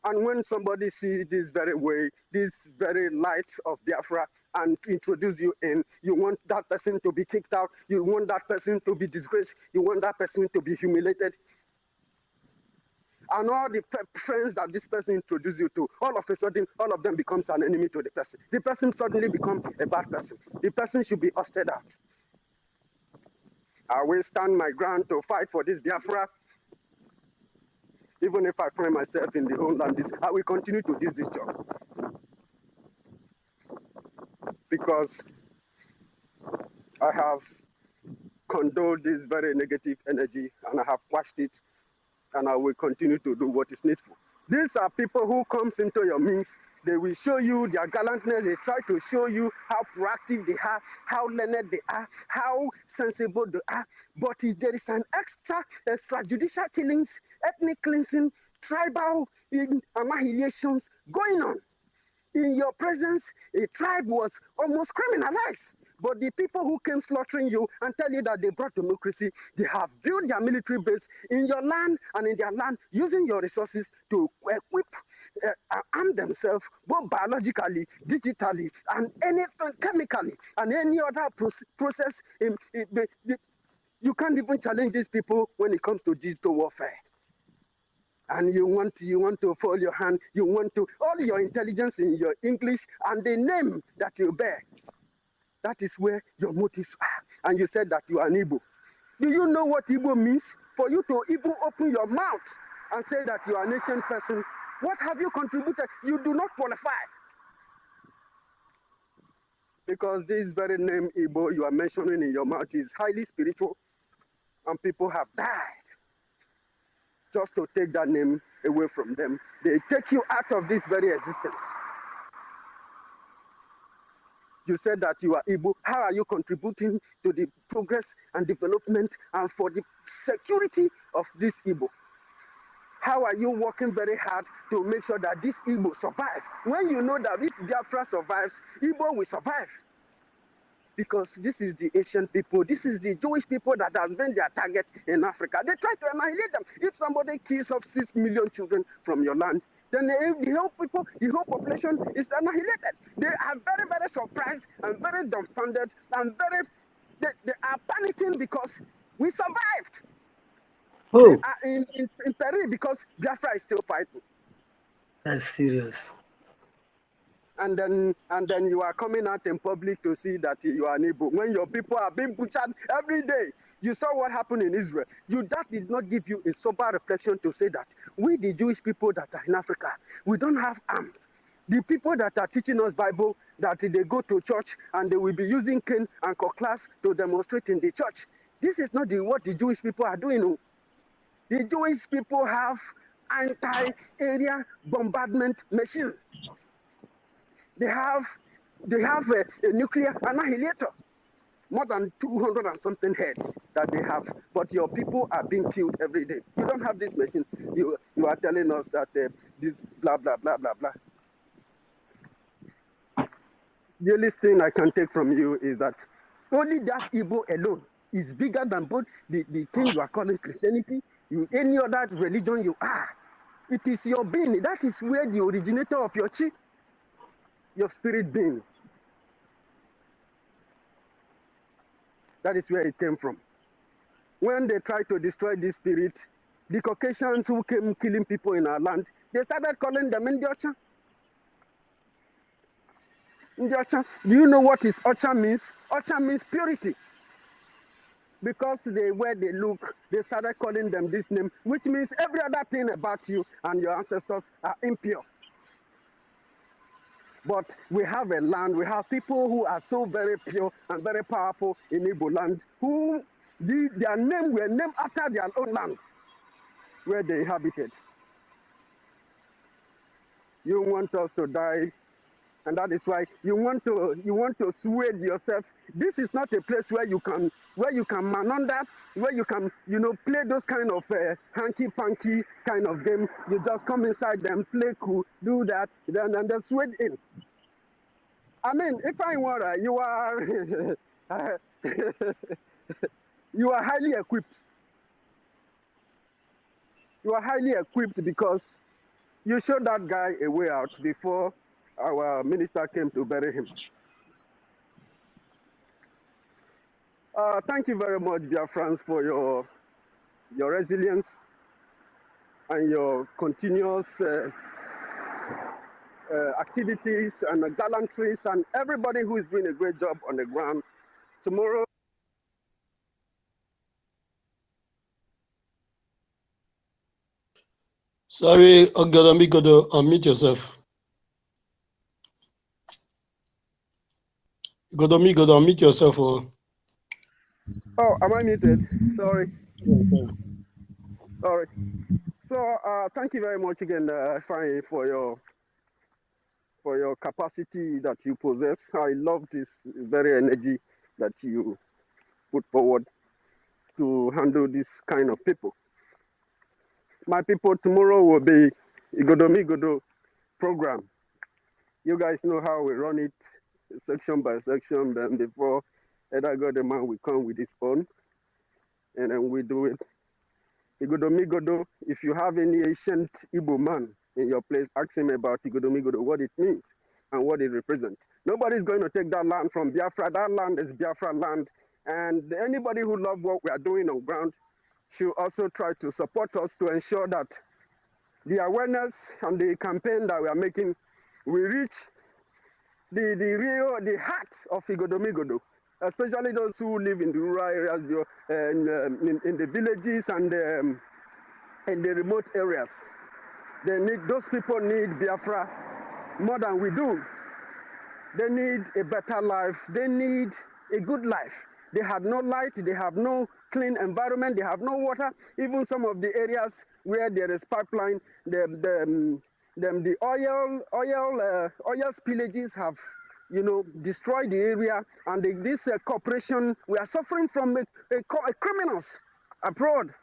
And when somebody sees this very way, this very light of Biafra, and introduce you in, you want that person to be kicked out, you want that person to be disgraced, you want that person to be humiliated. And all the friends that this person introduced you to, all of a sudden, all of them becomes an enemy to the person. The person suddenly becomes a bad person. The person should be ousted out. I will stand my ground to fight for this Biafra. Even if I find myself in the homeland, I will continue to do this job. Because I have condoned this very negative energy and I have quashed it, and I will continue to do what is needful. These are people who comes into your midst. They will show you their galantness. They try to show you how proactive they are, how learned they are, how sensible they are. But if there is an extrajudicial killings, ethnic cleansing, tribal annihilations going on in your presence, a tribe was almost criminalized. But the people who came slaughtering you and tell you that they brought democracy, they have built their military base in your land and in their land, using your resources to equip, arm themselves, both biologically, digitally, and anything chemically, and any other process. You can't even challenge these people when it comes to digital warfare. And you want to fold your hand, you want to, all your intelligence in your English and the name that you bear. That is where your motives are. And you said that you are an Igbo. Do you know what Igbo means? For you to even open your mouth and say that you are a nation person, what have you contributed? You do not qualify. Because this very name Igbo you are mentioning in your mouth is highly spiritual, and people have died just to take that name away from them. They take you out of this very existence. You said that you are Igbo. How are you contributing to the progress and development and for the security of this Igbo? How are you working very hard to make sure that this Igbo survive? When you know that if Biafra survives, Igbo will survive. Because this is the Asian people, this is the Jewish people that has been their target in Africa. They try to annihilate them. If somebody kills off 6 million children from your land, then the whole people, the whole population is annihilated. They are very, very surprised and very dumbfounded and they are panicking because we survived.
Oh,
They are in peril because Biafra is still fighting.
that's serious.
And then you are coming out in public to see that you are an Igbo. When your people are being butchered every day, you saw what happened in Israel. That did not give you a sober reflection to say that we, the Jewish people that are in Africa, we don't have arms. The people that are teaching us Bible, that they go to church and they will be using cane and cutlass to demonstrate in the church. This is not what the Jewish people are doing. The Jewish people have anti-area bombardment machines. They have a nuclear annihilator, more than 200 and something heads that they have. But your people are being killed every day. You don't have this machine. You are telling us that this blah, blah, blah, blah, blah. The only thing I can take from you is that only that Igbo alone is bigger than both the thing you are calling Christianity, any other religion you are. It is your being. That is where the originator of your chi, your spirit being. That is where it came from. When they tried to destroy this spirit, the Caucasians who came killing people in our land, they started calling them Ndiocha. Ndiocha. Do you know what is Ocha means? Ocha means purity. Because where they look, they started calling them this name, which means every other thing about you and your ancestors are impure. But we have a land, we have people who are so very pure and very powerful in Igbo land, who their name were named after their own land, where they inhabited. You want us to die, and that is why you want to sway yourself. This is not a place where you can manoeuvre, where you can play those kind of hanky-panky kind of game. You just come inside them, play cool, do that, then and then sway in. I mean, if I were, you are you are highly equipped. You are highly equipped because you showed that guy a way out before our minister came to bury him. Thank you very much, dear friends, for your resilience and your continuous activities and gallantries, and everybody who is doing a great job on the ground. Tomorrow.
Sorry, Ogadamigodo, unmute yourself. Godomigodo, unmute yourself.
Oh, am I muted? Sorry. Sorry. So, thank you very much again, Fine, for your capacity that you possess. I love this very energy that you put forward to handle this kind of people. My people, tomorrow will be Igodomigodo program. You guys know how we run it, section by section. Then before Eda God the man will come with his phone, and then we do it. Igodomigodo, if you have any ancient Igbo man in your place, ask him about Igodomigodo, what it means and what it represents. Nobody's going to take that land from Biafra. That land is Biafra land. And anybody who loves what we are doing on ground should also try to support us to ensure that the awareness and the campaign that we are making will reach the heart of Igodomigodo, especially those who live in the rural areas, in the villages and in the remote areas. Those people need Biafra more than we do. They need a better life. They need a good life. They had no light, they have no clean environment, they have no water. Even some of the areas where there is pipeline, the oil spillages have, destroyed the area. And this corporation, we are suffering from criminals abroad.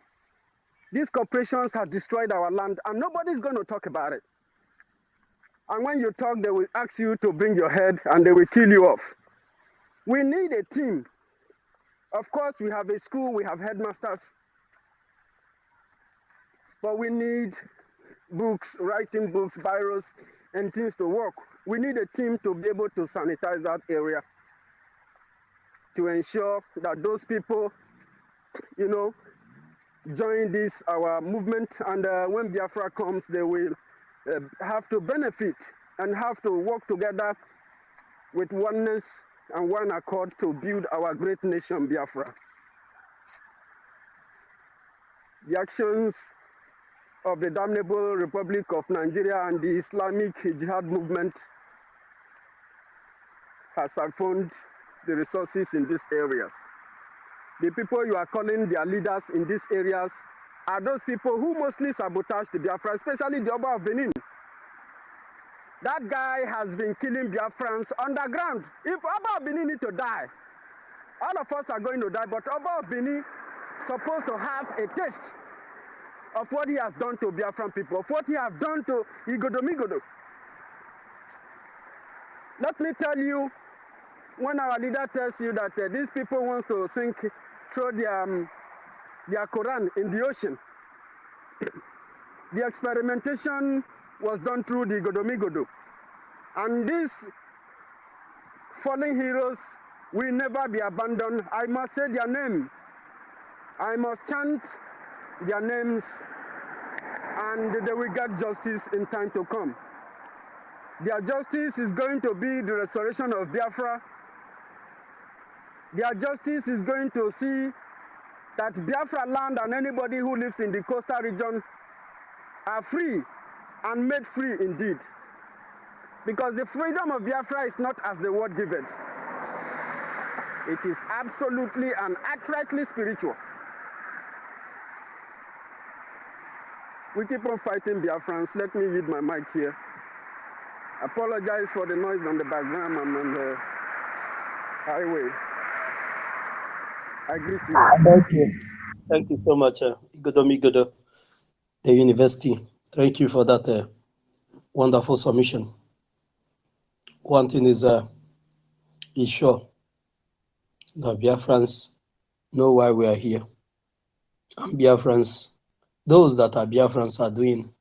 These corporations have destroyed our land, and nobody's going to talk about it. And when you talk, they will ask you to bring your head, and they will kill you off. We need a team. Of course, we have a school, we have headmasters, but we need books, writing books, biros, and things to work. We need a team to be able to sanitize that area, to ensure that those people, join this, our movement, and when Biafra comes, they will have to benefit and have to work together with oneness and one accord to build our great nation, Biafra. The actions of the damnable Republic of Nigeria and the Islamic Jihad movement has siphoned the resources in these areas. The people you are calling their leaders in these areas are those people who mostly sabotage the Biafra, especially the Oba of Benin. That guy has been killing Biafrans underground. If Oba of Benin needs to die, all of us are going to die, but Oba of Benin is supposed to have a taste of what he has done to Biafran people, of what he has done to Igodomigodo. Let me tell you, when our leader tells you that these people want to throw their Quran in the ocean, the experimentation was done through the Igodomigodo. And these fallen heroes will never be abandoned. I must say their name. I must chant their names, and they will get justice in time to come. Their justice is going to be the restoration of Biafra. Their justice is going to see that Biafra land and anybody who lives in the coastal region are free and made free indeed. Because the freedom of Biafra is not as the word giveth. It is absolutely and outrightly spiritual. We keep on fighting Biafrans. Let me yield my mic here. Apologize for the noise on the background. I'm on the highway. I greet you.
Thank you. Thank you so much, Igodomigodo, the university. Thank you for that wonderful submission. One thing is sure that Biafrans know why we are here. And Biafrans, those that are Biafrans are doing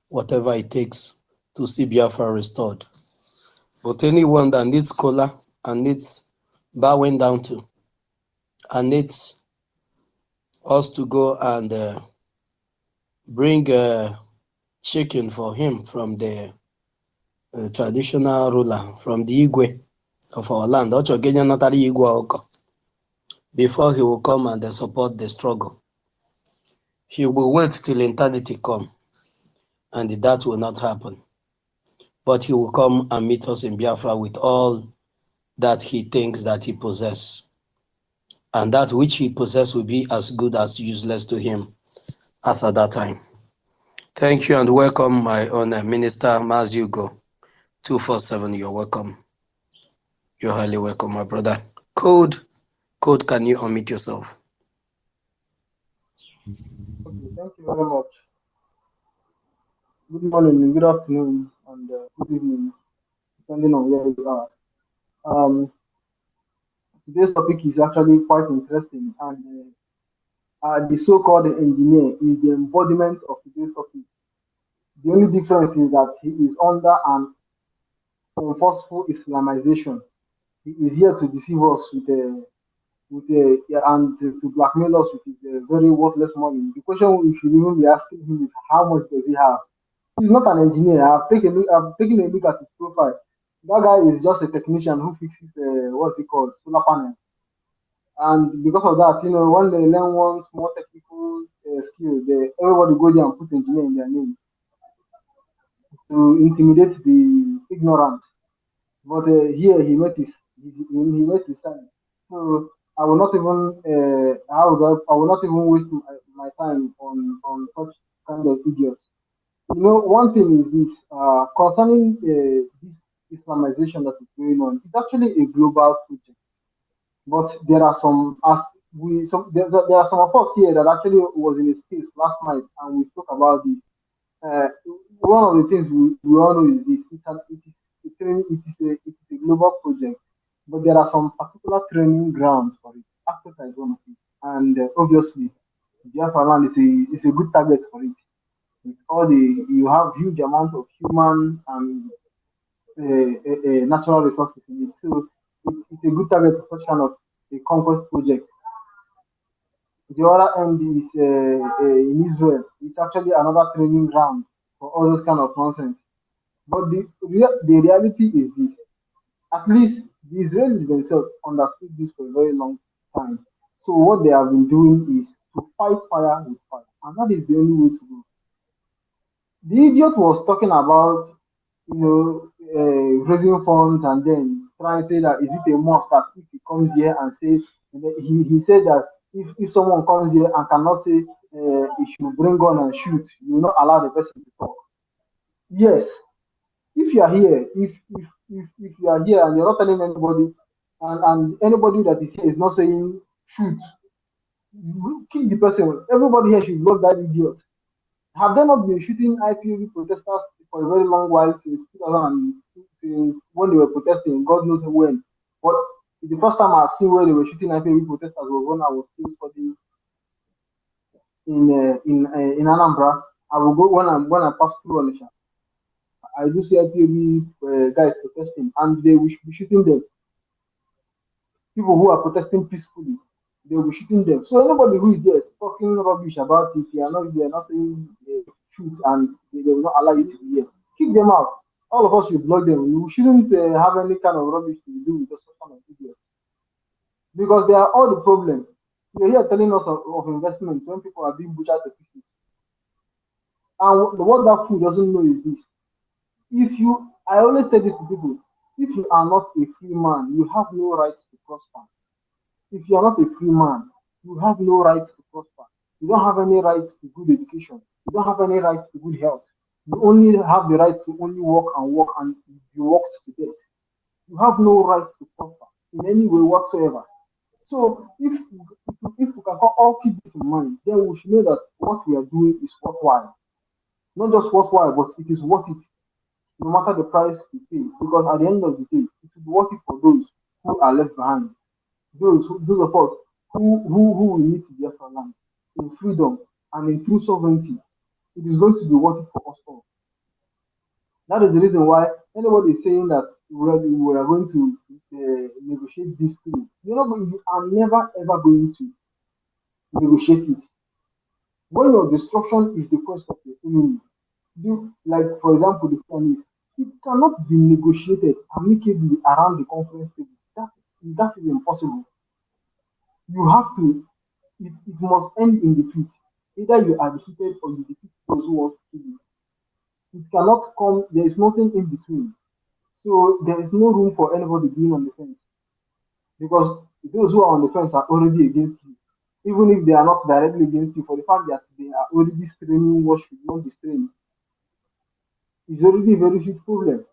whatever it takes to see Biafra restored. But anyone that needs cola and needs bowing down to, and needs us to go and bring chicken for him from the traditional ruler, from the Igwe of our land, before he will come and support the struggle. He will wait till eternity come, and that will not happen. But he will come and meet us in Biafra with all that he thinks that he possesses. And that which he possesses will be as good as useless to him as at that time. Thank you and welcome, my own Minister Mazugo. 247, you're welcome. You're highly welcome, my brother. Code, can you unmute yourself?
Okay, thank you very much. Good morning, good afternoon, and good evening, depending on where you are. Today's topic is actually quite interesting, and the so-called engineer is the embodiment of today's topic. The only difference is that he is under an forceful Islamization. He is here to deceive us and to blackmail us with his very worthless money. The question we should even be asking him is how much does he have? He's not an engineer. I've taken a look at his profile. That guy is just a technician who fixes what's it called, solar panel. And because of that, when they learn one small technical skill, everybody go there and put engineer in their name to intimidate the ignorant. But here he met his time. So I will not even I will not even waste my time on such kind of idiots. You know, one thing is this concerning this Islamization that is going on. It's actually a global project, but there are some as we some there are some of us here that actually was in a space last night and we spoke about this. Uh, One of the things we all know is this: it is a global project, but there are some particular training grounds for it. Africa is one of it, and obviously, Biafra land is a good target for it. With all the you have huge amount of human and natural resources in it, so it's a good target for such kind of a conquest project. The other end is in Israel. It's actually another training ground for all those kind of nonsense. But the reality is this: at least the Israelis themselves understood this for a very long time. So what they have been doing is to fight fire with fire, and that is the only way to go. The idiot was talking about, raising funds and then trying to say that is it a must that if he comes here and says, and then he said that if someone comes here and cannot say he should bring gun and shoot, you will not allow the person to talk. Yes, if you are here, if you are here and you're not telling anybody, and anybody that is here is not saying shoot, you kill the person. Everybody here should love that idiot. Have they not been shooting IPOB protesters for a very long while since 2002, since when they were protesting? God knows when. But the first time I seen where they were shooting IPOB protesters was when I was still studying in Anambra. I will go when I pass through Onitsha. I do see IPOB guys protesting, and they will be shooting them. People who are protesting peacefully, they will be shooting them. So anybody who is there talking rubbish about it, they are not saying shoot, and they will not allow you to be here. Kick them out. All of us should block them. You shouldn't have any kind of rubbish to do with those kind of idiots because they are all the problem. You're here telling us of investment when people are being butchered to pieces. And what that fool doesn't know is this: if you, I always say this to people, if you are not a free man, you have no right to prosper. If you are not a free man, you have no right to prosper. You don't have any right to good education. You don't have any right to good health. You only have the right to only work and work and be worked to death. You have no right to prosper in any way whatsoever. So if we can all keep this in mind, then we should know that what we are doing is worthwhile. Not just worthwhile, but it is worth it, no matter the price we pay. Because at the end of the day, it will be worth it for those who are left behind. Those of us who will need to get our land in freedom and in true sovereignty, it is going to be worth it for us all. That is the reason why anybody is saying that we are going to negotiate this thing. You are never ever going to negotiate it. When your destruction is the quest of your enemy, like for example the Chinese, it cannot be negotiated amicably around the conference table. That is impossible. You have to, it must end in defeat. Either you are defeated or you defeat those who want to kill you. It cannot come, there is nothing in between. So there is no room for anybody being on the fence. Because those who are on the fence are already against you. Even if they are not directly against you, for the fact that they are already straining what should not be strained, is already a very huge problem.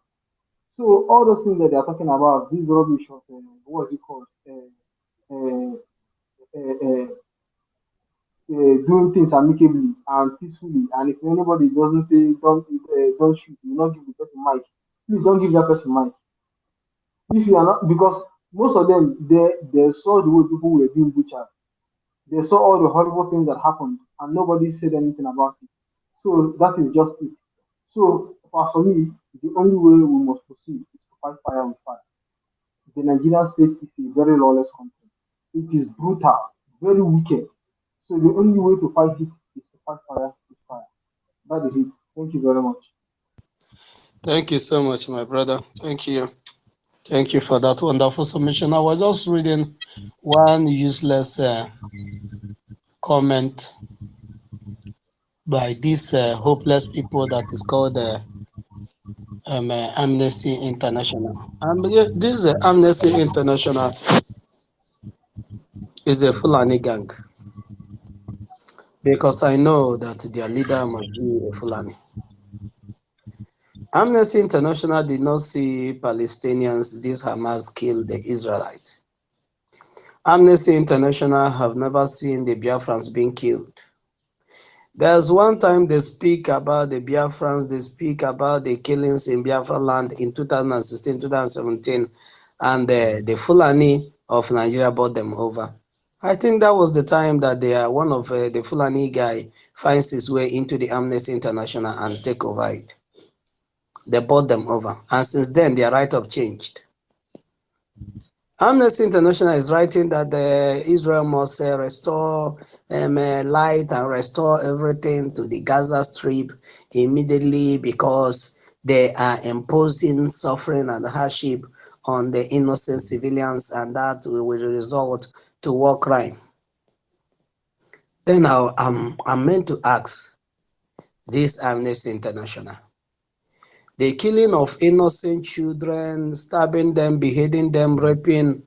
So all those things that they are talking about, these rubbish of what is it called? Uh, uh, Doing things amicably and peacefully. And if anybody doesn't say don't shoot, you not give the person mic. Please don't give that person mic. If you are not, because most of them they saw the way people were being butchered. They saw all the horrible things that happened, and nobody said anything about it. So that is just it. So for me, the only way we must proceed is to fight fire with fire. The Nigerian state is a very lawless country. It is brutal, very wicked. So the only way to fight it is to fight fire with fire. That is it. Thank you very much.
Thank you so much, my brother. Thank you. Thank you for that wonderful submission. I was just reading one useless comment by these hopeless people that is called Amnesty International. And this Amnesty International Is a Fulani gang. Because I know that their leader must be a Fulani. Amnesty International did not see Palestinians, these Hamas, kill the Israelites. Amnesty International have never seen the Biafrans being killed. There's one time they speak about the Biafrans, they speak about the killings in Biafra land in 2016, 2017, and the Fulani of Nigeria bought them over. I think that was the time that one of the Fulani guy finds his way into the Amnesty International and take over it. They bought them over, and since then their write-up changed. Amnesty International is writing that Israel must restore light and restore everything to the Gaza Strip immediately because they are imposing suffering and hardship on the innocent civilians, and that will result to war crime. Then I'm meant to ask this Amnesty International. The killing of innocent children, stabbing them, beheading them, raping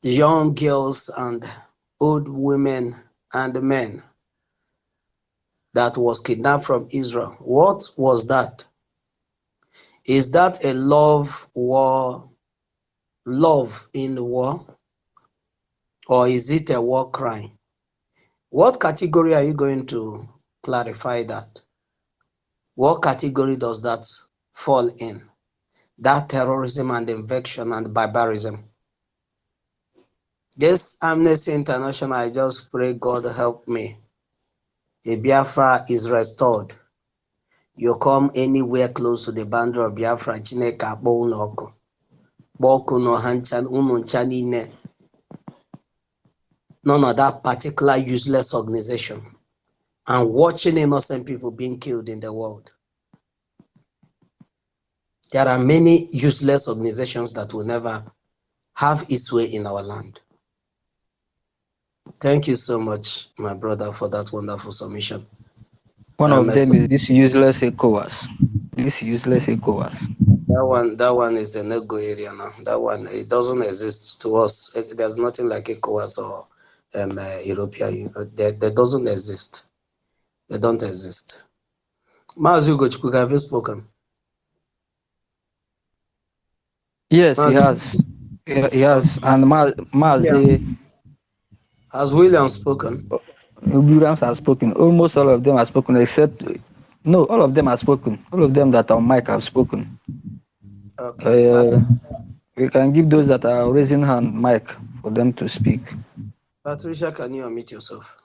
young girls and old women and men that was kidnapped from Israel. What was that? Is that a love in the war? Or is it a war crime? What category are you going to clarify that? What category does that fall in? That terrorism and invasion and barbarism. This Amnesty International, I just pray God help me. If Biafra is restored, you come anywhere close to the boundary of Biafra, Chineke akpọ unu ọkụ. Kpọọ no hanchan unu ncha niile. None of that particular useless organization. And watching innocent people being killed in the world. There are many useless organizations that will never have its way in our land. Thank you so much, my brother, for that wonderful submission.
One of them is this useless ECOWAS. This useless ECOWAS.
That one is a no-go area now. That one, it doesn't exist to us. There's nothing like ECOWAS or European Union. They doesn't exist. They don't exist. Mazi Ugochukwu, have you spoken?
Yes, he has. He has. And Mazi...
Has William spoken?
Williams has spoken. Almost all of them have spoken, except... No, all of them have spoken. All of them that are on mic have spoken.
Okay.
We can give those that are raising hand mic for them to speak.
Patricia, can you unmute yourself?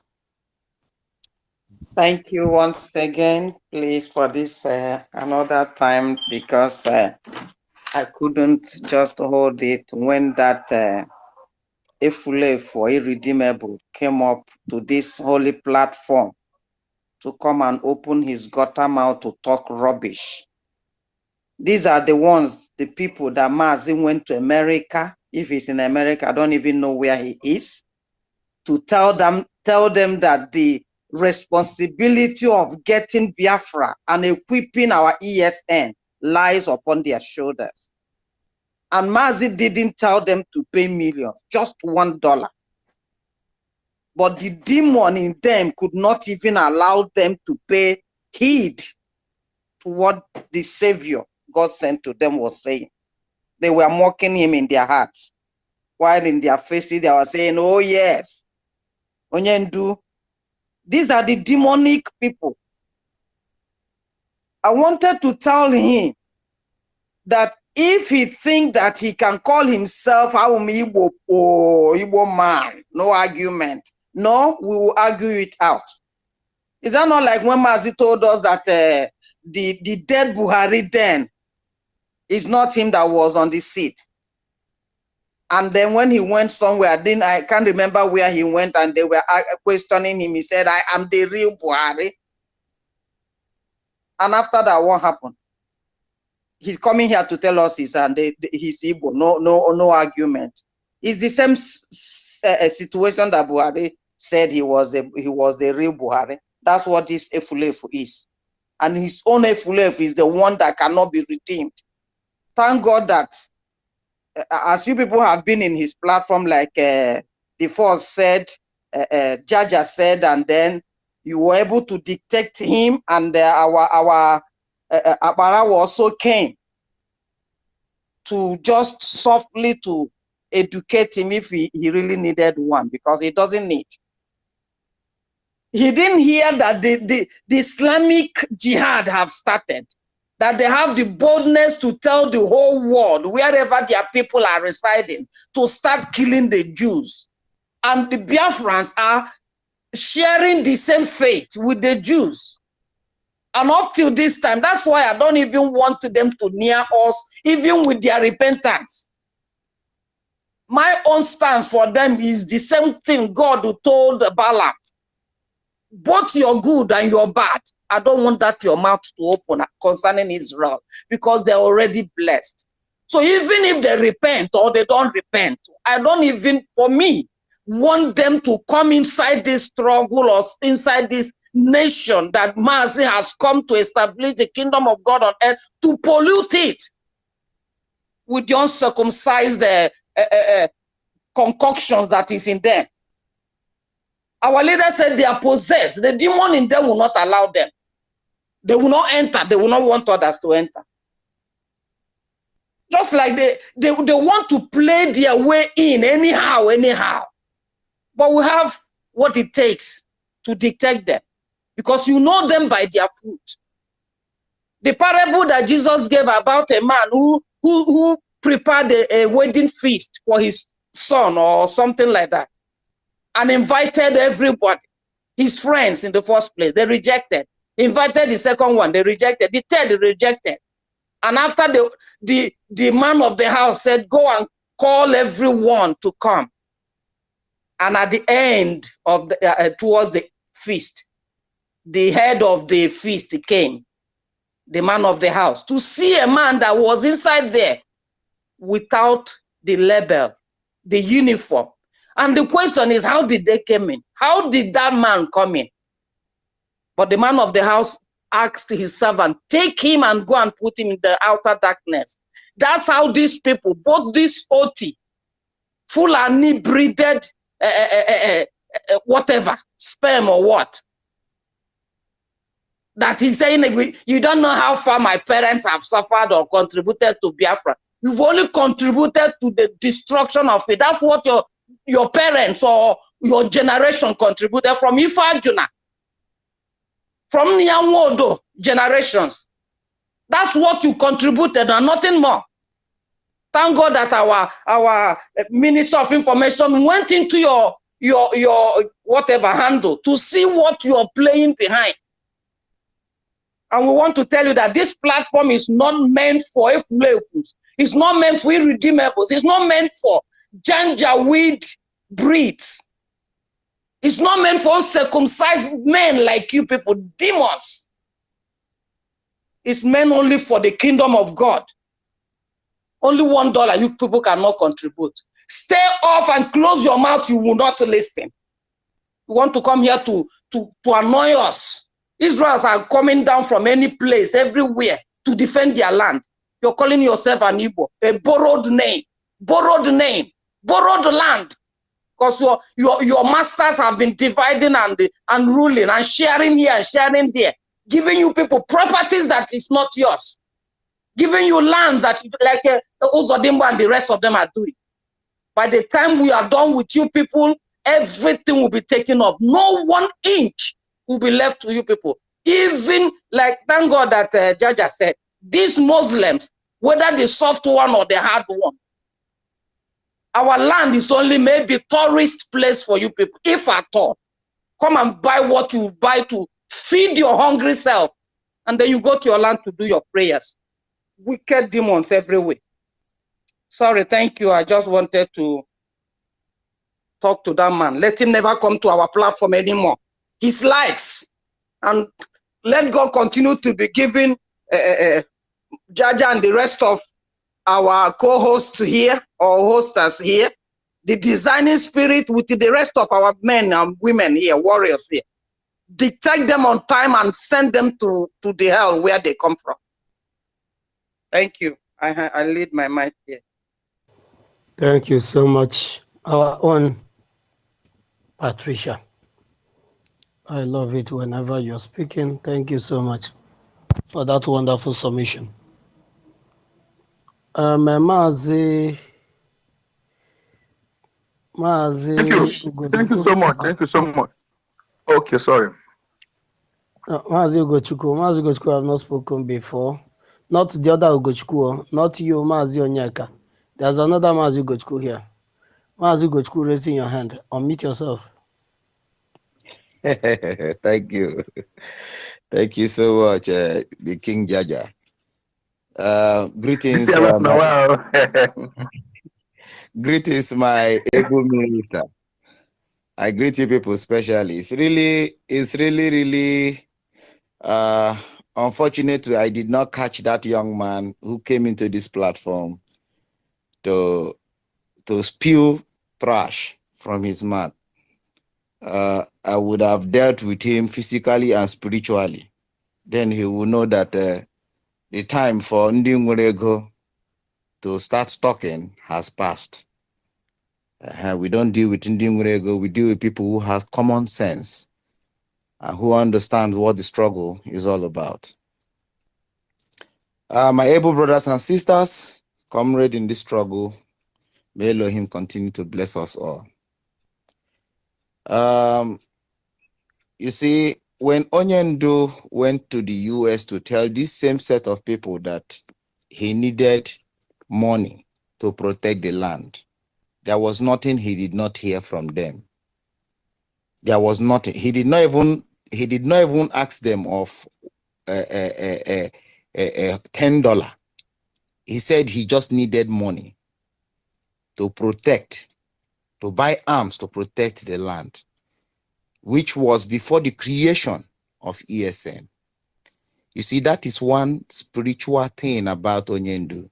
Thank you once again, please, for this another time, because I couldn't just hold it when that Efule for Irredeemable came up to this holy platform to come and open his gutter mouth to talk rubbish. These are the ones, the people that Mazi went to America. If he's in America, I don't even know where he is, to tell them that the responsibility of getting Biafra and equipping our ESN lies upon their shoulders. And Mazi didn't tell them to pay millions, just $1. But the demon in them could not even allow them to pay heed to what the Savior God sent to them was saying. They were mocking him in their hearts, while in their faces they were saying, oh yes, Onyendu. These are the demonic people. I wanted to tell him that if he thinks that he can call himself Igbo man, no argument. No, we will argue it out. Is that not like when Mazi told us that the dead Buhari then is not him that was on the seat? And then when he went somewhere, then I can't remember where he went, and they were questioning him. He said, I am the real Buhari. And after that, what happened? He's coming here to tell us he's Igbo. No argument. It's the same situation that Buhari said he was the real Buhari. That's what this Efulefu is. And his own Efulefu is the one that cannot be redeemed. Thank God that as you people have been in his platform, like the force said, Jaja said, and then you were able to detect him, and our Apara also came to just softly to educate him if he really needed one, because he doesn't need. He didn't hear that the Islamic Jihad have started, that they have the boldness to tell the whole world, wherever their people are residing, to start killing the Jews. And the Biafrans are sharing the same fate with the Jews. And up till this time, that's why I don't even want them to near us, even with their repentance. My own stance for them is the same thing God told Balaam. Both your good and your bad. I don't want that your mouth to open concerning Israel, because they're already blessed. So even if they repent or they don't repent, I don't even, for me, want them to come inside this struggle or inside this nation that Mazi has come to establish the kingdom of God on earth, to pollute it with the uncircumcised concoctions that is in them. Our leader said they are possessed. The demon in them will not allow them. They will not enter. They will not want others to enter. Just like they want to play their way in anyhow. But we have what it takes to detect them, because you know them by their fruit. The parable that Jesus gave about a man who prepared a wedding feast for his son or something like that, and invited everybody, his friends in the first place, they rejected. Invited the second one, they rejected. The third, they rejected. And after the man of the house said, go and call everyone to come. And at the end of towards the feast, the head of the feast came, the man of the house, to see a man that was inside there without the label, the uniform. And the question is, how did they come in? How did that man come in? But the man of the house asked his servant, take him and go and put him in the outer darkness. That's how these people, both this OT, Fulani breeded, whatever, sperm or what, that he's saying, you don't know how far my parents have suffered or contributed to Biafra. You've only contributed to the destruction of it. That's what your parents or your generation contributed from Ifajuna, from Nyanwodo generations. That's what you contributed and nothing more. Thank God that our Minister of Information went into your whatever handle to see what you are playing behind. And we want to tell you that this platform is not meant for Efulefus. It's not meant for irredeemables. It's not meant for Janjaweed breeds. It's not meant for uncircumcised men like you people, demons. It's meant only for the kingdom of God. Only $1 you people cannot contribute. Stay off and close your mouth. You will not listen. You want to come here to annoy us. Israelites are coming down from any place, everywhere, to defend their land. You're calling yourself an Igbo, a borrowed name, borrowed land. Because your masters have been dividing and ruling and sharing here and sharing there, giving you people properties that is not yours, giving you lands that like Uzodimbo and the rest of them are doing. By the time we are done with you people, everything will be taken off. No 1 inch will be left to you people. Even like, thank God that Jaja said, these Muslims, whether the soft one or the hard one, our land is only maybe tourist place for you people, if at all. Come and buy what you buy to feed your hungry self, and then you go to your land to do your prayers. Wicked demons everywhere. Sorry, thank you. I just wanted to talk to that man. Let him never come to our platform anymore. His likes. And let God continue to be giving Jaja and the rest of our co-hosts here or hosters here the designing spirit with the rest of our men and women here, warriors here. Detect them on time and send them to the hell where they come from. Thank you. I lead my mic here.
Thank you so much. Our own Patricia. I love it whenever you're speaking. Thank you so much for that wonderful submission. Mazi
Thank you. Thank you so much. Thank you so much. Okay, sorry.
Mazi Ugochukwu, I've not spoken before. Not the other Ugochukwu, not you, Mazi Onyeka. There's another Mazi Ugochukwu here. Mazi Ugochukwu, raising your hand. Unmute yourself.
Thank you. Thank you so much, the King Jaja. Greetings, greetings, my able minister. I greet you people especially. It's really unfortunate I did not catch that young man who came into this platform to spew trash from his mouth. I would have dealt with him physically and spiritually. Then he will know that the time for Ndi Ngurego to start talking has passed. We don't deal with Ndi Ngurego, we deal with people who have common sense and who understand what the struggle is all about. My able brothers and sisters, comrade in this struggle, may Elohim continue to bless us all. You see, when Onyendu went to the US to tell this same set of people that he needed money to protect the land, there was nothing he did not hear from them. There was nothing. He did not even ask them of $10. He said he just needed money to protect, to buy arms to protect the land, which was before the creation of ESN. You see, that is one spiritual thing about Onyendu.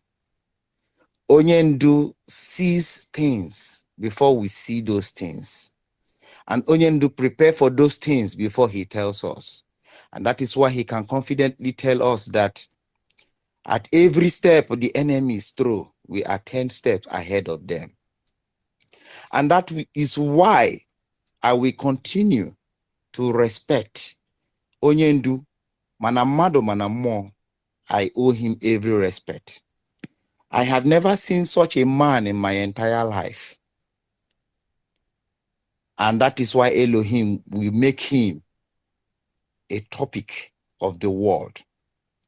Onyendu sees things before we see those things. And Onyendu prepare for those things before he tells us. And that is why he can confidently tell us that at every step the enemy is through, we are 10 steps ahead of them. And that is why I will continue to respect Onyendu. Manamado manamo, I owe him every respect. I have never seen such a man in my entire life. And that is why Elohim will make him a topic of the world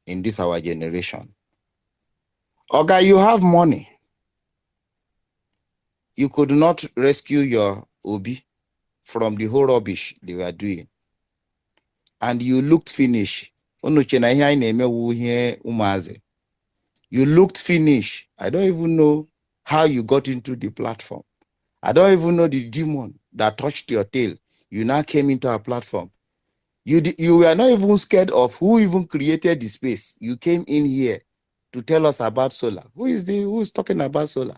in this our generation. Oga, you have money. You could not rescue your Obi from the whole rubbish they were doing. And you looked finished. You looked finished. I don't even know how you got into the platform. I don't even know the demon that touched your tail. You now came into our platform. You were not even scared of who even created the space. You came in here to tell us about solar. Who's talking about solar?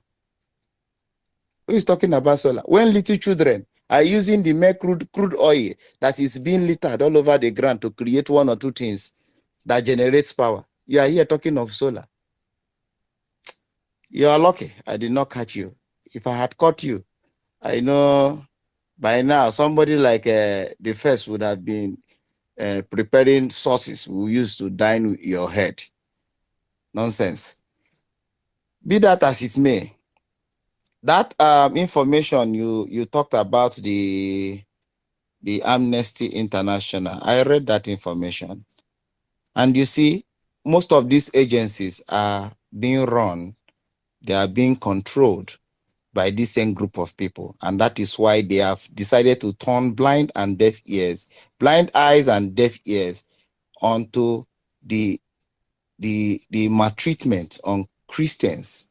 Who is talking about solar? When little children are using the mere crude oil that is being littered all over the ground to create one or two things that generates power, you are here talking of solar. You are lucky I did not catch you. If I had caught you, I know by now somebody like the first would have been preparing sauces we used to dine with your head. Nonsense. Be that as it may, that information you talked about the Amnesty International, I read that information. And you see, most of these agencies are being run, they are being controlled by this same group of people. And that is why they have decided to turn blind and deaf ears, blind eyes and deaf ears onto the maltreatment on Christians,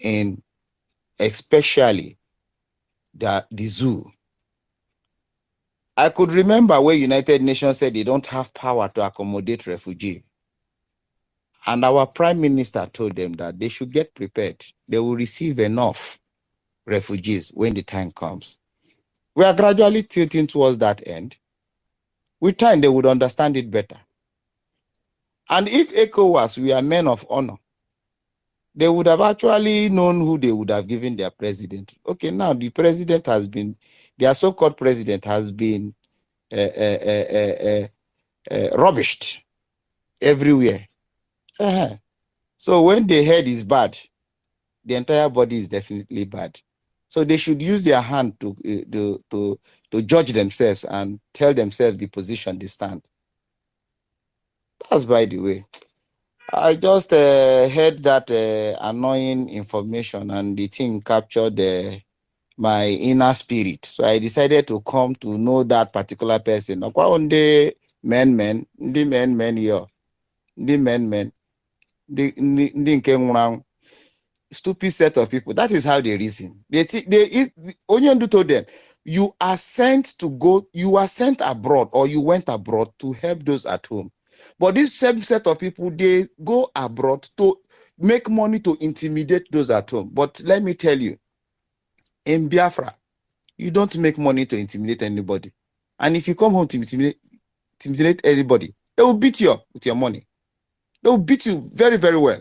and especially the zoo. I could remember where United Nations said they don't have power to accommodate refugees. And our Prime Minister told them that they should get prepared. They will receive enough refugees when the time comes. We are gradually tilting towards that end. With time, they would understand it better. And if ECOWAS were men of honor, they would have actually known who they would have given their president. Okay, now the president has been their so-called president has been rubbished everywhere. So when the head is bad, the entire body is definitely bad. So they should use their hand to judge themselves and tell themselves the position they stand. That's by the way. I just heard that annoying information, and the thing captured my inner spirit. So I decided to come to know that particular person. The men stupid set of people. That is how they reason. Onyendu told them, you are sent abroad, or you went abroad to help those at home. But this same set of people, they go abroad to make money to intimidate those at home. But let me tell you, in Biafra, you don't make money to intimidate anybody. And if you come home to intimidate anybody, they will beat you up with your money. They will beat you very, very well.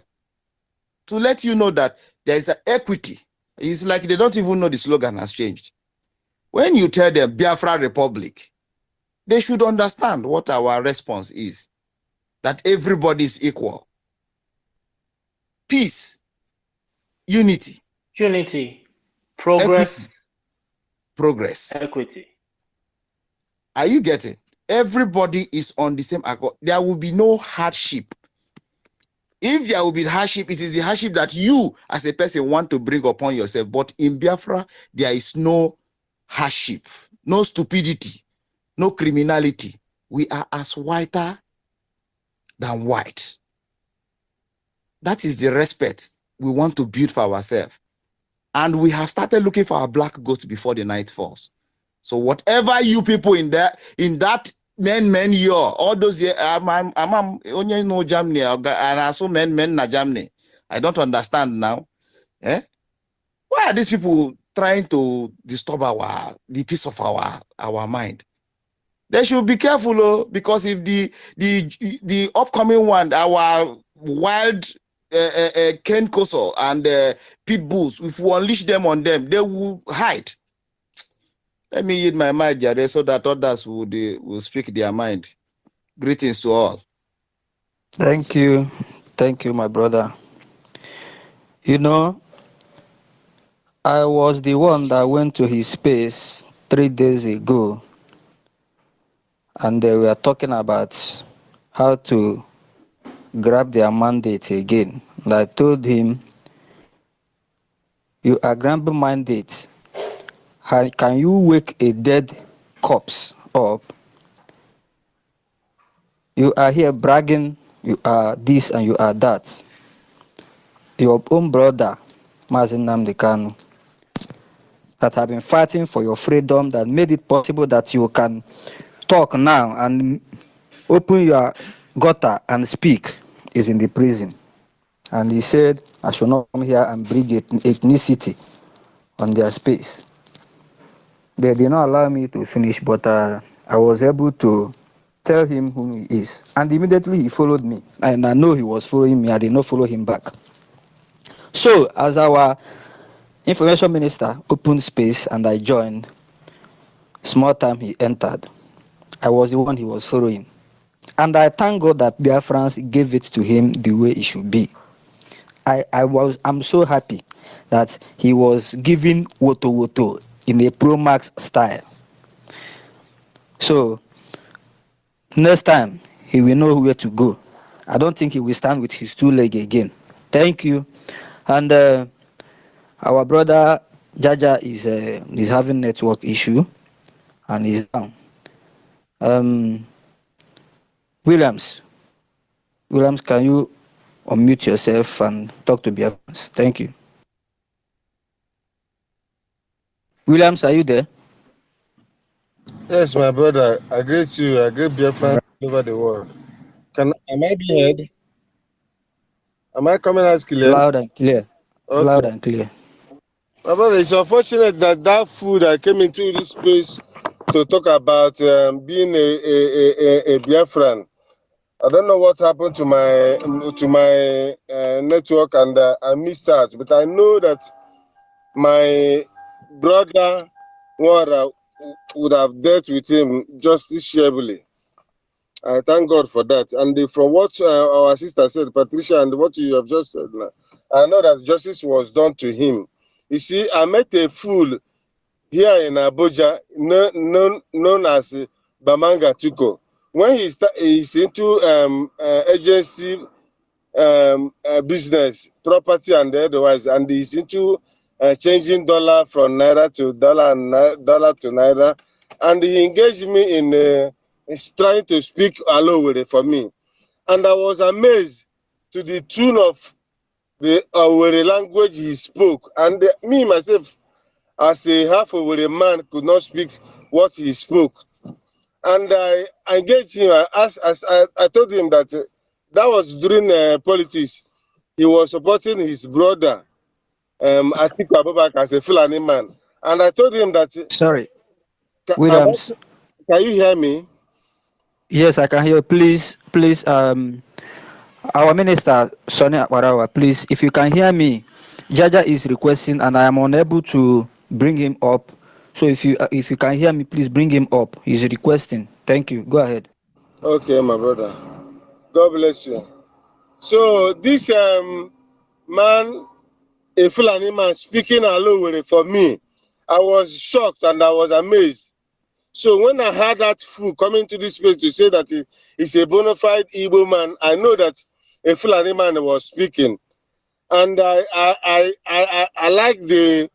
To let you know that there is an equity. It's like they don't even know the slogan has changed. When you tell them Biafra Republic, they should understand what our response is. That everybody is equal. Peace. Unity.
Unity. Progress.
Equity. Progress.
Equity.
Are you getting? Everybody is on the same accord. There will be no hardship. If there will be hardship, it is the hardship that you as a person want to bring upon yourself. But in Biafra, there is no hardship, no stupidity, no criminality. We are as whiter than white. That is the respect we want to build for ourselves. And we have started looking for our black goats before the night falls. So whatever you people in that men year, all those years, I'm only know Germany, and I saw men na Germany. I don't understand now. Why are these people trying to disturb the peace of our mind? They should be careful, because if the upcoming one, our wild Ken Koso and pit bulls, if we unleash them on them, they will hide. Let me yield my mind, Jare, so that others will speak their mind. Greetings to all.
Thank you. Thank you, my brother. You know, I was the one that went to his space 3 days ago, and they were talking about how to grab their mandate again. And I told him, you are grabbing mandate. How can you wake a dead corpse up? You are here bragging, you are this and you are that. Your own brother, Mazi Nnamdi Kanu, that have been fighting for your freedom, that made it possible that you can talk now and open your gutter and speak, is in the prison. And he said, I should not come here and bring ethnicity on their space. They did not allow me to finish, but I was able to tell him who he is. And immediately he followed me. And I know he was following me. I did not follow him back. So as our information minister opened space and I joined, small time he entered, I was the one he was following. And I thank God that Biafrans gave it to him the way it should be. I'm so happy that he was giving woto in a Pro-Max style. So next time he will know where to go. I don't think he will stand with his 2 legs again. Thank you. And our brother Jaja is having network issue and is down. Williams, can you unmute yourself and talk to Biafrans? Thank you. Williams, are you there?
Yes, my brother. I greet you. I greet Biafran all over the world. Am I being heard? Am I coming out clear?
Loud and clear.
Okay.
Loud and clear.
My brother, it's unfortunate that food I came into this space to talk about being a Biafran. I don't know what happened to my network, and I missed out. But I know that my brother Wara would have dealt with him justiciably. I thank God for that. And from what our sister said, Patricia, and what you have just said, I know that justice was done to him. You see, I met a fool here in Abuja, known as Bamanga Tuko. When he's into agency business, property, and otherwise, and he's into changing dollar from naira to dollar and dollar to naira, and he engaged me in trying to speak Alowere for me, and I was amazed to the tune of the Owerri language he spoke, and me myself, as a half Owerri man, could not speak what he spoke. And I engaged him. I told him that that was during politics. He was supporting his brother, Atiku Abubakar, as a Fulani man. And I told him that.
Sorry,
Can
Williams.
you hear me?
Yes, I can hear. Please, our minister, Sonny Akwarawa, please, if you can hear me, Jaja is requesting and I am unable to bring him up. So if you can hear me, please bring him up. He's requesting. Thank you. Go ahead.
Okay, my brother. God bless you. So this man, a Fulani man, speaking Alowere for me, I was shocked and I was amazed. So when I heard that fool coming to this place to say that he's a bona fide Igbo man, I know that a Fulani man was speaking. And I like the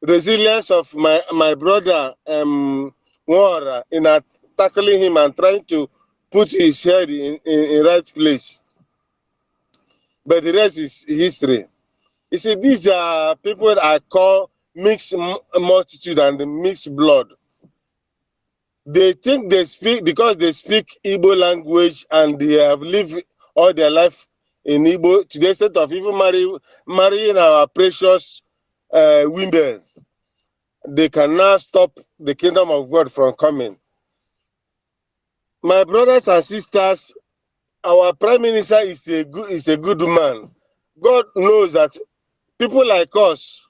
resilience of my brother Nwora in tackling him and trying to put his head in right place. But the rest is history. You see, these are people that I call mixed multitude and mixed blood. They think they speak because they speak Igbo language and they have lived all their life in Igbo to the extent of even marrying our precious women. They can now stop the kingdom of God from coming. My brothers and sisters, our prime minister is a good man. God knows that people like us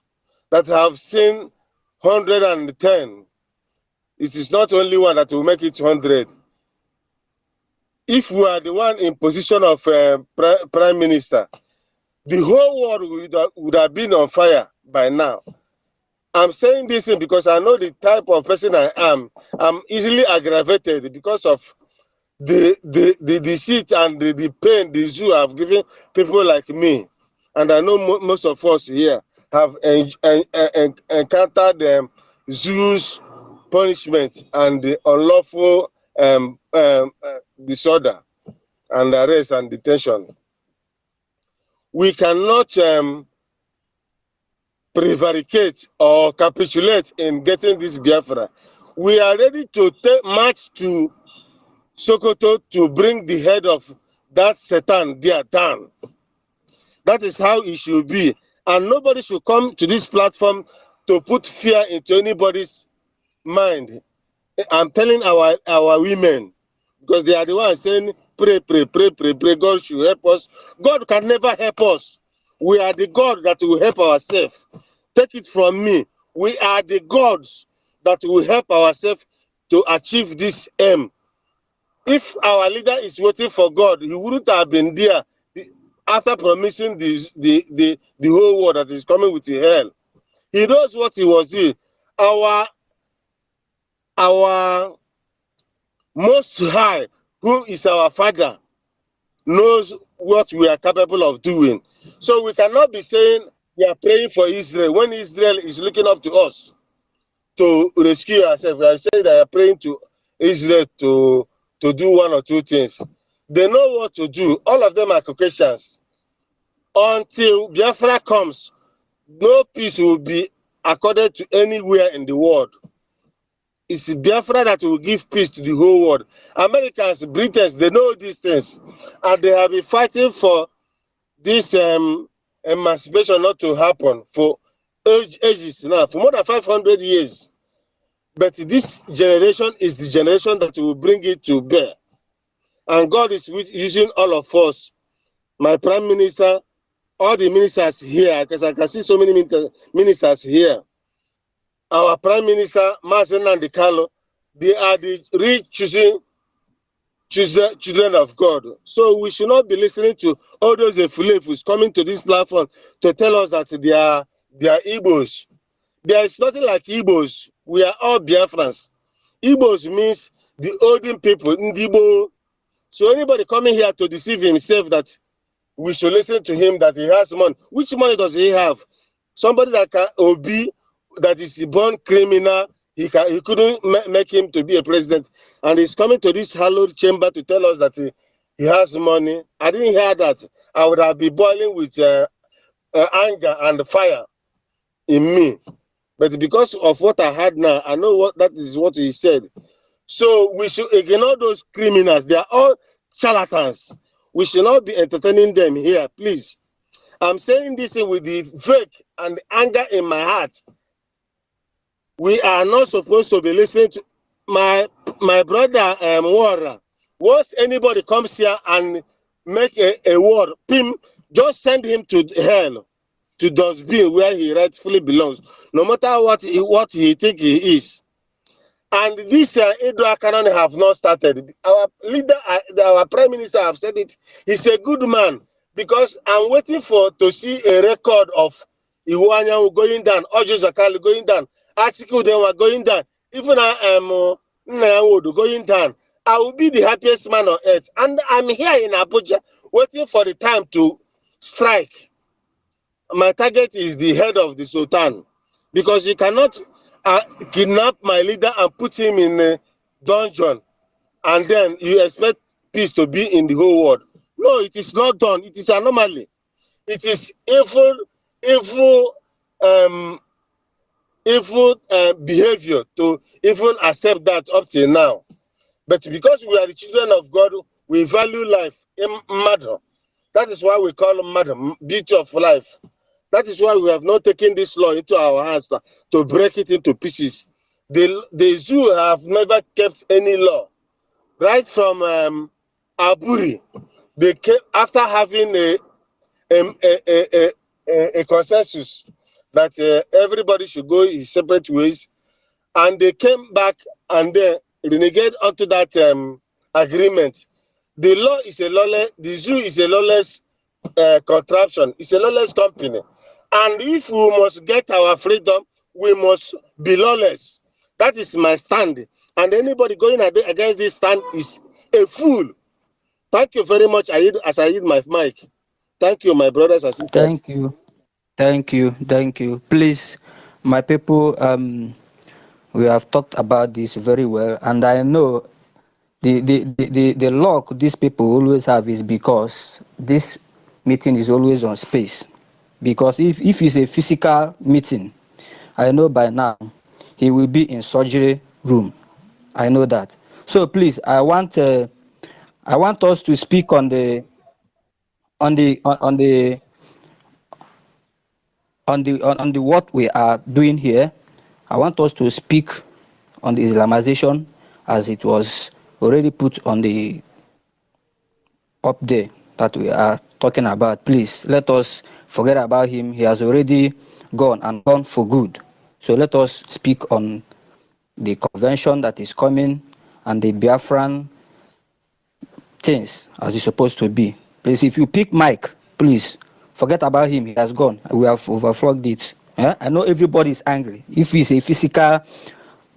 that have seen 110, it is not only one that will make it 100. If we are the one in position of prime minister, the whole world would have been on fire by now. I'm saying this because I know the type of person I am. I'm easily aggravated because of the deceit and the pain the zoo have given people like me. And I know most of us here have encountered zoo's punishment and the unlawful disorder and arrest and detention. We cannot prevaricate or capitulate in getting this Biafra. We are ready to march to Sokoto to bring the head of that Satan there down. That is how it should be. And nobody should come to this platform to put fear into anybody's mind. I'm telling our women, because they are the ones saying, pray, God should help us. God can never help us. We are the God that will help ourselves. Take it from me. We are the gods that will help ourselves to achieve this aim. If our leader is waiting for God, he wouldn't have been there after promising the whole world that is coming with the hell. He knows what he was doing. Our Most High, who is our Father, knows what we are capable of doing. So we cannot be saying we are praying for Israel when Israel is looking up to us to rescue ourselves. We are saying that they are praying to Israel to do one or two things. They know what to do. All of them are Caucasians. Until Biafra comes, no peace will be accorded to anywhere in the world. It's Biafra that will give peace to the whole world. Americans, Britons, they know these things. And they have been fighting for this emancipation not to happen for ages now, for more than 500 years. But this generation is the generation that will bring it to bear. And God is using all of us, my prime minister, all the ministers here, because I can see so many ministers here. our Prime Minister, Mazen Nandikalo, they are the rich choosing children of God. So we should not be listening to all those Efulefus coming to this platform to tell us that they are Igbos. There is nothing like Igbos. We are all Biafrans. Igbos means the olden people, Ndibo. So anybody coming here to deceive himself that we should listen to him, that he has money. Which money does he have? Somebody that can Obi, that is a born criminal, he couldn't make him to be a president, and he's coming to this hallowed chamber to tell us that he has money. I didn't hear that. I would have been boiling with anger and fire in me. But because of what I had now, I know what that is what he said. So we should ignore those criminals. They are all charlatans. We should not be entertaining them here, please. I'm saying this with the fake and anger in my heart. We are not supposed to be listening to my brother Wara. Once anybody comes here and make a word, Pim, just send him to hell, to dustbin where he rightfully belongs, no matter what he think he is. And this Edo Akanan have not started. Our leader, our Prime Minister have said it. He's a good man, because I'm waiting to see a record of Iwanya going down, Ojo Zakali going down, Atiku they were going down, even Nnawodo going down. I will be the happiest man on earth. And I'm here in Abuja waiting for the time to strike. My target is the head of the Sultan, because you cannot kidnap my leader and put him in a dungeon, and then you expect peace to be in the whole world. No, it is not done. It is anomaly. It is evil behavior to even accept that up till now. But because we are the children of God, we value life in matter. That is why we call matter beauty of life. That is why we have not taken this law into our hands to break it into pieces. The zoo have never kept any law. Right from Aburi, they kept, after having a consensus that everybody should go his separate ways, and they came back and then renegade onto that agreement. The law is a lawless, the zoo is a lawless contraption. It's a lawless company. And if we must get our freedom, we must be lawless. That is my stand. And anybody going against this stand is a fool. Thank you very much. As I hit my mic. Thank you, my brothers and sisters.
Thank you. Thank you. Thank you. Please, my people, we have talked about this very well, and I know the luck these people always have is because this meeting is always on space. Because if it's a physical meeting, I know by now he will be in surgery room. I know that. So please, I want us to speak on the what we are doing here. I want us to speak on the Islamization as it was already put on the up there that we are talking about. Please let us forget about him. He has already gone and gone for good. So let us speak on the convention that is coming and the Biafran things as it's supposed to be. Please, if you pick Mike, please forget about him. He has gone. We have overflogged it. Yeah? I know everybody is angry. If it's a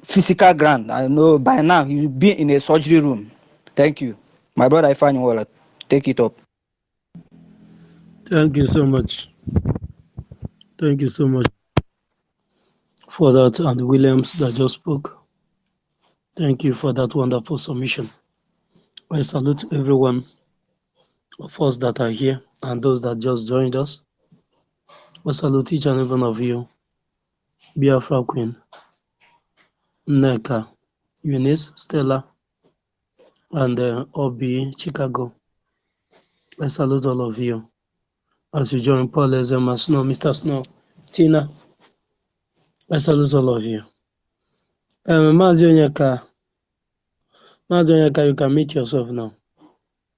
physical ground, I know by now he will be in a surgery room. Thank you. My brother Ifan Walla, take it up.
Thank you so much. Thank you so much for that, and Williams that just spoke. Thank you for that wonderful submission. I salute everyone of us that are here and those that just joined us. I salute each and every one of you. Biafra Queen, Neka, Eunice, Stella, and Obi, Chicago. I salute all of you. As you join Paul Ezema Snow, Mr. Snow, Tina, I salute all of you. Mazi Onyeka, you can meet yourself now.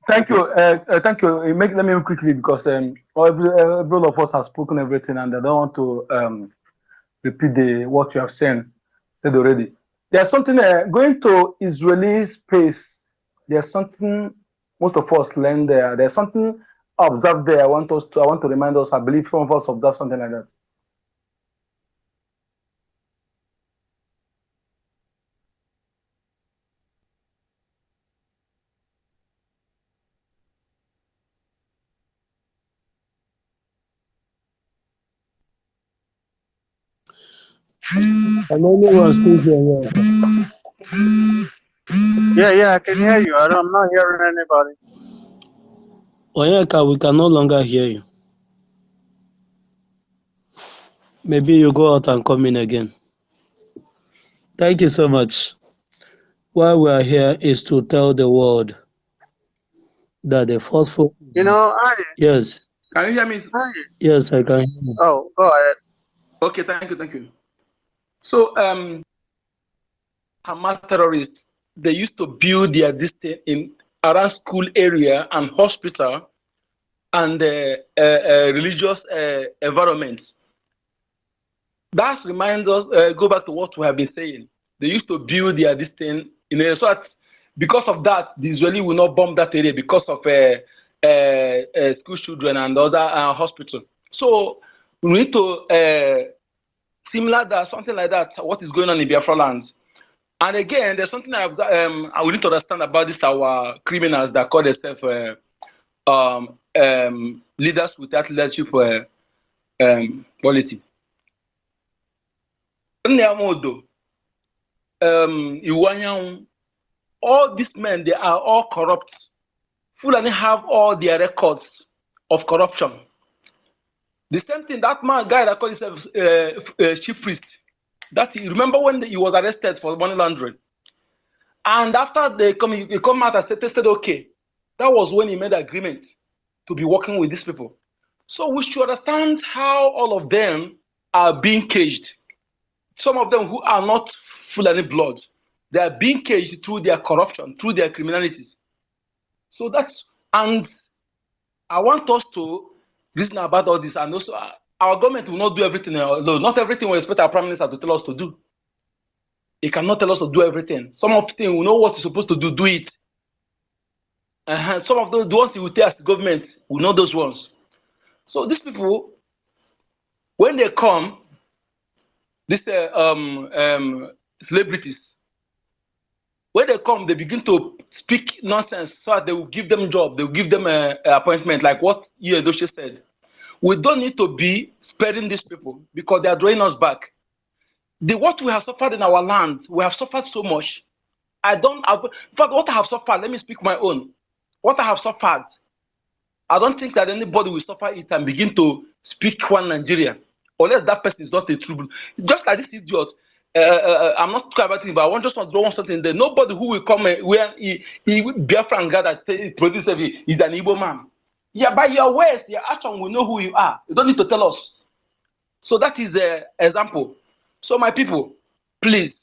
Thank you. Thank you. Let me quickly, because every of us has spoken everything, and I don't want to repeat what you have said already. There's something going to Israeli space. There's something most of us learn there. There's something observed there. I want to remind us. I believe some of us observed something like that.
And anyone still here?
Yeah, I can hear you. I'm not hearing anybody.
Onyeka, we can no longer hear you. Maybe you go out and come in again. Thank you so much. Why we are here is to tell the world that the forceful. Yes.
Can you hear me?
Yes, I can hear you.
Oh, go ahead.
Okay, thank you. So, Hamas terrorists, they used to build their distance in around school area and hospital and religious environments. That reminds us, go back to what we have been saying. They used to build their distance in a sort. Because of that, the Israeli will not bomb that area because of school children and other hospitals. So we need to something like that. What is going on in Biafra land? And again, there's something we need to understand about this. Our criminals that call themselves leaders without leadership quality. All these men, they are all corrupt. Fulani have all their records of corruption. The same thing, that guy that called himself chief priest, you remember when he was arrested for money laundering? And after they come out and said, okay, that was when he made an agreement to be working with these people. So we should understand how all of them are being caged. Some of them who are not Fulani blood, they are being caged through their corruption, through their criminalities. So and I want us to reason about all this, and also our government will not do everything alone. Not everything we expect our prime minister to tell us to do. He cannot tell us to do everything. Some of the things we know what he's supposed to do it. Some of the ones he will tell us the government, we know those ones. So these people, when they come, these celebrities, when they come, they begin to speak nonsense so that they will give them job, they will give them an appointment, like what Edochie said. We don't need to be sparing these people because they are drawing us back. What we have suffered in our land, we have suffered so much. In fact, what I have suffered, let me speak my own. What I have suffered, I don't think that anybody will suffer it and begin to speak one Nigeria, unless that person is not a true. Just like this idiot. I'm not talking about it, but I just want to throw something there. Nobody who will come where he Biafra and God that produces is an Igbo man. Yeah, by your words, your action will know who you are. You don't need to tell us. So that is the example. So my people, please,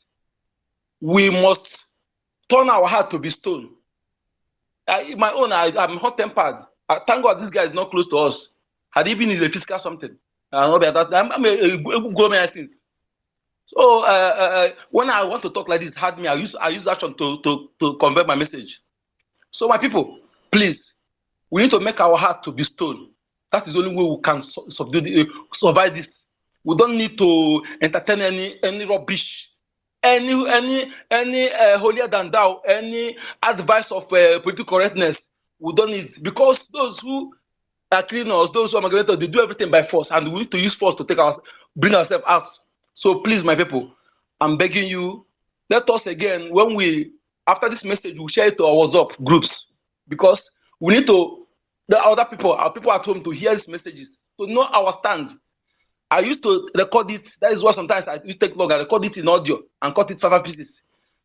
we must turn our heart to be stone. My own, I'm hot-tempered. Thank God this guy is not close to us. Had he been in the fiscal something, I'm a grown man since. So when I want to talk like this, hard me. I use action to convey my message. So my people, please, we need to make our heart to be stone. That is the only way we can survive this. We don't need to entertain any rubbish, any holier than thou, any advice of political correctness. We don't need, because those who are cleaners, those who are migrants, they do everything by force, and we need to use force to bring ourselves out. So please, my people, I'm begging you, let us again, after this message, we'll share it to our WhatsApp groups, because we need our people at home to hear these messages, to know our stand. I used to record it. That is why sometimes I used to take long. I record it in audio and cut it 5 pieces.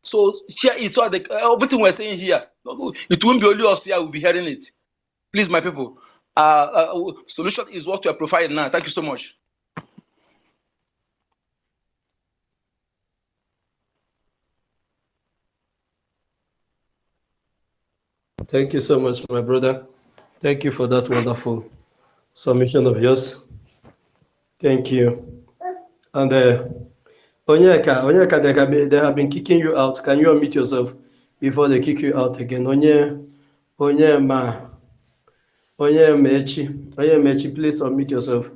So share it so that everything we're saying here, it won't be only us here will be hearing it. Please, my people, solution is what we are providing now. Thank you so much.
Thank you so much, my brother. Thank you for that wonderful submission of yours. Thank you. And Onyeka, they have been kicking you out. Can you unmute yourself before they kick you out again? Mechi, please unmute yourself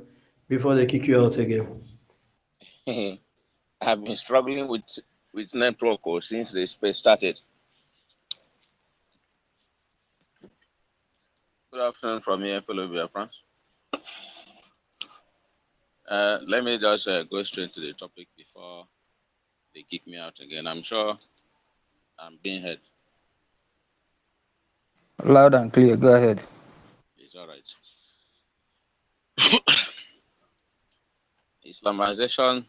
before they kick you out again.
I've been struggling with network since the space started. Good afternoon from here, fellow BIAFRANS. Let me just go straight to the topic before they kick me out again. I'm sure I'm being heard.
Loud and clear. Go ahead.
It's all right. Islamization,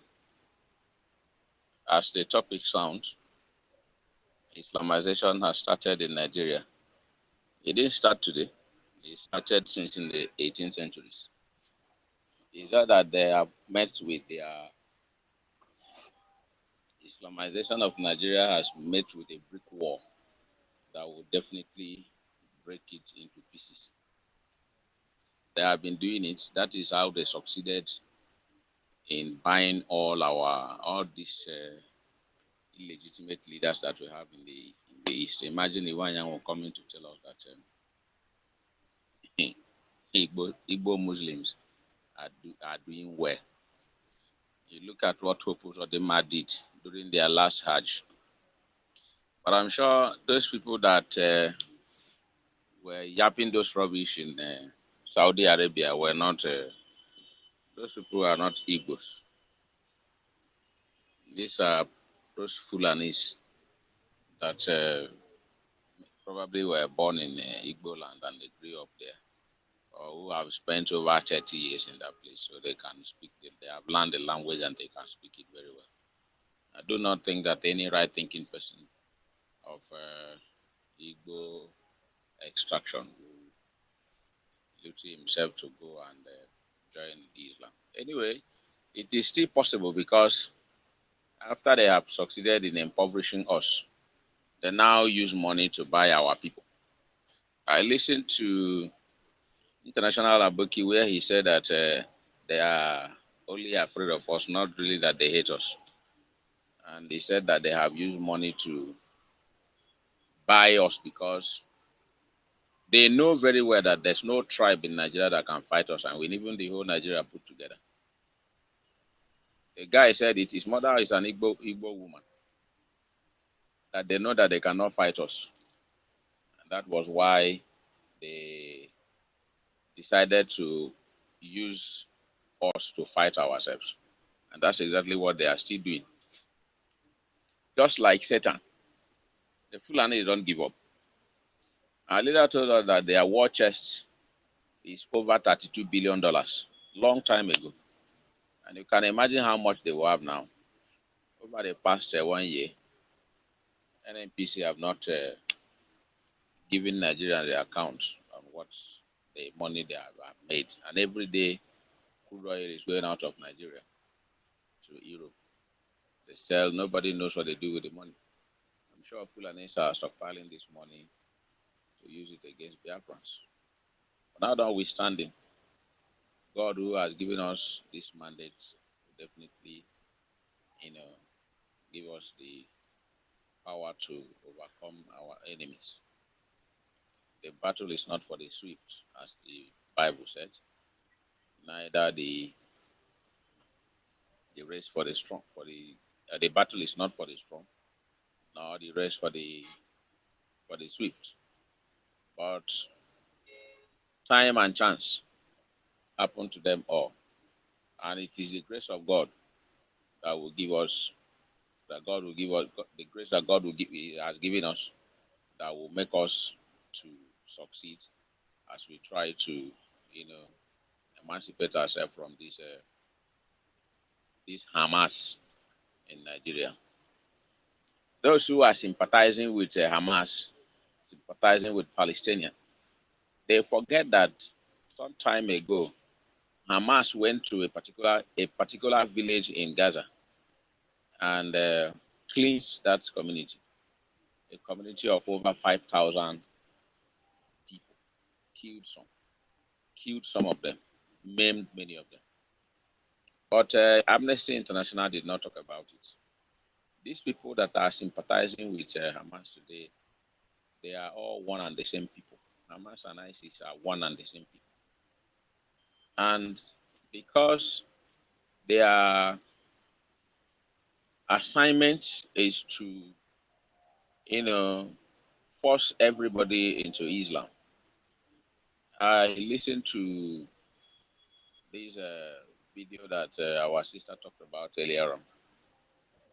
as the topic sounds, Islamization has started in Nigeria. It didn't start today. It started since in the 18th centuries. It's just that they have met with their Islamization of Nigeria has met with a brick wall that will definitely break it into pieces. They have been doing it. That is how they succeeded in buying all these illegitimate leaders that we have in the East. Imagine Iwanyan coming to tell us that Igbo Muslims are doing well. You look at what Hope Uzodinma did during their last Hajj. But I'm sure those people that were yapping those rubbish in Saudi Arabia were not, those people are not Igbos. These are those Fulanis that probably were born in Igbo land and they grew up there, or who have spent over 30 years in that place, so they can speak, they have learned the language and they can speak it very well. I do not think that any right-thinking person of Igbo extraction will duty himself to go and join Islam. Anyway, it is still possible because after they have succeeded in impoverishing us, they now use money to buy our people. I listened to International Aboki where he said that they are only afraid of us, not really that they hate us. And he said that they have used money to buy us because they know very well that there's no tribe in Nigeria that can fight us, and we even the whole Nigeria put together. The guy said it, his mother is an Igbo woman, that they know that they cannot fight us. And that was why they decided to use us to fight ourselves. And that's exactly what they are still doing. Just like Satan, the Fulani don't give up. Our leader told us that their war chest is over $32 billion, long time ago. And you can imagine how much they will have now. Over the past 1 year, NNPC have not given Nigeria the account on what the money they have made. And every day, crude oil is going out of Nigeria to Europe. They sell, nobody knows what they do with the money. I'm sure Fulanis are stockpiling this money to use it against Biafrans. But now notwithstanding, God who has given us this mandate will definitely, give us the power to overcome our enemies. The battle is not for the swift, as the Bible said, neither the race for the strong. The battle is not for the strong, nor the race for the swift. But time and chance happen to them all, and it is the grace of God that will give us, the grace that God has given us, that will make us to succeed as we try to, emancipate ourselves from this Hamas in Nigeria. Those who are sympathizing with Hamas, sympathizing with Palestinians, they forget that some time ago, Hamas went to a particular village in Gaza and cleansed that community, a community of over 5,000 people, killed some of them, maimed many of them. But Amnesty International did not talk about it. These people that are sympathizing with Hamas today, they are all one and the same people. Hamas and ISIS are one and the same people. And because their assignment is to, force everybody into Islam. I listened to this video that our sister talked about earlier on,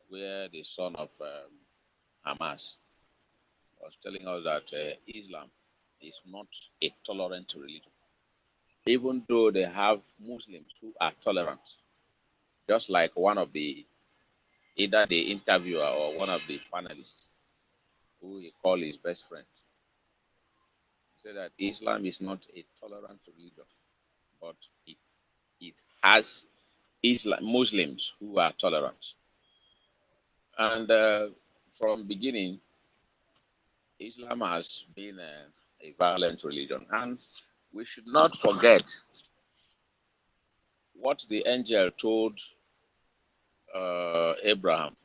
where the son of Hamas was telling us that Islam is not a tolerant religion, even though they have Muslims who are tolerant, just like one of either the interviewer or one of the panelists, who he called his best friend, said that Islam is not a tolerant religion, but it has Muslims who are tolerant. And from beginning, Islam has been a violent religion. And we should not forget what the angel told Abraham.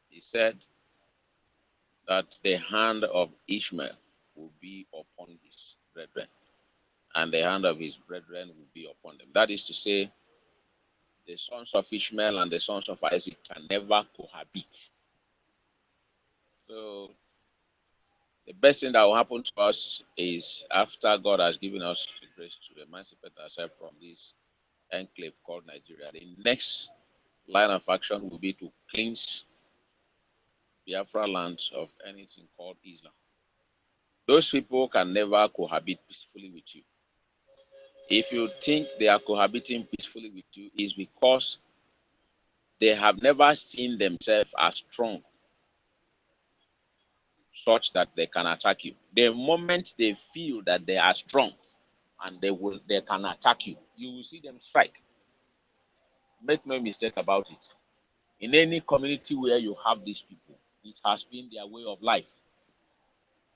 He said that the hand of Ishmael will be upon his brethren, and the hand of his brethren will be upon them. That is to say, the sons of Ishmael and the sons of Isaac can never cohabit. So the best thing that will happen to us is, after God has given us the grace to emancipate ourselves from this enclave called Nigeria, the next line of action will be to cleanse Biafra land of anything called Islam. Those people can never cohabit peacefully with you. If you think they are cohabiting peacefully with you, it's because they have never seen themselves as strong, such that they can attack you. The moment they feel that they are strong and they can attack you, you will see them strike. Make no mistake about it. In any community where you have these people, it has been their way of life.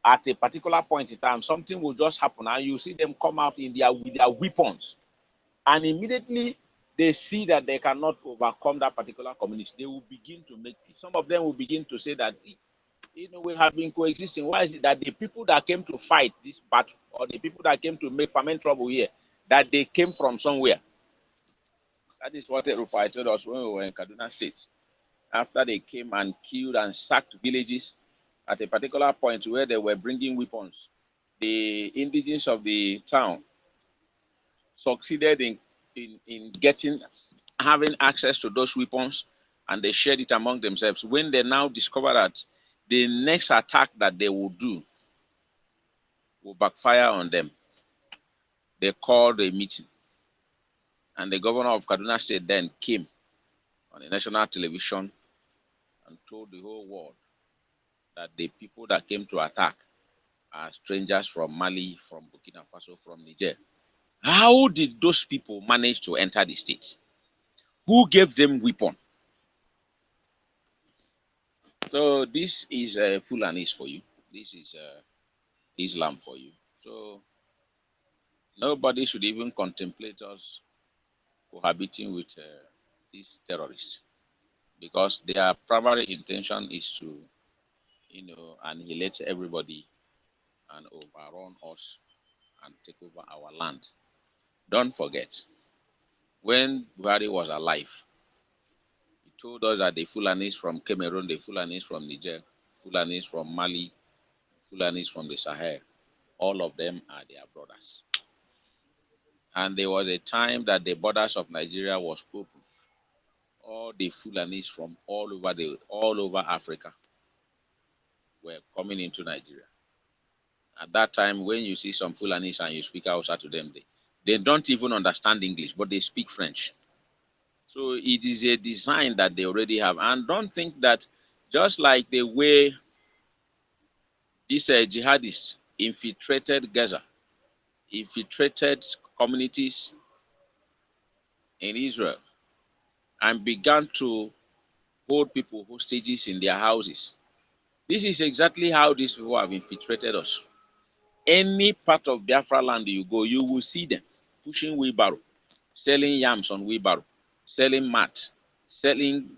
At a particular point in time, something will just happen and you see them come out with their weapons. And immediately they see that they cannot overcome that particular community, they will begin to make peace. Some of them will begin to say that, we have been coexisting. Why is it that the people that came to fight this battle, or the people that came to make permanent trouble here, that they came from somewhere? That is what Rufai told us when we were in Kaduna State. After they came and killed and sacked villages, at a particular point where they were bringing weapons, the indigenes of the town succeeded in having access to those weapons, and they shared it among themselves. When they now discover that the next attack that they will do will backfire on them, they called a meeting. And the governor of Kaduna State then came on the national television and told the whole world that the people that came to attack are strangers from Mali, from Burkina Faso, from Niger. How did those people manage to enter the state? Who gave them weapons? So this is Fulanis for you. This is Islam for you. So nobody should even contemplate us cohabiting with these terrorists, because their primary intention is to, annihilate everybody and overrun us and take over our land. Don't forget, when Buhari was alive, he told us that the Fulanis from Cameroon, the Fulanis from Niger, Fulanis from Mali, Fulanis from the Sahel, all of them are their brothers. And there was a time that the borders of Nigeria was open. All the Fulanis from all over Africa were coming into Nigeria. At that time, when you see some Fulanis and you speak Hausa to them, they don't even understand English, but they speak French. So it is a design that they already have. And don't think that just like the way these jihadists infiltrated Gaza, infiltrated communities in Israel, and began to hold people hostages in their houses. This is exactly how these people have infiltrated us. Any part of Biafra land you go, you will see them pushing wheelbarrow, selling yams on wheelbarrow, selling mats, selling,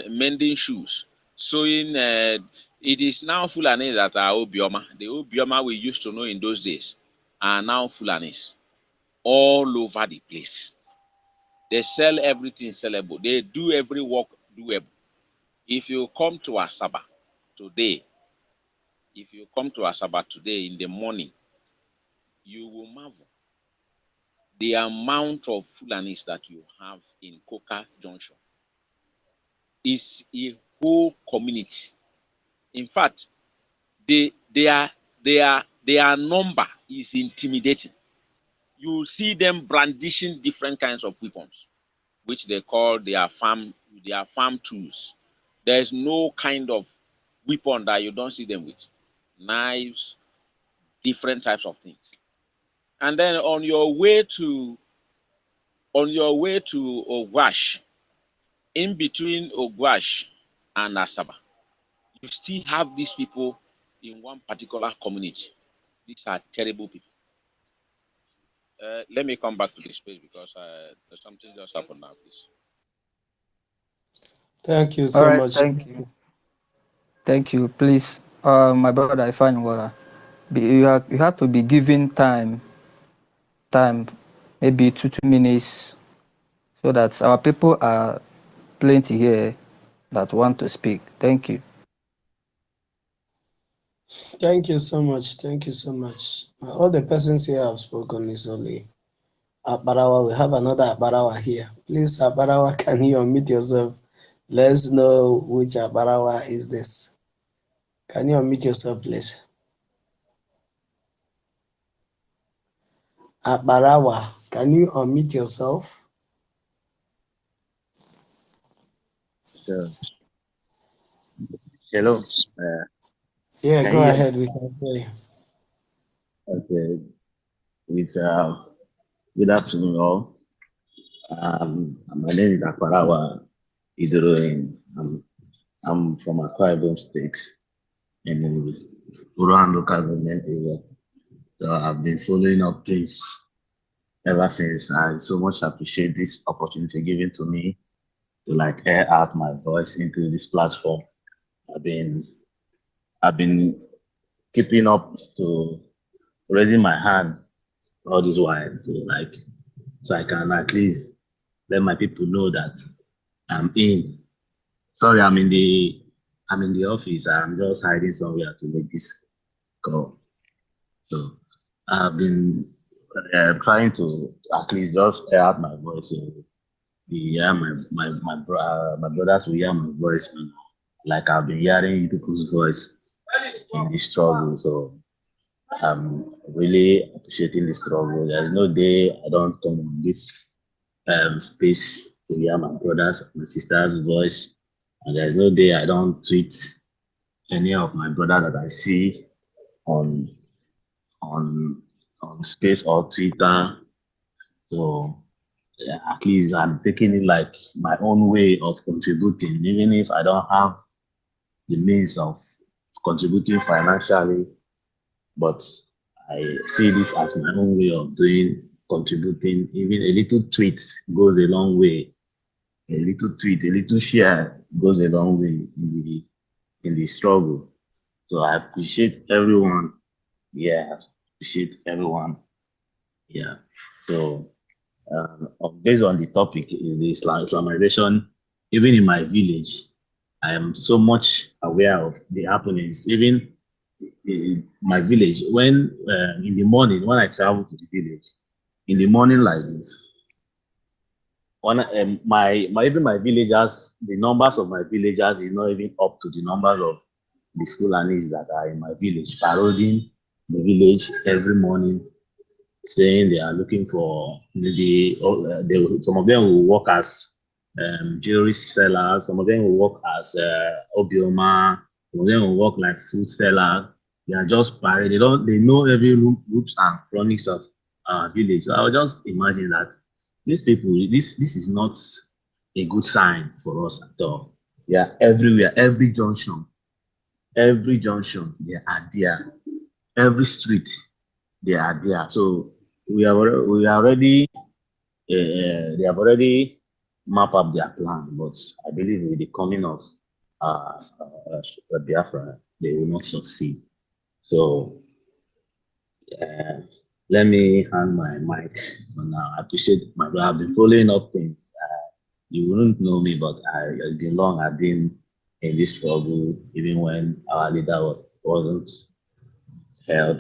mending shoes, sewing. It is now Fulanis that are Obioma. The Obioma we used to know in those days are now Fulanis all over the place. They sell everything sellable. They do every work doable. If you come to Asaba today, in the morning, you will marvel the amount of Fulanis that you have in Coca Junction. Is a whole community. In fact, their number is intimidating. You see them brandishing different kinds of weapons, which they call their farm tools. There's no kind of weapon that you don't see them with. Knives, different types of things. And then on your way to Ogwash, in between Ogwash and Asaba, you still have these people in one particular community. These are terrible people. Let me come back to this page because there's something just happened now, please.
Thank you
All
so
right,
much.
thank you. Thank you. Please, my brother, I find water. You have to be given time, maybe 2 minutes, so that our people are plenty here that want to speak. Thank you.
Thank you so much. Thank you so much. All the persons here have spoken is only Abarawa. We have another Abarawa here. Please, Abarawa, can you unmute yourself? Let's know which Abarawa is this. Can you unmute yourself, please? Abarawa, can you unmute yourself?
So, hello.
Yeah,
Can
go
you hear me?
ahead. We can hear you.
Okay. With good afternoon, all. My name is Akbarawa Idroin. I'm from Akwa Ibom State in the Uran local government area. So I've been following up things ever since. I so much appreciate this opportunity given to me to like air out my voice into this platform. I've been keeping up to raising my hand all this while to like so I can at least let my people know that I'm in. Sorry, I'm in the office. I'm just hiding somewhere to make this call. So I've been trying to at least just air out my voice. So my brothers will hear my voice, like I've been hearing people's voice in the struggle. So I'm really appreciating the struggle. There's no day I don't come on this space to hear my brothers, my sisters' voice. And there's no day I don't tweet any of my brother that I see on on space or Twitter. So yeah, at least I'm taking it like my own way of contributing, even if I don't have the means of contributing financially, but I see this as my own way of contributing. Even a little tweet goes a long way. A little tweet, a little share goes a long way in the struggle. So I appreciate everyone. Yeah, appreciate everyone. Yeah. So based on the topic, the Islamization, even in my village, I am so much aware of the happenings. Even in my village, when in the morning when I travel to the village, in the morning like this, one even my villagers, the numbers of my villagers is not even up to the numbers of the Fulanis that are in my village, parading the village every morning, saying they are looking for maybe some of them will work as jewelry sellers, some of them will work as obioma, some of them will work like food seller. They are just parading. They know every roots and chronics of our village. So I would just imagine that these people, this is not a good sign for us at all. Yeah, everywhere, every junction, they are there. Every street, they are there. So we are already they have already map up their plan. But I believe with the coming of Biafra, they will not succeed. So uh, let me hand my mic for now. I appreciate my brother. I've been following up things. You wouldn't know me, but it's been long. I've been in this struggle, even when our leader wasn't held.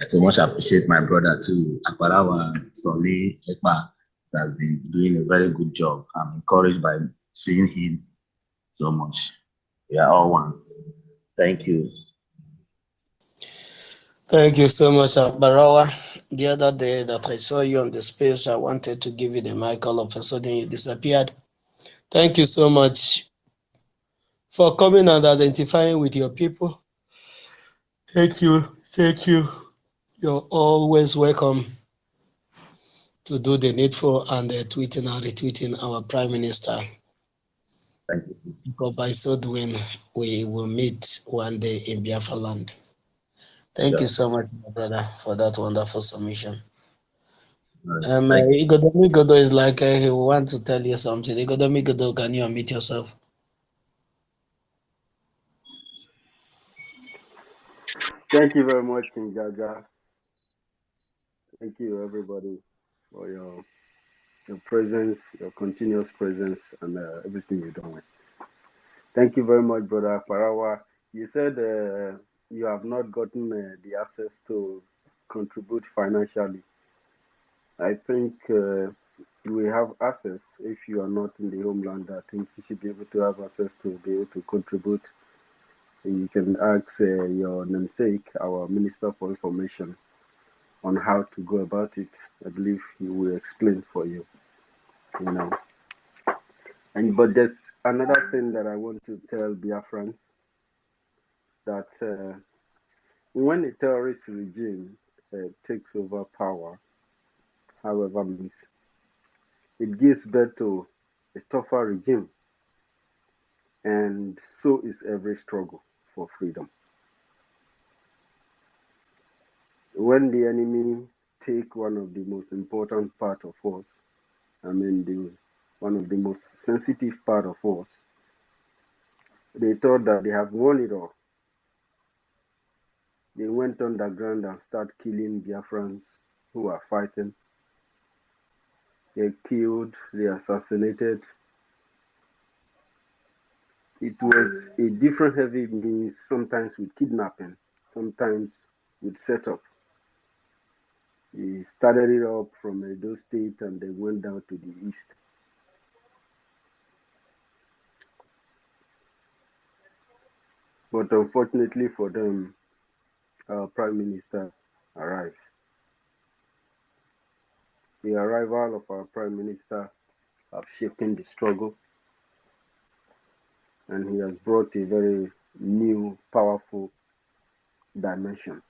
I so much appreciate my brother too. Akbarawa Soli Ekpa has been doing a very good job. I'm encouraged by seeing him so much. We are all one. Thank you.
Thank you so much, Barawa. The other day that I saw you on the space, I wanted to give you the mic. All of a sudden, you disappeared. Thank you so much for coming and identifying with your people. Thank you. Thank you. You're always welcome to do the needful and tweeting and retweeting our Prime Minister.
Thank you.
Because by so doing, we will meet one day in Biafra land. Thank you so much, my brother, for that wonderful submission. Igodomi Godo is like he wants to tell you something. Igodomi Godo, can you unmute yourself?
Thank you very much, King Jaja. Thank you, everybody, for your presence, your continuous presence, and everything you're doing. Thank you very much, Brother Farawa. You said you have not gotten the access to contribute financially. I think we have access. If you are not in the homeland, I think you should be able to have access to be able to contribute. You can ask your namesake, our Minister for Information, on how to go about it. I believe he will explain for you. But there's another thing that I want to tell Biafrans, that when a terrorist regime takes over power, however means, it gives birth to a tougher regime, and so is every struggle for freedom. When the enemy take one of the most important part of us, one of the most sensitive part of us, they thought that they have won it all. They went underground and started killing Biafrans who are fighting. They killed, they assassinated. It was a different heavy means, sometimes with kidnapping, sometimes with setup. They started it up from Edo State and they went down to the east. But unfortunately for them, our Prime Minister arrived. The arrival of our Prime Minister has shaken the struggle, and he has brought a very new, powerful dimension.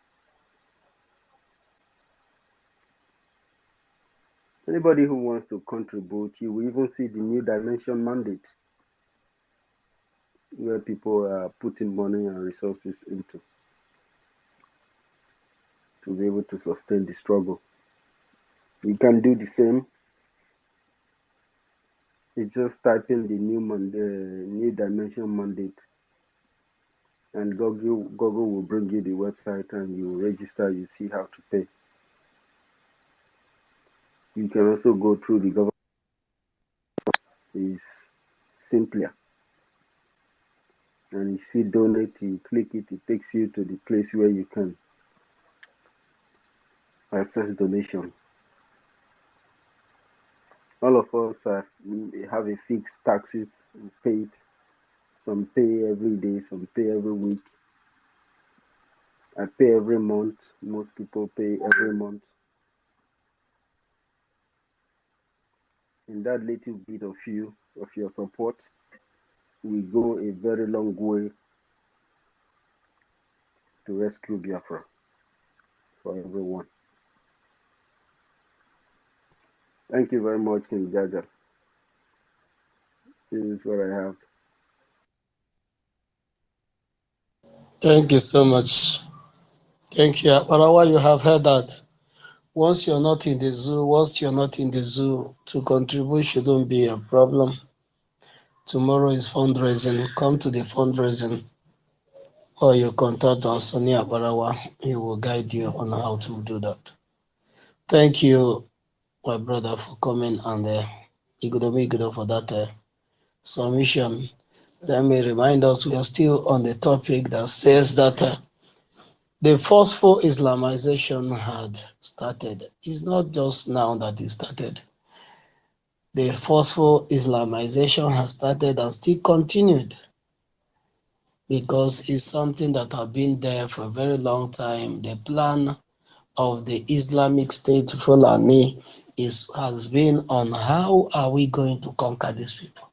Anybody who wants to contribute, you will even see the new dimension mandate, where people are putting money and resources into to be able to sustain the struggle. You can do the same. It's just typing the new dimension mandate, and Google will bring you the website, and you register. You see how to pay. You can also go through the government. It's simpler. And you see donate, you click it, it takes you to the place where you can access donation. All of us have a fixed taxes paid. Some pay every day, some pay every week. I pay every month. Most people pay every month. And that little bit of your support, will go a very long way to rescue Biafra for everyone. Thank you very much, King Jaja. This is what I have.
Thank you so much. Thank you. Parawa, you have heard that. Once you're not in the zoo, to contribute shouldn't be a problem. Tomorrow is fundraising. Come to the fundraising, or you contact our Sonny Abarawa. He will guide you on how to do that. Thank you, my brother, for coming and Igodo for that submission. Let me remind us we are still on the topic that says that the forceful Islamization had started. It's not just now that it started. The forceful Islamization has started and still continued because it's something that has been there for a very long time. The plan of the Islamic State Fulani has been on how are we going to conquer these people?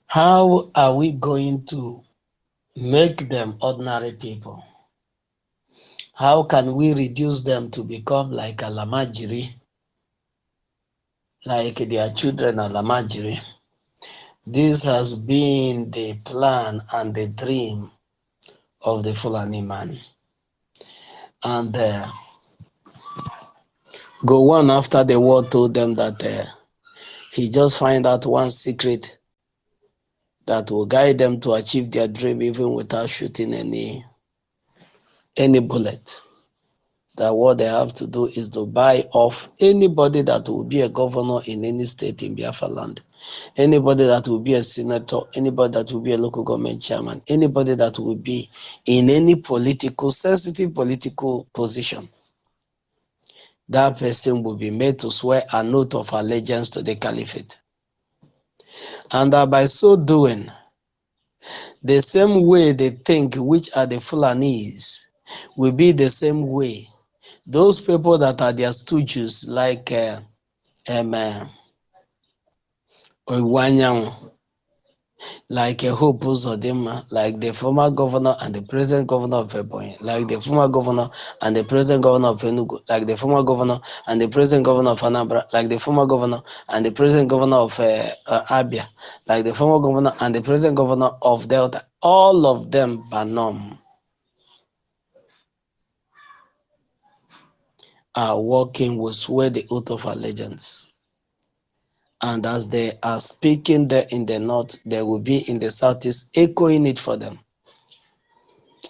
How are we going to make them ordinary people? How can we reduce them to become like Alamajiri, like their children Alamajiri? This has been the plan and the dream of the Fulani man. And Gowon after the war told them that he just find out one secret that will guide them to achieve their dream even without shooting any bullet. That what they have to do is to buy off anybody that will be a governor in any state in Biafra land, anybody that will be a senator, anybody that will be a local government chairman, anybody that will be in any sensitive political position. That person will be made to swear an oath of allegiance to the caliphate. And that by so doing, the same way they think, which are the Fulanis, will be the same way those people that are their stooges, like Oiwanyang, like Hope Uzodinma, like the former governor and the present governor of Ebonyi, like the former governor and the present governor of Enugu, like the former governor and the present governor of Anambra, like the former governor and the present governor of Abia, like the former governor and the present governor of Delta. All of them, Banom, are working with swear the oath of allegiance. And as they are speaking there in the north, they will be in the southeast, echoing it for them.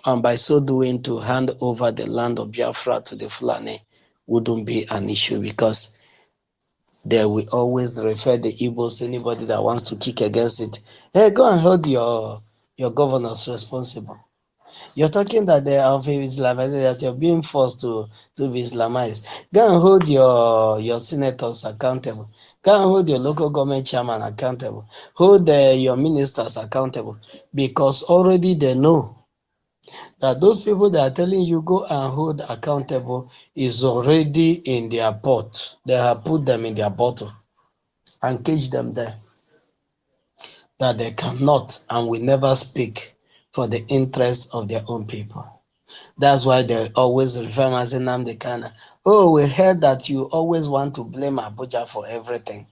And by so doing, to hand over the land of Biafra to the Fulani wouldn't be an issue, because they will always refer the Igbos, anybody that wants to kick against it, hey, go and hold your governors responsible. You're talking that they are Islamized, that you're being forced to be Islamized. Go and hold your senators accountable. Go and hold your local government chairman accountable. Hold your ministers accountable. Because already they know that those people that are telling you go and hold accountable is already in their pot. They have put them in their bottle and caged them there. That they cannot and will never speak for the interests of their own people. That's why they always refer as Nnamdi Kanu. Oh, we heard that you always want to blame Abuja for everything.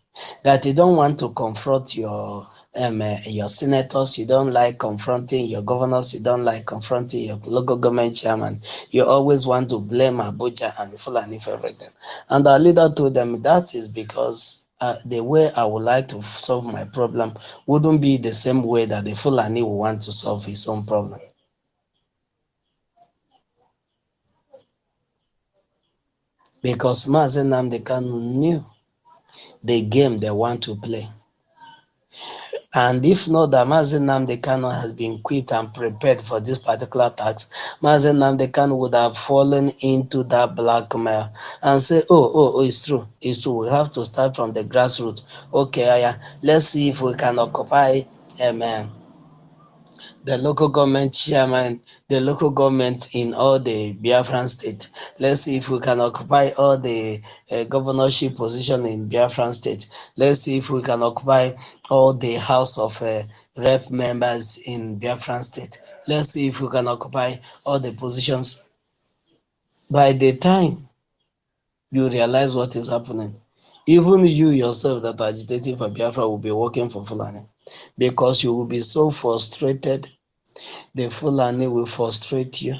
That you don't want to confront your senators, you don't like confronting your governors, you don't like confronting your local government chairman. You always want to blame Abuja and Fulani for everything. And our leader told them that is because the way I would like to solve my problem wouldn't be the same way that the Fulani will want to solve his own problem. Because Mazen Nnamdi Kanu knew the game they want to play. And if not that Mazen Nnamdi Kanu has been equipped and prepared for this particular task, Mazen Nnamdi Kanu would have fallen into that blackmail and say, oh, it's true. We have to start from the grassroots. Okay, let's see if we can occupy the local government chairman, the local government in all the Biafran state. Let's see if we can occupy all the governorship position in Biafran state. Let's see if we can occupy all the House of Rep members in Biafran state. Let's see if we can occupy all the positions. By the time you realize what is happening, even you yourself that are agitating for Biafra will be working for Fulani, because you will be so frustrated. The Fulani will frustrate you.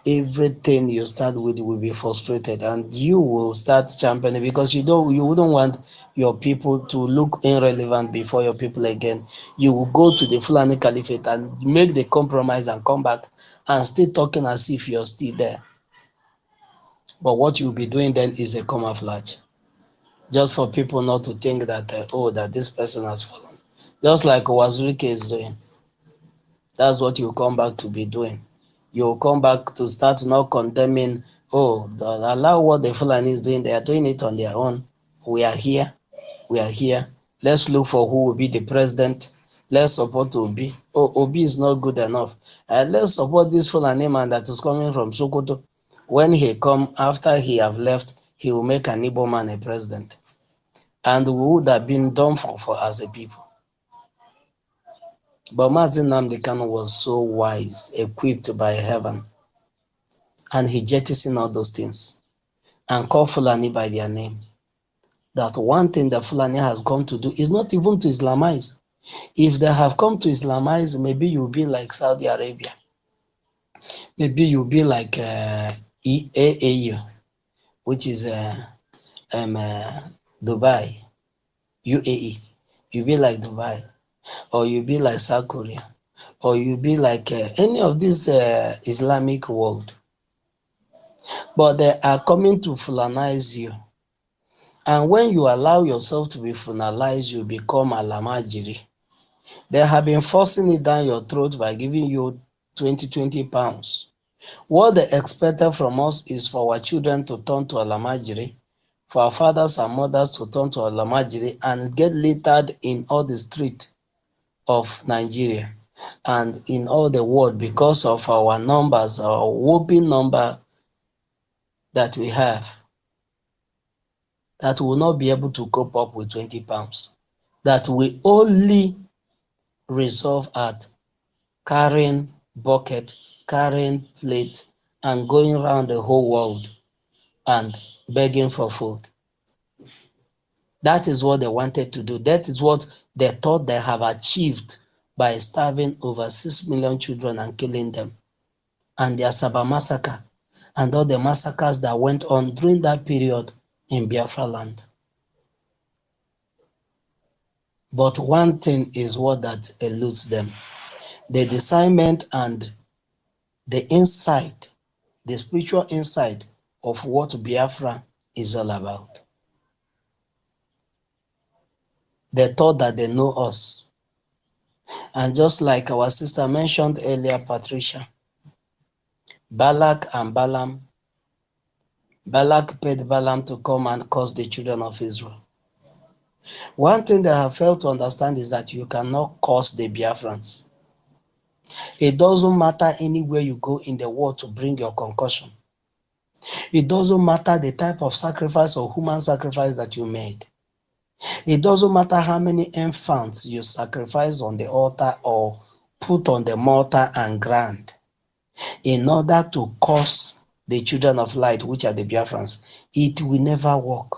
everything you start with will be frustrated, and you will start championing because you wouldn't want your people to look irrelevant before your people again. You will go to the Fulani Caliphate and make the compromise and come back and still talking as if you're still there. But what you'll be doing then is a camouflage, just for people not to think that that this person has fallen. Just like Wazirike is doing. That's what you come back to be doing. You'll come back to start not condemning, allow what the Fulani is doing. They are doing it on their own. We are here. We are here. Let's look for who will be the president. Let's support Obi. Obi is not good enough. Let's support this Fulani man that is coming from Sokoto. When he come, after he have left, he will make an Igbo man a president. And we would have been done for as a people. But Mazin Nnamdi Kanu was so wise, equipped by heaven, and he jettisoned all those things and called Fulani by their name. That one thing that Fulani has come to do is not even to Islamize. If they have come to Islamize, maybe you'll be like Saudi Arabia. Maybe you'll be like EAAU, which is Dubai, UAE. You'll be like Dubai, or you'll be like South Korea, or you'll be like any of this Islamic world. But they are coming to Fulanize you. And when you allow yourself to be Fulanized, you become Alamajiri. They have been forcing it down your throat by giving you 20 pounds. What they expected from us is for our children to turn to Alamajiri, for our fathers and mothers to turn to Alamajiri and get littered in all the streets of Nigeria and in all the world because of our numbers, our whooping number that we have, that will not be able to cope up with 20 pounds, that we only resolve at carrying bucket, carrying plate, and going around the whole world and begging for food. That is what they wanted to do. That is what they thought they have achieved by starving over 6 million children and killing them. And the Asaba massacre and all the massacres that went on during that period in Biafra land. But one thing is what that eludes them. The discernment and the insight, the spiritual insight of what Biafra is all about. They thought that they know us. And just like our sister mentioned earlier, Patricia, Balak and Balaam, Balak paid Balaam to come and curse the children of Israel. One thing that I have failed to understand is that you cannot curse the Biafrans. It doesn't matter anywhere you go in the world to bring your concussion. It doesn't matter the type of sacrifice or human sacrifice that you made. It doesn't matter how many infants you sacrifice on the altar or put on the mortar and grind in order to curse the children of light, which are the Biafrans. It will never work.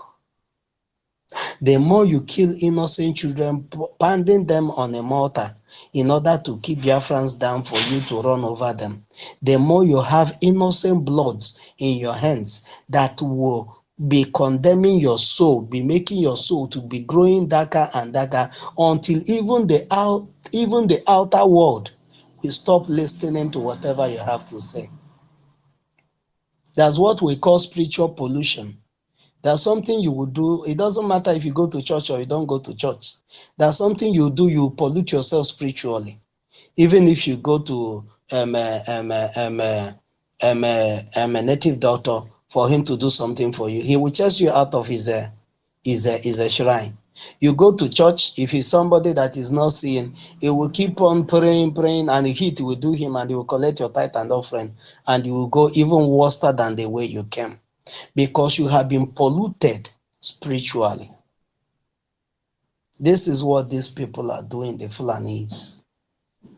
The more you kill innocent children, pounding them on a mortar in order to keep Biafrans down for you to run over them, the more you have innocent bloods in your hands that will be condemning your soul, be making your soul to be growing darker and darker until even the outer world will stop listening to whatever you have to say. That's what we call spiritual pollution. There's something you will do. It doesn't matter if you go to church or you don't go to church. There's something you do, you pollute yourself spiritually. Even if you go to a native doctor for him to do something for you, he will chase you out of his shrine. You go to church, if he's somebody that is not seeing, he will keep on praying, and the heat will do him, and he will collect your tithe and offering, and you will go even worse than the way you came. Because you have been polluted spiritually. This is what these people are doing, the Fulanis.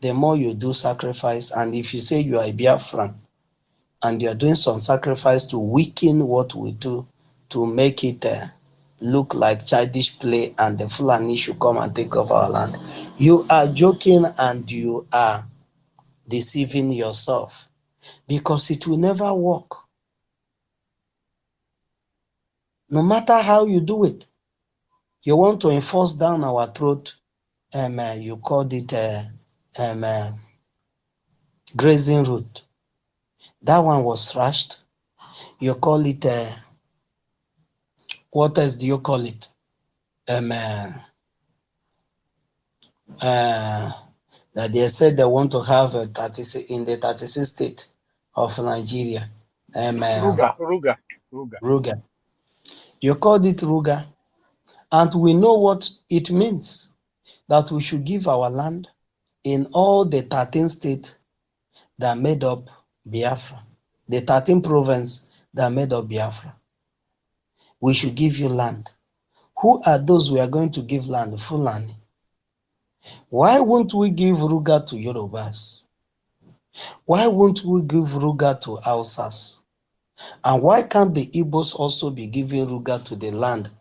The more you do sacrifice, and if you say you are a Biafran, and you are doing some sacrifice to weaken what we do, to make it look like childish play, and the Fulani should come and take over our land, you are joking and you are deceiving yourself.
because it will never work. No matter how you do it, you want to enforce down our throat, you called it grazing route. That one was thrashed. You call it, what else do you call it? That they said they want to have a 36 in the 36 state of Nigeria. Ruga. You called it Ruga, and we know what it means, that we should give our land in all the 13 states that made up Biafra, the 13 provinces that made up Biafra. We should give you land. Who are those we are going to give land? Fulani. Why won't we give Ruga to Yorubas? Why won't we give Ruga to Hausas? And why can't the Igbos also be giving Ruga to the land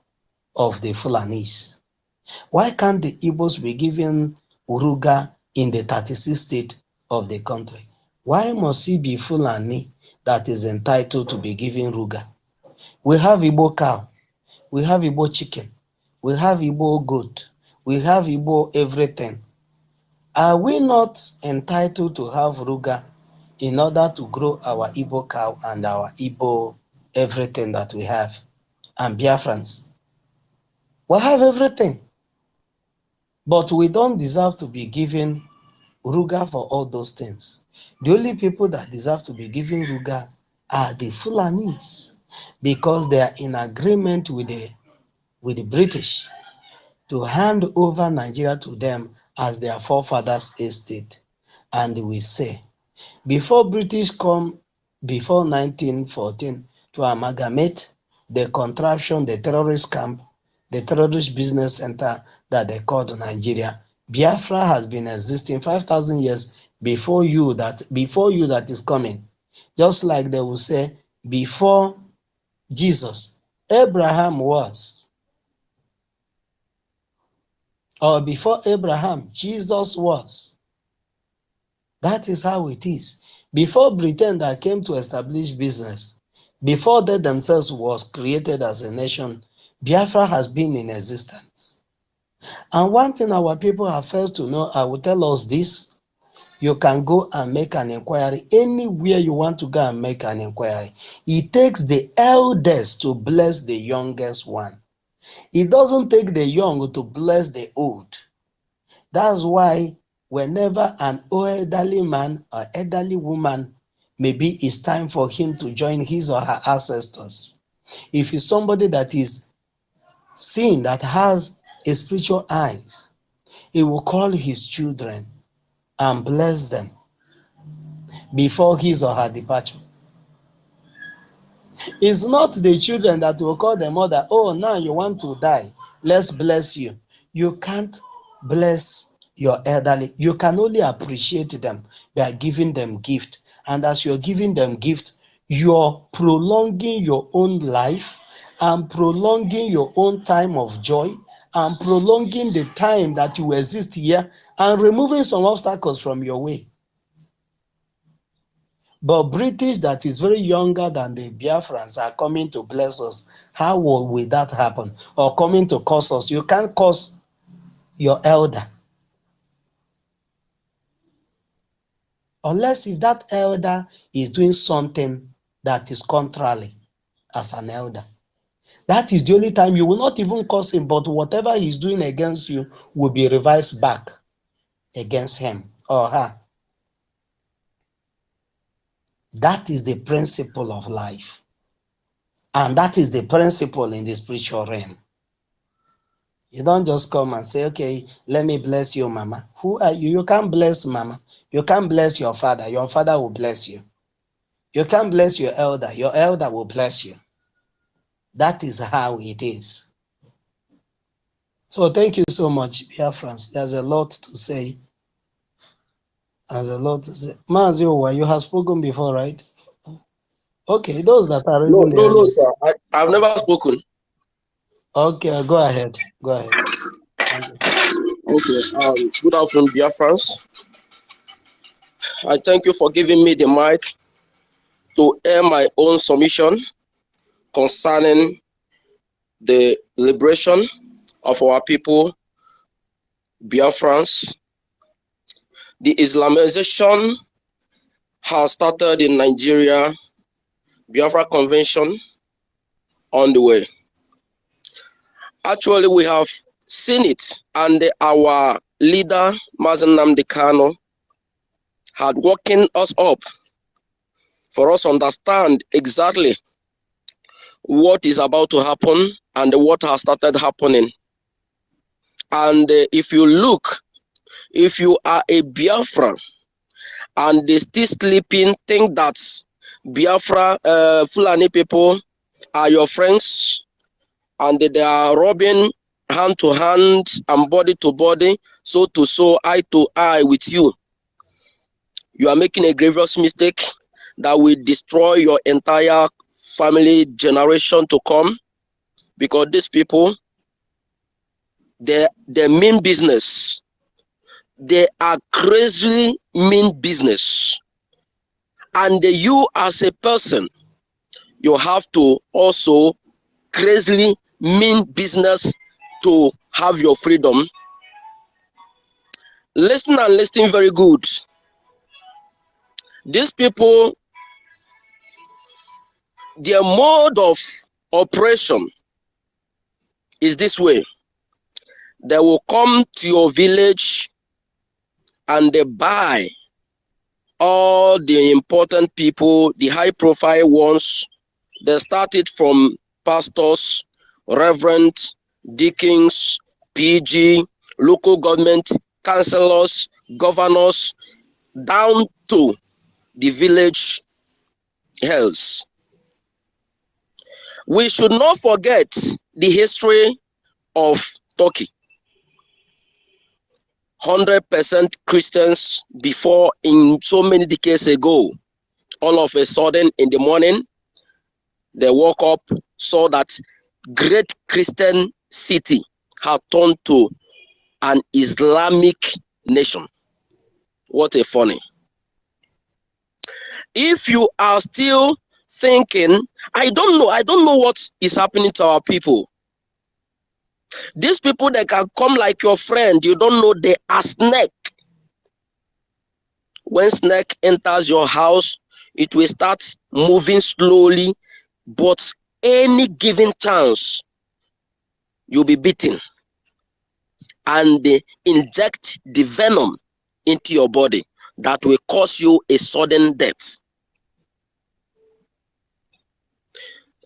of the Fulanis? Why can't the Igbos be giving Ruga in the 36th state of the country? Why must it be Fulani that is entitled to be given Ruga? We have Igbo cow, we have Igbo chicken, we have Igbo goat, we have Igbo everything. Are we not entitled to have Ruga in order to grow our Igbo cow and our Igbo everything that we have? And Biafrans, we have everything, but we don't deserve to be given Ruga for all those things. The only people that deserve to be given Ruga are the Fulanis, because they are in agreement with the British to hand over Nigeria to them as their forefathers' estate. And we say, before British come, before 1914, to amalgamate the contraption, the terrorist camp, the terrorist business center that they called Nigeria, Biafra has been existing 5,000 years before you that is coming. Just like they will say, before Jesus, Abraham was. Or before Abraham, Jesus was. That is how it is. Before Britain that came to establish business, before they themselves was created as a nation, Biafra has been in existence. And one thing our people have failed to know, I will tell us this: you can go and make an inquiry anywhere you want to go and make an inquiry. It takes the eldest to bless the youngest one. It doesn't take the young to bless the old. That's why whenever an elderly man or elderly woman, maybe it's time for him to join his or her ancestors. If it's somebody that is seen, that has a spiritual eyes, he will call his children and bless them before his or her departure. It's not the children that will call the mother, oh, now you want to die, let's bless you. You can't bless your elderly. You can only appreciate them by giving them gift. And as you're giving them gift, you're prolonging your own life and prolonging your own time of joy and prolonging the time that you exist here and removing some obstacles from your way. But British that is very younger than the Biafrans are coming to bless us. How will that happen? Or coming to curse us? You can't curse your elder. Unless if that elder is doing something that is contrary as an elder. That is the only time you will not even curse him, but whatever he's doing against you will be revised back against him or her. That is the principle of life. And that is the principle in the spiritual realm. You don't just come and say, okay, let me bless you, mama. Who are you? You can't bless mama. You can't bless your father. Your father will bless you. You can't bless your elder. Your elder will bless you. That is how it is. So thank you so much, Biafrans. There's a lot to say. There's a lot to say. Maziowa, you have spoken before, right? Okay, those that are
No,
even
no,
there.
no, sir. I've never spoken.
Okay, go ahead. Go ahead. Thank you.
Okay. Good afternoon, dear friends. I thank you for giving me the mic. to air my own submission concerning the liberation of our people, Biafrans. The Islamization has started in Nigeria, Biafra Convention on the way. Actually, we have seen it, and our leader, Mazen Nnamdi Kanu, had woken us up for us to understand exactly what is about to happen and what has started happening. And if you look, if you are a Biafra and they still sleeping, think that Biafra, Fulani people are your friends and they are rubbing hand to hand and body to body, soul to soul, eye to eye with you, you are making a grievous mistake that will destroy your entire family generation to come, because these people, they mean business. They are crazily mean business. And you as a person, you have to also crazily mean business to have your freedom. Listen and listen very good. These people, their mode of operation is this way. They will come to your village and they buy all the important people, the high profile ones. They started from pastors, reverends, deacons, PG, local government, councillors, governors, down to the village hells. We should not forget the history of Turkey. 100% Christians before, in so many decades ago. All of a sudden in the morning, they woke up, saw that great Christian city had turned to an Islamic nation. What a funny. If you are still thinking, I don't know what is happening to our people. These people, they can come like your friend, you don't know they are snake. When snake enters your house, it will start moving slowly, but any given chance, you'll be beaten. And they inject the venom into your body that will cause you a sudden death.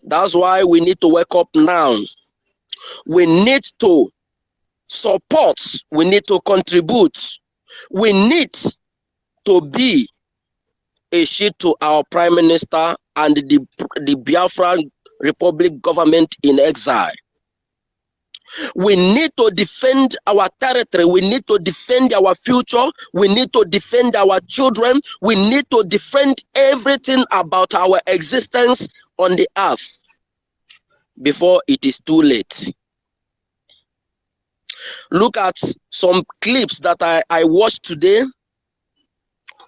That's why we need to wake up now. We need to support, we need to contribute, we need to be a shield to our Prime Minister and the Biafra Republic government in exile. We need to defend our territory, we need to defend our future, we need to defend our children, we need to defend everything about our existence on the earth before it is too late. Look at some clips that I watched today.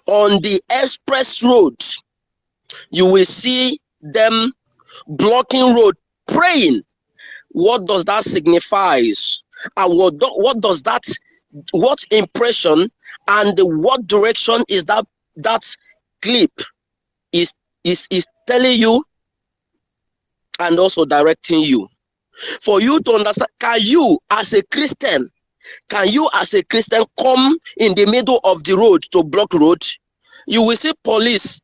On the express road, you will see them blocking road, praying. What does that signify? And what does that, what impression and what direction is that clip is telling you and also directing you? For you to understand, can you as a Christian come in the middle of the road to block road? You will see police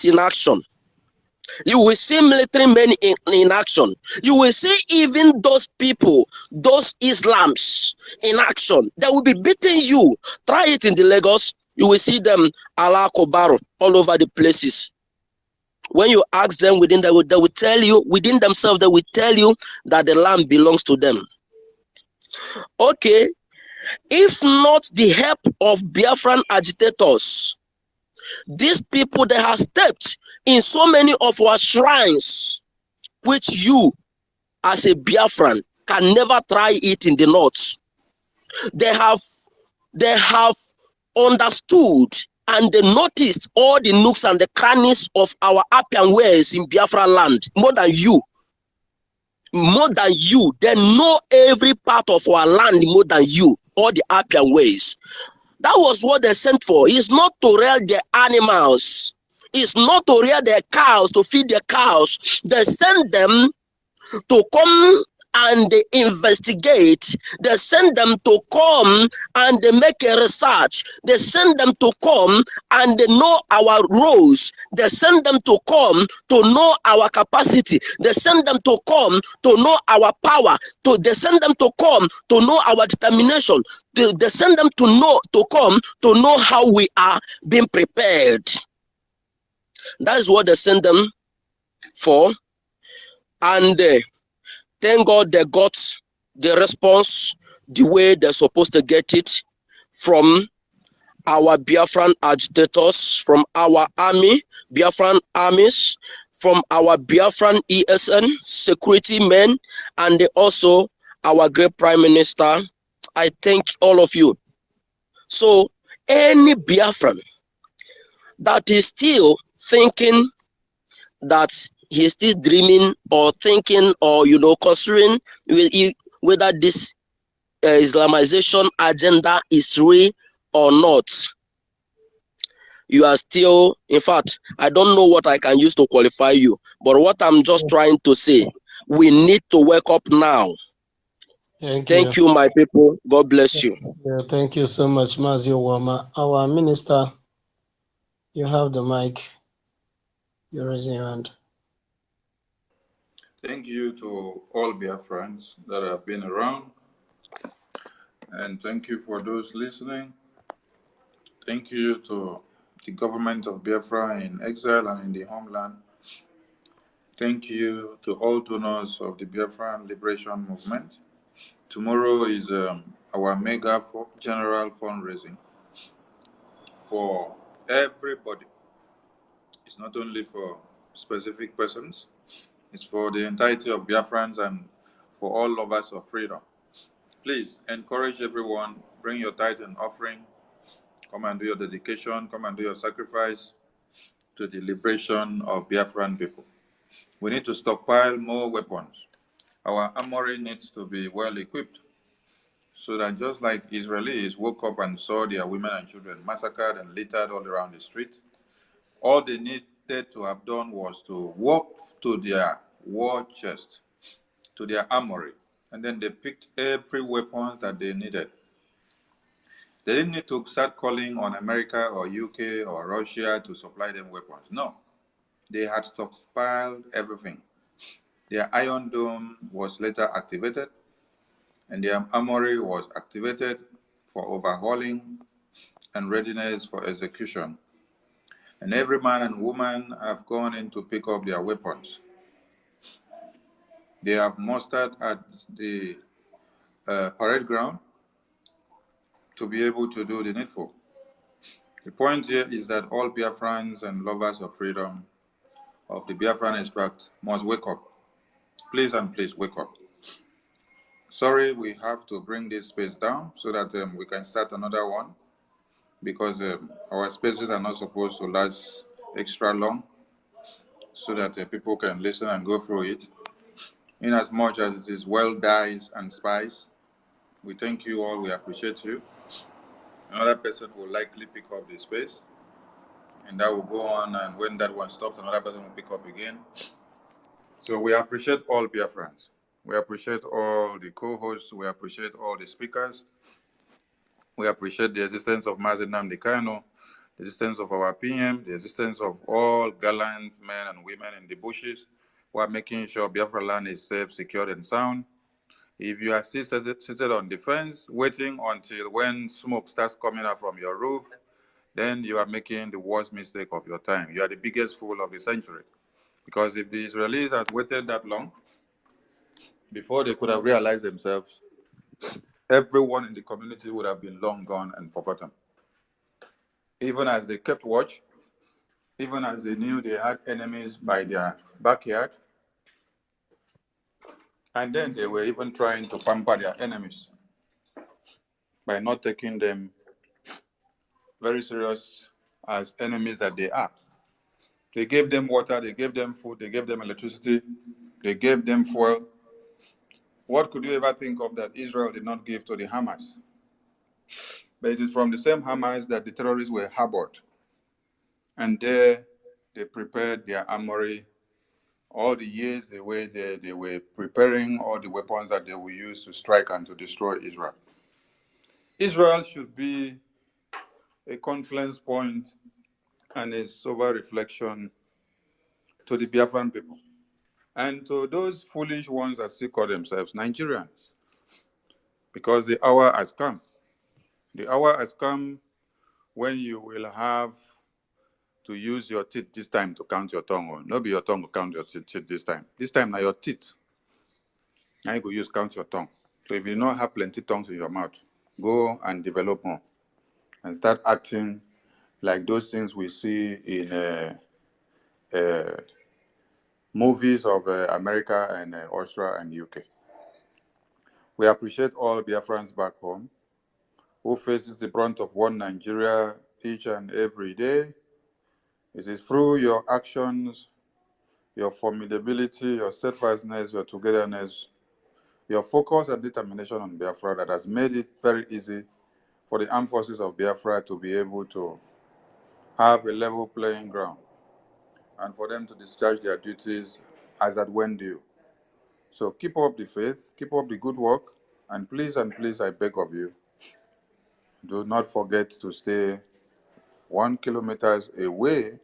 in action. You will see military men in action. You will see even those people, those Islams in action. They will be beating you. Try it in the Lagos. You will see them Allah Kobar all over the places. When you ask them within, they will tell you, within themselves, they will tell you that the land belongs to them. Okay, if not the help of Biafran agitators, these people, they have stepped in so many of our shrines, which you, as a Biafran, can never try it in the north. They have understood and they noticed all the nooks and the crannies of our Appian ways in Biafra land more than you. More than you. They know every part of our land more than you, all the Appian ways. That was what they sent for. It's not to rear their animals. It's not to rear their cows, to feed their cows. They sent them to come and they investigate. They send them to come and they make a research. They send them to come and they know our roles. They send them to come to know our capacity. They send them to come to know our power. They send them to come to know our determination. They send them to come to know how we are being prepared. That is what they send them for. And thank God they got the response the way they're supposed to get it from our Biafran agitators, from our army, Biafran armies, from our Biafran ESN security men, and also our great Prime Minister. I thank all of you. So any Biafran that is still thinking that he's still dreaming or thinking or considering whether this Islamization agenda is real or not, you are still, in fact, I don't know what I can use to qualify you, but what I'm just trying to say, we need to wake up now. Thank you, my people. God bless you.
Yeah, thank you so much, Mazio Wama. Our minister, you have the mic. You're raising your hand.
Thank you to all Biafrans that have been around. And thank you for those listening. Thank you to the government of Biafra in exile and in the homeland. Thank you to all donors of the Biafran Liberation Movement. Tomorrow is our mega general fundraising for everybody. It's not only for specific persons, it's for the entirety of Biafrans and for all lovers of freedom. Please encourage everyone, bring your tithe and offering, come and do your dedication, come and do your sacrifice to the liberation of Biafran people. We need to stockpile more weapons. Our armory needs to be well equipped so that just like Israelis woke up and saw their women and children massacred and littered all around the street, all they needed to have done was to walk to their war chest, to their armory, and then they picked every weapon that they needed. They didn't need to start calling on America or UK or Russia to supply them weapons. No, they had stockpiled everything. Their Iron Dome was later activated, and their armory was activated for overhauling and readiness for execution. And every man and woman have gone in to pick up their weapons. They have mustered at the parade ground to be able to do the needful. The point here is that all Biafrans and lovers of freedom of the Biafran extract must wake up. Please and please wake up. Sorry, we have to bring this space down so that we can start another one, because our spaces are not supposed to last extra long, so that people can listen and go through it. In as much as it is well diced and spiced, we thank you all, we appreciate you. Another person will likely pick up the space, and that will go on, and when that one stops, another person will pick up again. So we appreciate all Biafrans. We appreciate all the co-hosts. We appreciate all the speakers. We appreciate the existence of Mazi Nnamdi Kanu, the existence of our PM, the existence of all gallant men and women in the bushes who are making sure Biafra land is safe, secured, and sound. If you are still seated on the fence, waiting until when smoke starts coming out from your roof, then you are making the worst mistake of your time. You are the biggest fool of the century. Because if the Israelis had waited that long, before they could have realized themselves, everyone in the community would have been long gone and forgotten. Even as they kept watch, even as they knew they had enemies by their backyard, and then they were even trying to pamper their enemies by not taking them very serious as enemies that they are. They gave them water, they gave them food, they gave them electricity, they gave them fuel. What could you ever think of that Israel did not give to the Hamas? But it is from the same Hamas that the terrorists were harbored. And there they prepared their armory. All the years they were there, they were preparing all the weapons that they will use to strike and to destroy Israel. Israel should be a confluence point and a sober reflection to the Biafran people and to those foolish ones that still call themselves Nigerians, because the hour has come. The hour has come when you will have to use your teeth this time to count your tongue. Or not be your tongue to count your teeth this time. This time now your teeth. Now you go use count your tongue. So if you don't have plenty tongues in your mouth, go and develop more and start acting like those things we see in movies of America and Austria and UK. We appreciate all Biafrans back home who faces the brunt of one Nigeria each and every day. It is through your actions, your formidability, your steadfastness, your togetherness, your focus and determination on Biafra that has made it very easy for the armed forces of Biafra to be able to have a level playing ground and for them to discharge their duties as at when due. So keep up the faith, keep up the good work, and please, I beg of you, do not forget to stay 1 kilometer away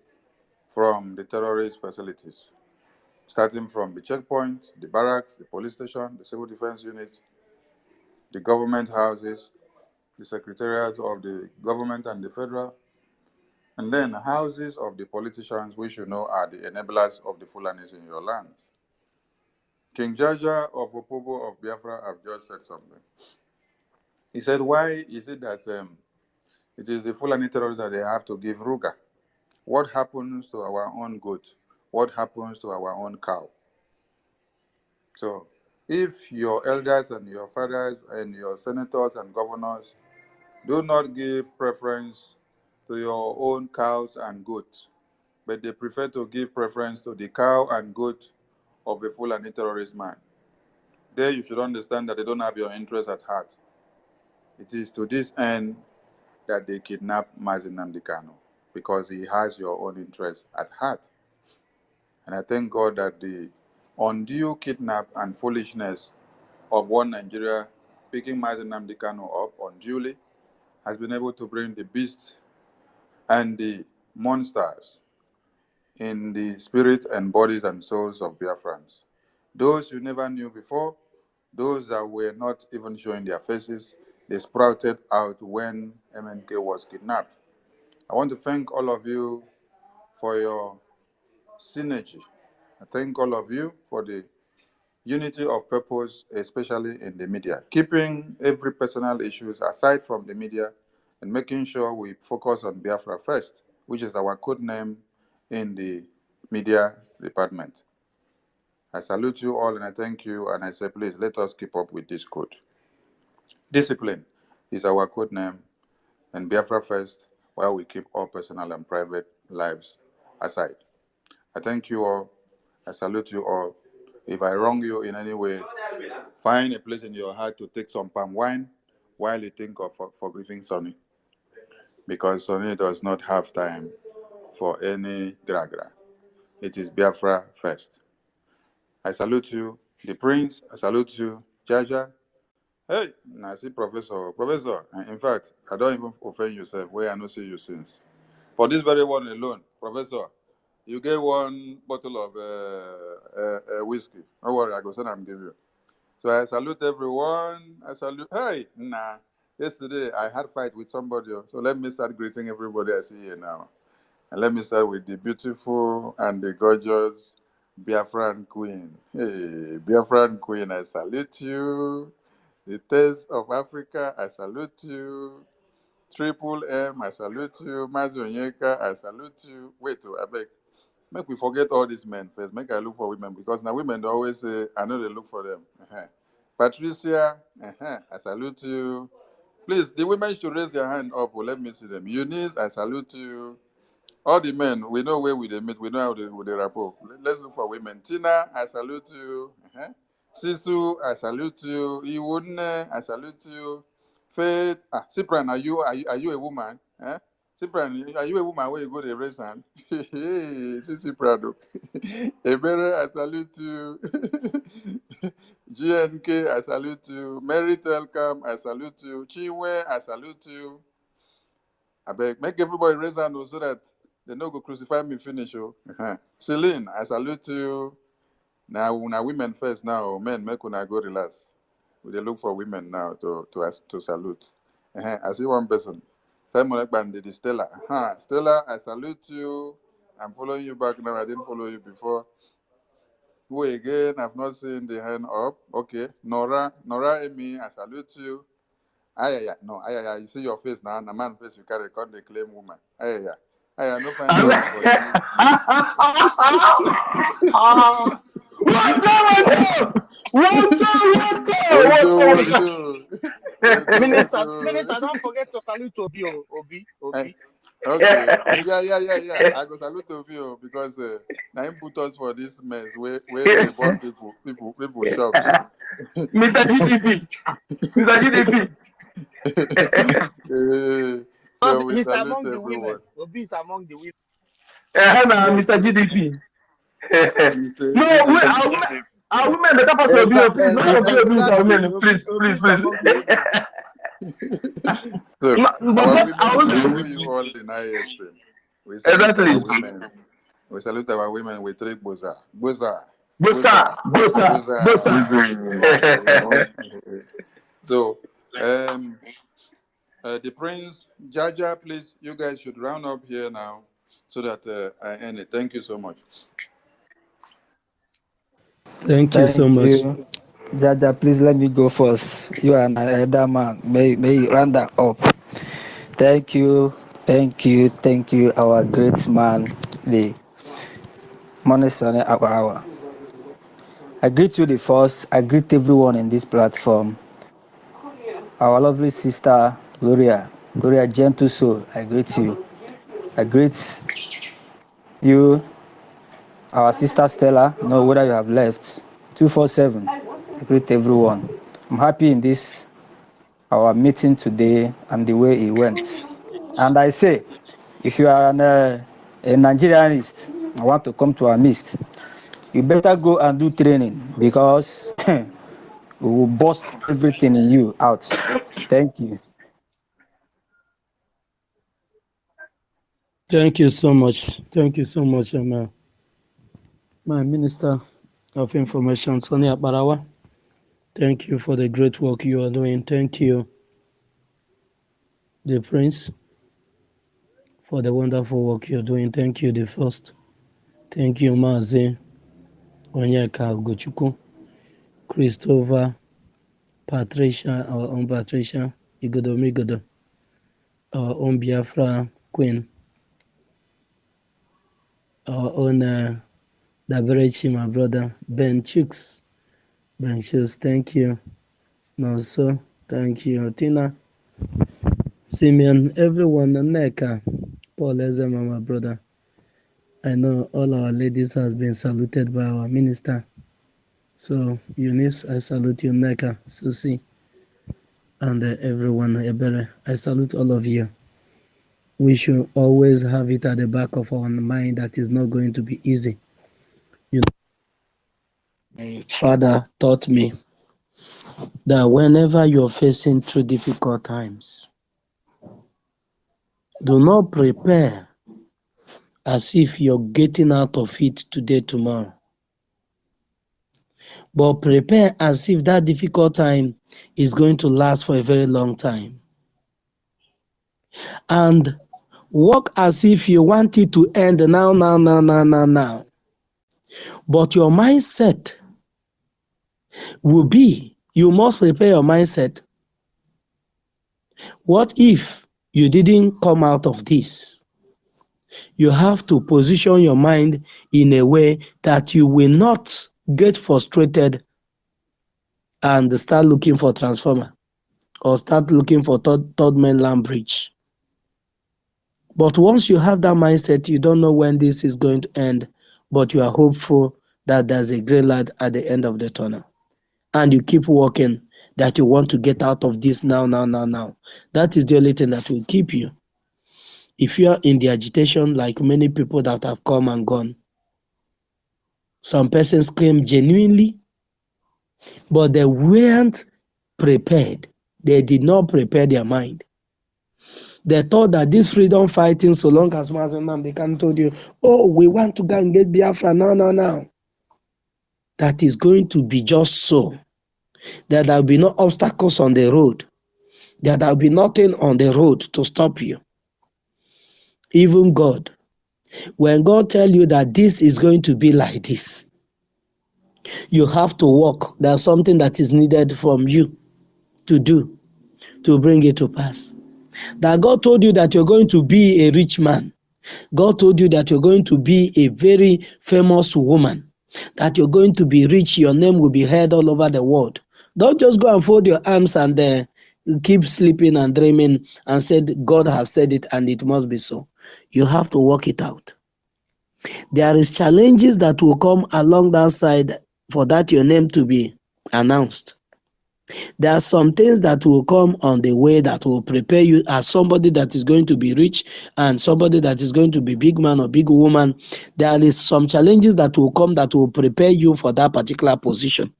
from the terrorist facilities, starting from the checkpoint, the barracks, the police station, the civil defense unit, the government houses, the secretariat of the government and the federal, and then houses of the politicians which you know are the enablers of the Fulanis in your lands. King Jaja of Opobo of Biafra have just said something. He said, why is it that it is the Fulani terrorists that they have to give Ruga? What happens to our own goat? What happens to our own cow? So if your elders and your fathers and your senators and governors do not give preference to your own cows and goats, but they prefer to give preference to the cow and goat of a Fulani terrorist man, there you should understand that they don't have your interest at heart. It is to this end that they kidnap Mazi Nnamdi Kanu, because he has your own interest at heart. And I thank God that the undue kidnap and foolishness of one Nigeria picking Mazi Nnamdi Kanu up unduly has been able to bring the beasts and the monsters in the spirit and bodies and souls of Biafrans. Those you never knew before, those that were not even showing their faces, they sprouted out when MNK was kidnapped. I want to thank all of you for your synergy. I thank all of you for the unity of purpose, especially in the media, keeping every personal issues aside from the media and making sure we focus on Biafra first, which is our code name in the media department. I salute you all and I thank you, and I say, please let us keep up with this code. Discipline is our code name, and Biafra first, while we keep all personal and private lives aside. I thank you all. I salute you all. If I wrong you in any way, find a place in your heart to take some palm wine while you think of forgiving Sonny, because Sonny does not have time for any gra-gra. It is Biafra first. I salute you, the prince. I salute you, Jaja. Hey, I see Professor. Professor, in fact, I don't even offend yourself where I don't see you since. For this very one alone, Professor, you get one bottle of whiskey. Don't worry, I go send and give you. So I salute everyone. I salute. Hey, nah. Yesterday I had fight with somebody. So let me start greeting everybody I see here now. And let me start with the beautiful and the gorgeous Biafran Queen. Hey, Biafran Queen, I salute you. The Taste of Africa, I salute you. Triple M, I salute you. Mazi Onyeka, I salute you. Wait, I beg. Make we forget all these men first. Make I look for women, because now women they always say, I know they look for them. Patricia, I salute you. Please, the women should raise their hand up. Let me see them. Eunice, I salute you. All the men, we know where we they meet, we know how they rapport. Let's look for women. Tina, I salute you. Sisu, I salute you. Iwune, I salute you. Faith, Cyprian, are you a woman? Cyprian, are you a woman where you go to raise hand? Hey, Cyprian. Ebere, I salute you. GNK, I salute you. Mary Telcam, I salute you. Chinwe, I salute you. I beg, make everybody raise hand so that they no go crucify me finish. Celine, I salute you. Now women first now. Men, make una go relax. We dey look for women now to salute. I see one person. Simon Ekbande, Stella. Stella, I salute you. I'm following you back now. I didn't follow you before. Who again? I've not seen the hand up. Okay. Nora Amy, I salute you. No, you see your face now. The man face you carry, can't they claim woman? No find woman for you.
Minister, don't forget to salute Obi.
Okay. Yeah. I go salute Obi because now him put us for this mess where they burn people shops.
Mr. GDP.
So we
He's
salute
among the
everyone.
women. Obi is among the women.
Mr. GDP. Our women better pass Obi, please. No Obi is our women. Please.
So our women follow you all in high stream. We salute our women. We salute our women with three boza. So, the Prince, Jaja, please, you guys should round up here now so that I end it. Thank you so much.
Thank you so much.
Jaja, please let me go first. You are an elder man. May you round that up. Thank you, our great man, the Monesane Awarawa. I greet you the first. I greet everyone in this platform. Our lovely sister, Gloria Gentle Soul, I greet you. I greet you, our sister Stella, no whether you have left, 247. I greet everyone. I'm happy in this, our meeting today and the way it went. And I say, if you are a Nigerianist and want to come to our midst, you better go and do training because we will bust everything in you out. Thank you.
Thank you so much. My Minister of Information, Sonny Abarawa. Thank you for the great work you are doing. Thank you, the Prince, for the wonderful work you're doing. Thank you, the First. Thank you, Mazi Onyeka Gochuku, Christopher, Patricia, our own Patricia, Igodo, our own Biafra Queen, our own Daberechi, my brother, Ben Chooks, thank you. Also, thank you, Tina, Simeon, everyone, Neka, Paul Ezema, my brother. I know all our ladies has been saluted by our minister. So, Eunice, I salute you, Neka, Susie, and everyone, Ebere. I salute all of you. We should always have it at the back of our mind that is not going to be easy. You know, my father taught me that whenever you're facing through difficult times, do not prepare as if you're getting out of it today, tomorrow. But prepare as if that difficult time is going to last for a very long time. And work as if you want it to end now. But your mindset will be, you must prepare your mindset. What if you didn't come out of this? You have to position your mind in a way that you will not get frustrated and start looking for transformer or start looking for third mainland bridge.
But once you have that mindset, you don't know when this is going to end, but you are hopeful that there's a great light at the end of the tunnel. And you keep working that you want to get out of this now, now, now, now. That is the only thing that will keep you. If you are in the agitation, like many people that have come and gone, some persons came genuinely, but they weren't prepared. They did not prepare their mind. They thought that this freedom fighting, so long as Mazen Namdekan told you, oh, we want to go and get Biafra now, now, now. That is going to be just so. That there will be no obstacles on the road. That there will be nothing on the road to stop you. Even God. When God tells you that this is going to be like this, you have to walk. There's something that is needed from you to do to bring it to pass. That God told you that you're going to be a rich man. God told you that you're going to be a very famous woman, that you're going to be rich, your name will be heard all over the world. Don't just go and fold your arms and keep sleeping and dreaming and said, God has said it and it must be so. You have to work it out. There is challenges that will come along that side for that your name to be announced. There are some things that will come on the way that will prepare you as somebody that is going to be rich and somebody that is going to be big man or big woman. There is some challenges that will come that will prepare you for that particular position.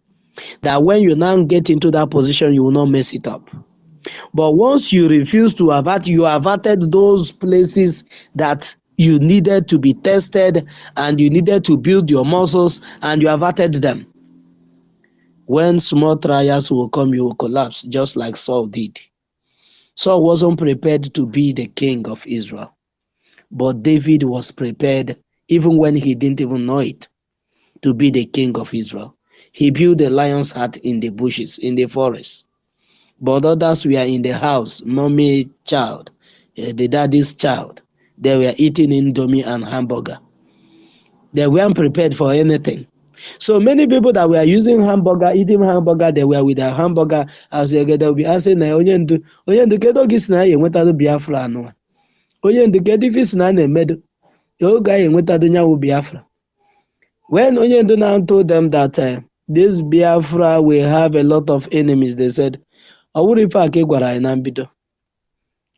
That when you now get into that position, you will not mess it up. But once you refuse to avert, you averted those places that you needed to be tested and you needed to build your muscles and you averted them. When small trials will come, you will collapse, just like Saul did. Saul wasn't prepared to be the king of Israel, but David was prepared, even when he didn't even know it, to be the king of Israel. He built a lion's hut in the bushes, in the forest. But others were in the house, mommy child, the daddy's child. They were eating indomie and hamburger. They weren't prepared for anything. So many people that were using hamburger, eating hamburger, they were with their hamburger as they will be asking, onye ndu kedu oge si na ya enwetado Biafra anụwa? Onye ndu kedu ife si na na-emedo? Oge anyị enwetado nyawu Biafra. When onye ndu now told them that this Biafra will have a lot of enemies, they said, ọwụrụ ife a ka ị gwara anyị na mbido.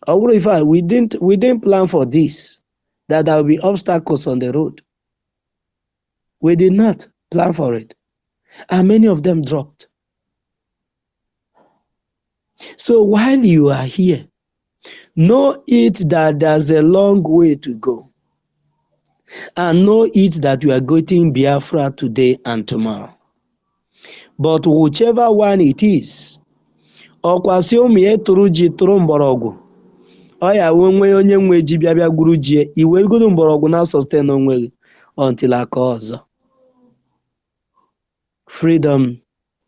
Ọwụrụ ife a, we didn't plan for this, that there will be obstacles on the road. We did not plan for it. And many of them dropped. So while you are here, know it that there's a long way to go. And know it that you are getting Biafra today and tomorrow. But whichever one it is, ọkwasị ụmụ ya tụrụ ji tụrụ mgbọrọgwụ, ọ ya nwe onye nwe ji bịa gwuru ji iwegoro mgbọrọgwụ na sustain onwe gị until aka ọzọ. Freedom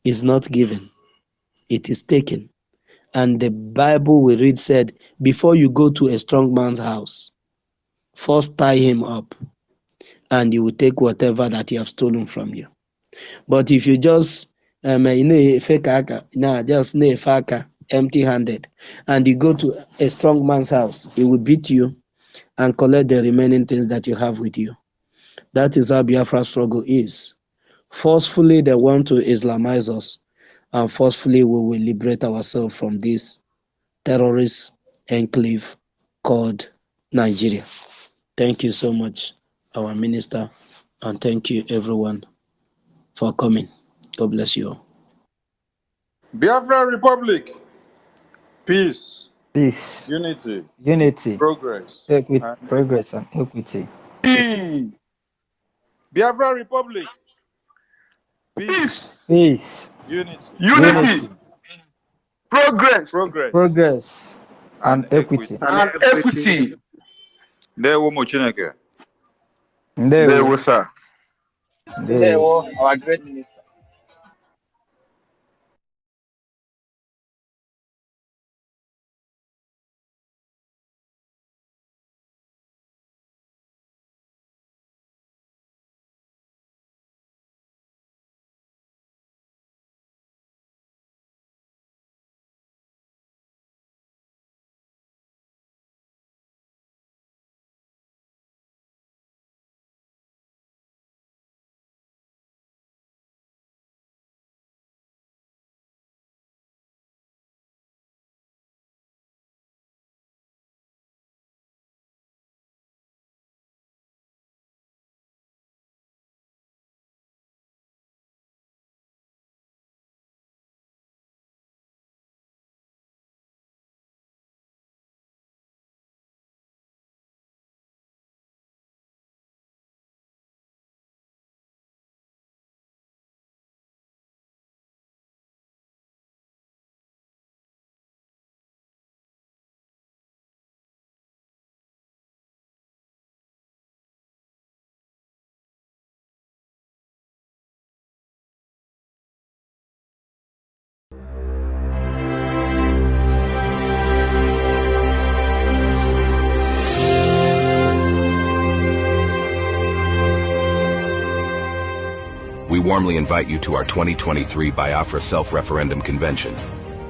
is not given, it is taken. And the Bible we read said, before you go to a strong man's house, first tie him up, and he will take whatever that he has stolen from you. But if you just empty-handed, and you go to a strong man's house, he will beat you and collect the remaining things that you have with you. That is how Biafra struggle is. Forcefully, they want to Islamize us, and forcefully, we will liberate ourselves from this terrorist enclave called Nigeria. Thank you so much, our minister, and thank you, everyone, for coming. God bless you all.
Biafra Republic, peace,
Peace,
unity,
unity,
progress,
equity,
and
progress, and equity.
Biafra Republic, peace,
Peace,
Peace,
unity,
unity,
unity,
progress,
progress,
progress,
and
and equity.
equity.
and equity.
Ndewo Chineke.
There
Ndewo.
was, sir.
Ndewo.
Our great minister.
We warmly invite you to our 2023 BIAFRA Self-Referendum Convention.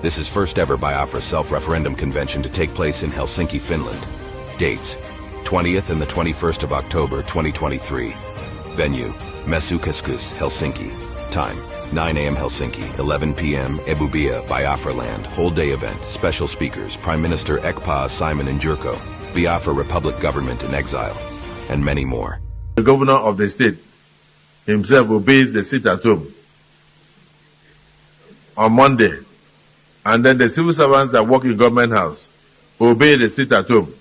This is first ever BIAFRA Self-Referendum Convention to take place in Helsinki, Finland. Dates: 20th and the 21st of October 2023. Venue: Mesukeskus, Helsinki. Time: 9 a.m. Helsinki, 11 p.m. Ebubia, Biafra Land. Whole day event. Special speakers: Prime Minister Ekpa Simon Njurko, Biafra Republic Government in Exile, and many more.
The governor of the state himself obeys the sit-at-home on Monday, and then the civil servants that work in government house obey the sit-at-home,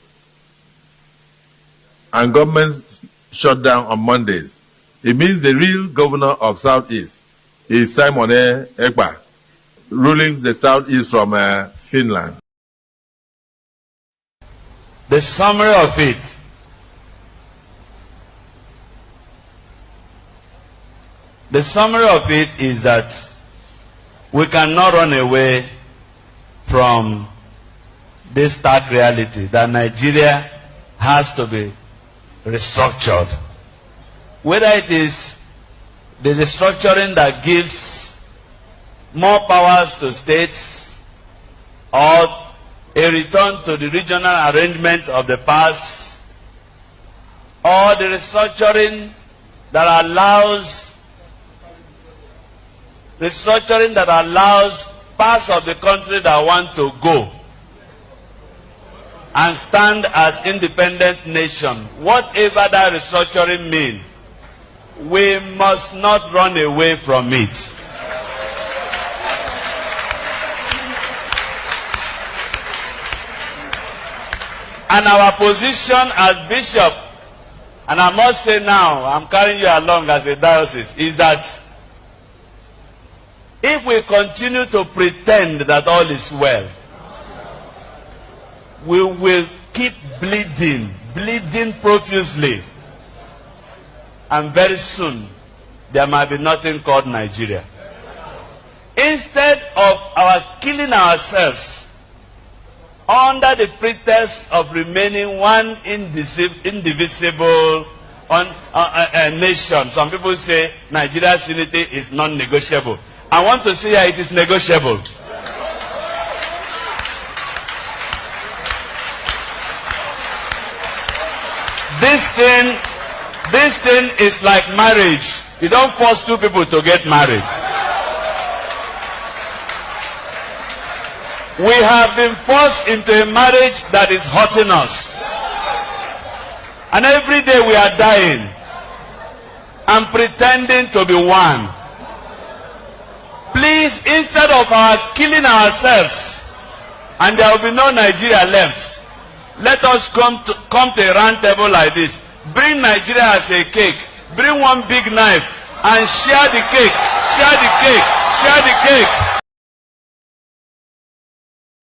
and government shut down on Mondays. It means the real governor of Southeast is Simon Ekpa, ruling the Southeast from Finland.
The summary of it: the summary of it is that we cannot run away from this stark reality that Nigeria has to be restructured. Whether it is the restructuring that gives more powers to states, or a return to the regional arrangement of the past, or the restructuring that allows parts of the country that want to go and stand as independent nation, whatever that restructuring means, we must not run away from it. And our position as bishop, and I must say now, I'm carrying you along as a diocese, is that if we continue to pretend that all is well, we will keep bleeding profusely. And very soon, there might be nothing called Nigeria. Instead of our killing ourselves under the pretext of remaining one indivisible nation, some people say Nigeria's unity is non-negotiable. I want to say it is negotiable. This thing is like marriage. You don't force two people to get married. We have been forced into a marriage that is hurting us. And every day we are dying and pretending to be one. Please, instead of our killing ourselves, and there will be no Nigeria left, let us come to a round table like this. Bring Nigeria as a cake. Bring one big knife and share the cake. Share the cake. Share the cake.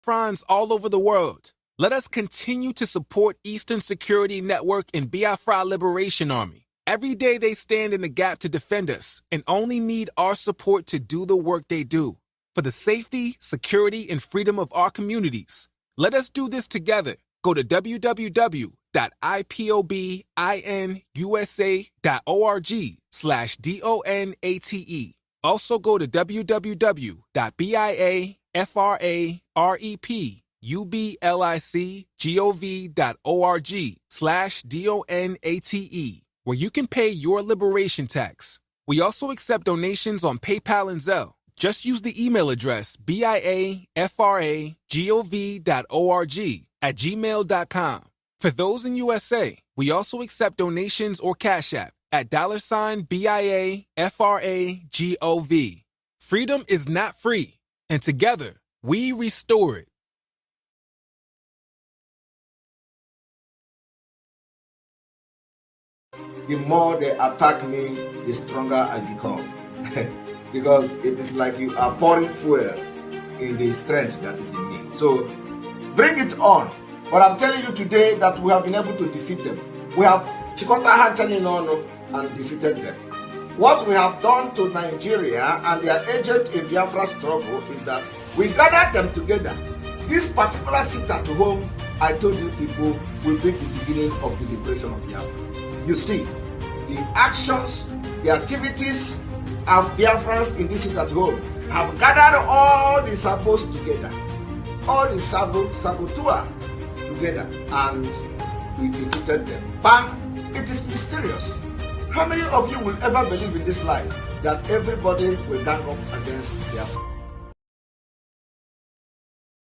Friends all over the world, let us continue to support Eastern Security Network and Biafra Liberation Army. Every day they stand in the gap to defend us and only need our support to do the work they do. For the safety, security, and freedom of our communities, let us do this together. Go to www.ipobinUSA.org/DONATE. Also go to www.biafrepublicgov.org/DONATE, where you can pay your liberation tax. We also accept donations on PayPal and Zelle. Just use the email address biafragov.org@gmail.com. For those in USA, we also accept donations or Cash App at $BIAFRAGOV. Freedom is not free, and together we restore it.
The more they attack me, the stronger I become. Because it is like you are pouring fuel in the strength that is in me. So bring it on. But I'm telling you today that we have been able to defeat them. We have Chikota Hanchani and defeated them. What we have done to Nigeria and their agent in Biafra struggle is that we gathered them together. This particular sit at home, I told you people, will be the beginning of the liberation of Biafra. You see, the actions, the activities, of Biafrans in this seat at home have gathered all the sabos together, all the saboteur together, and we defeated them. Bang! It is mysterious. How many of you will ever believe in this life that everybody will gang up against Biafra?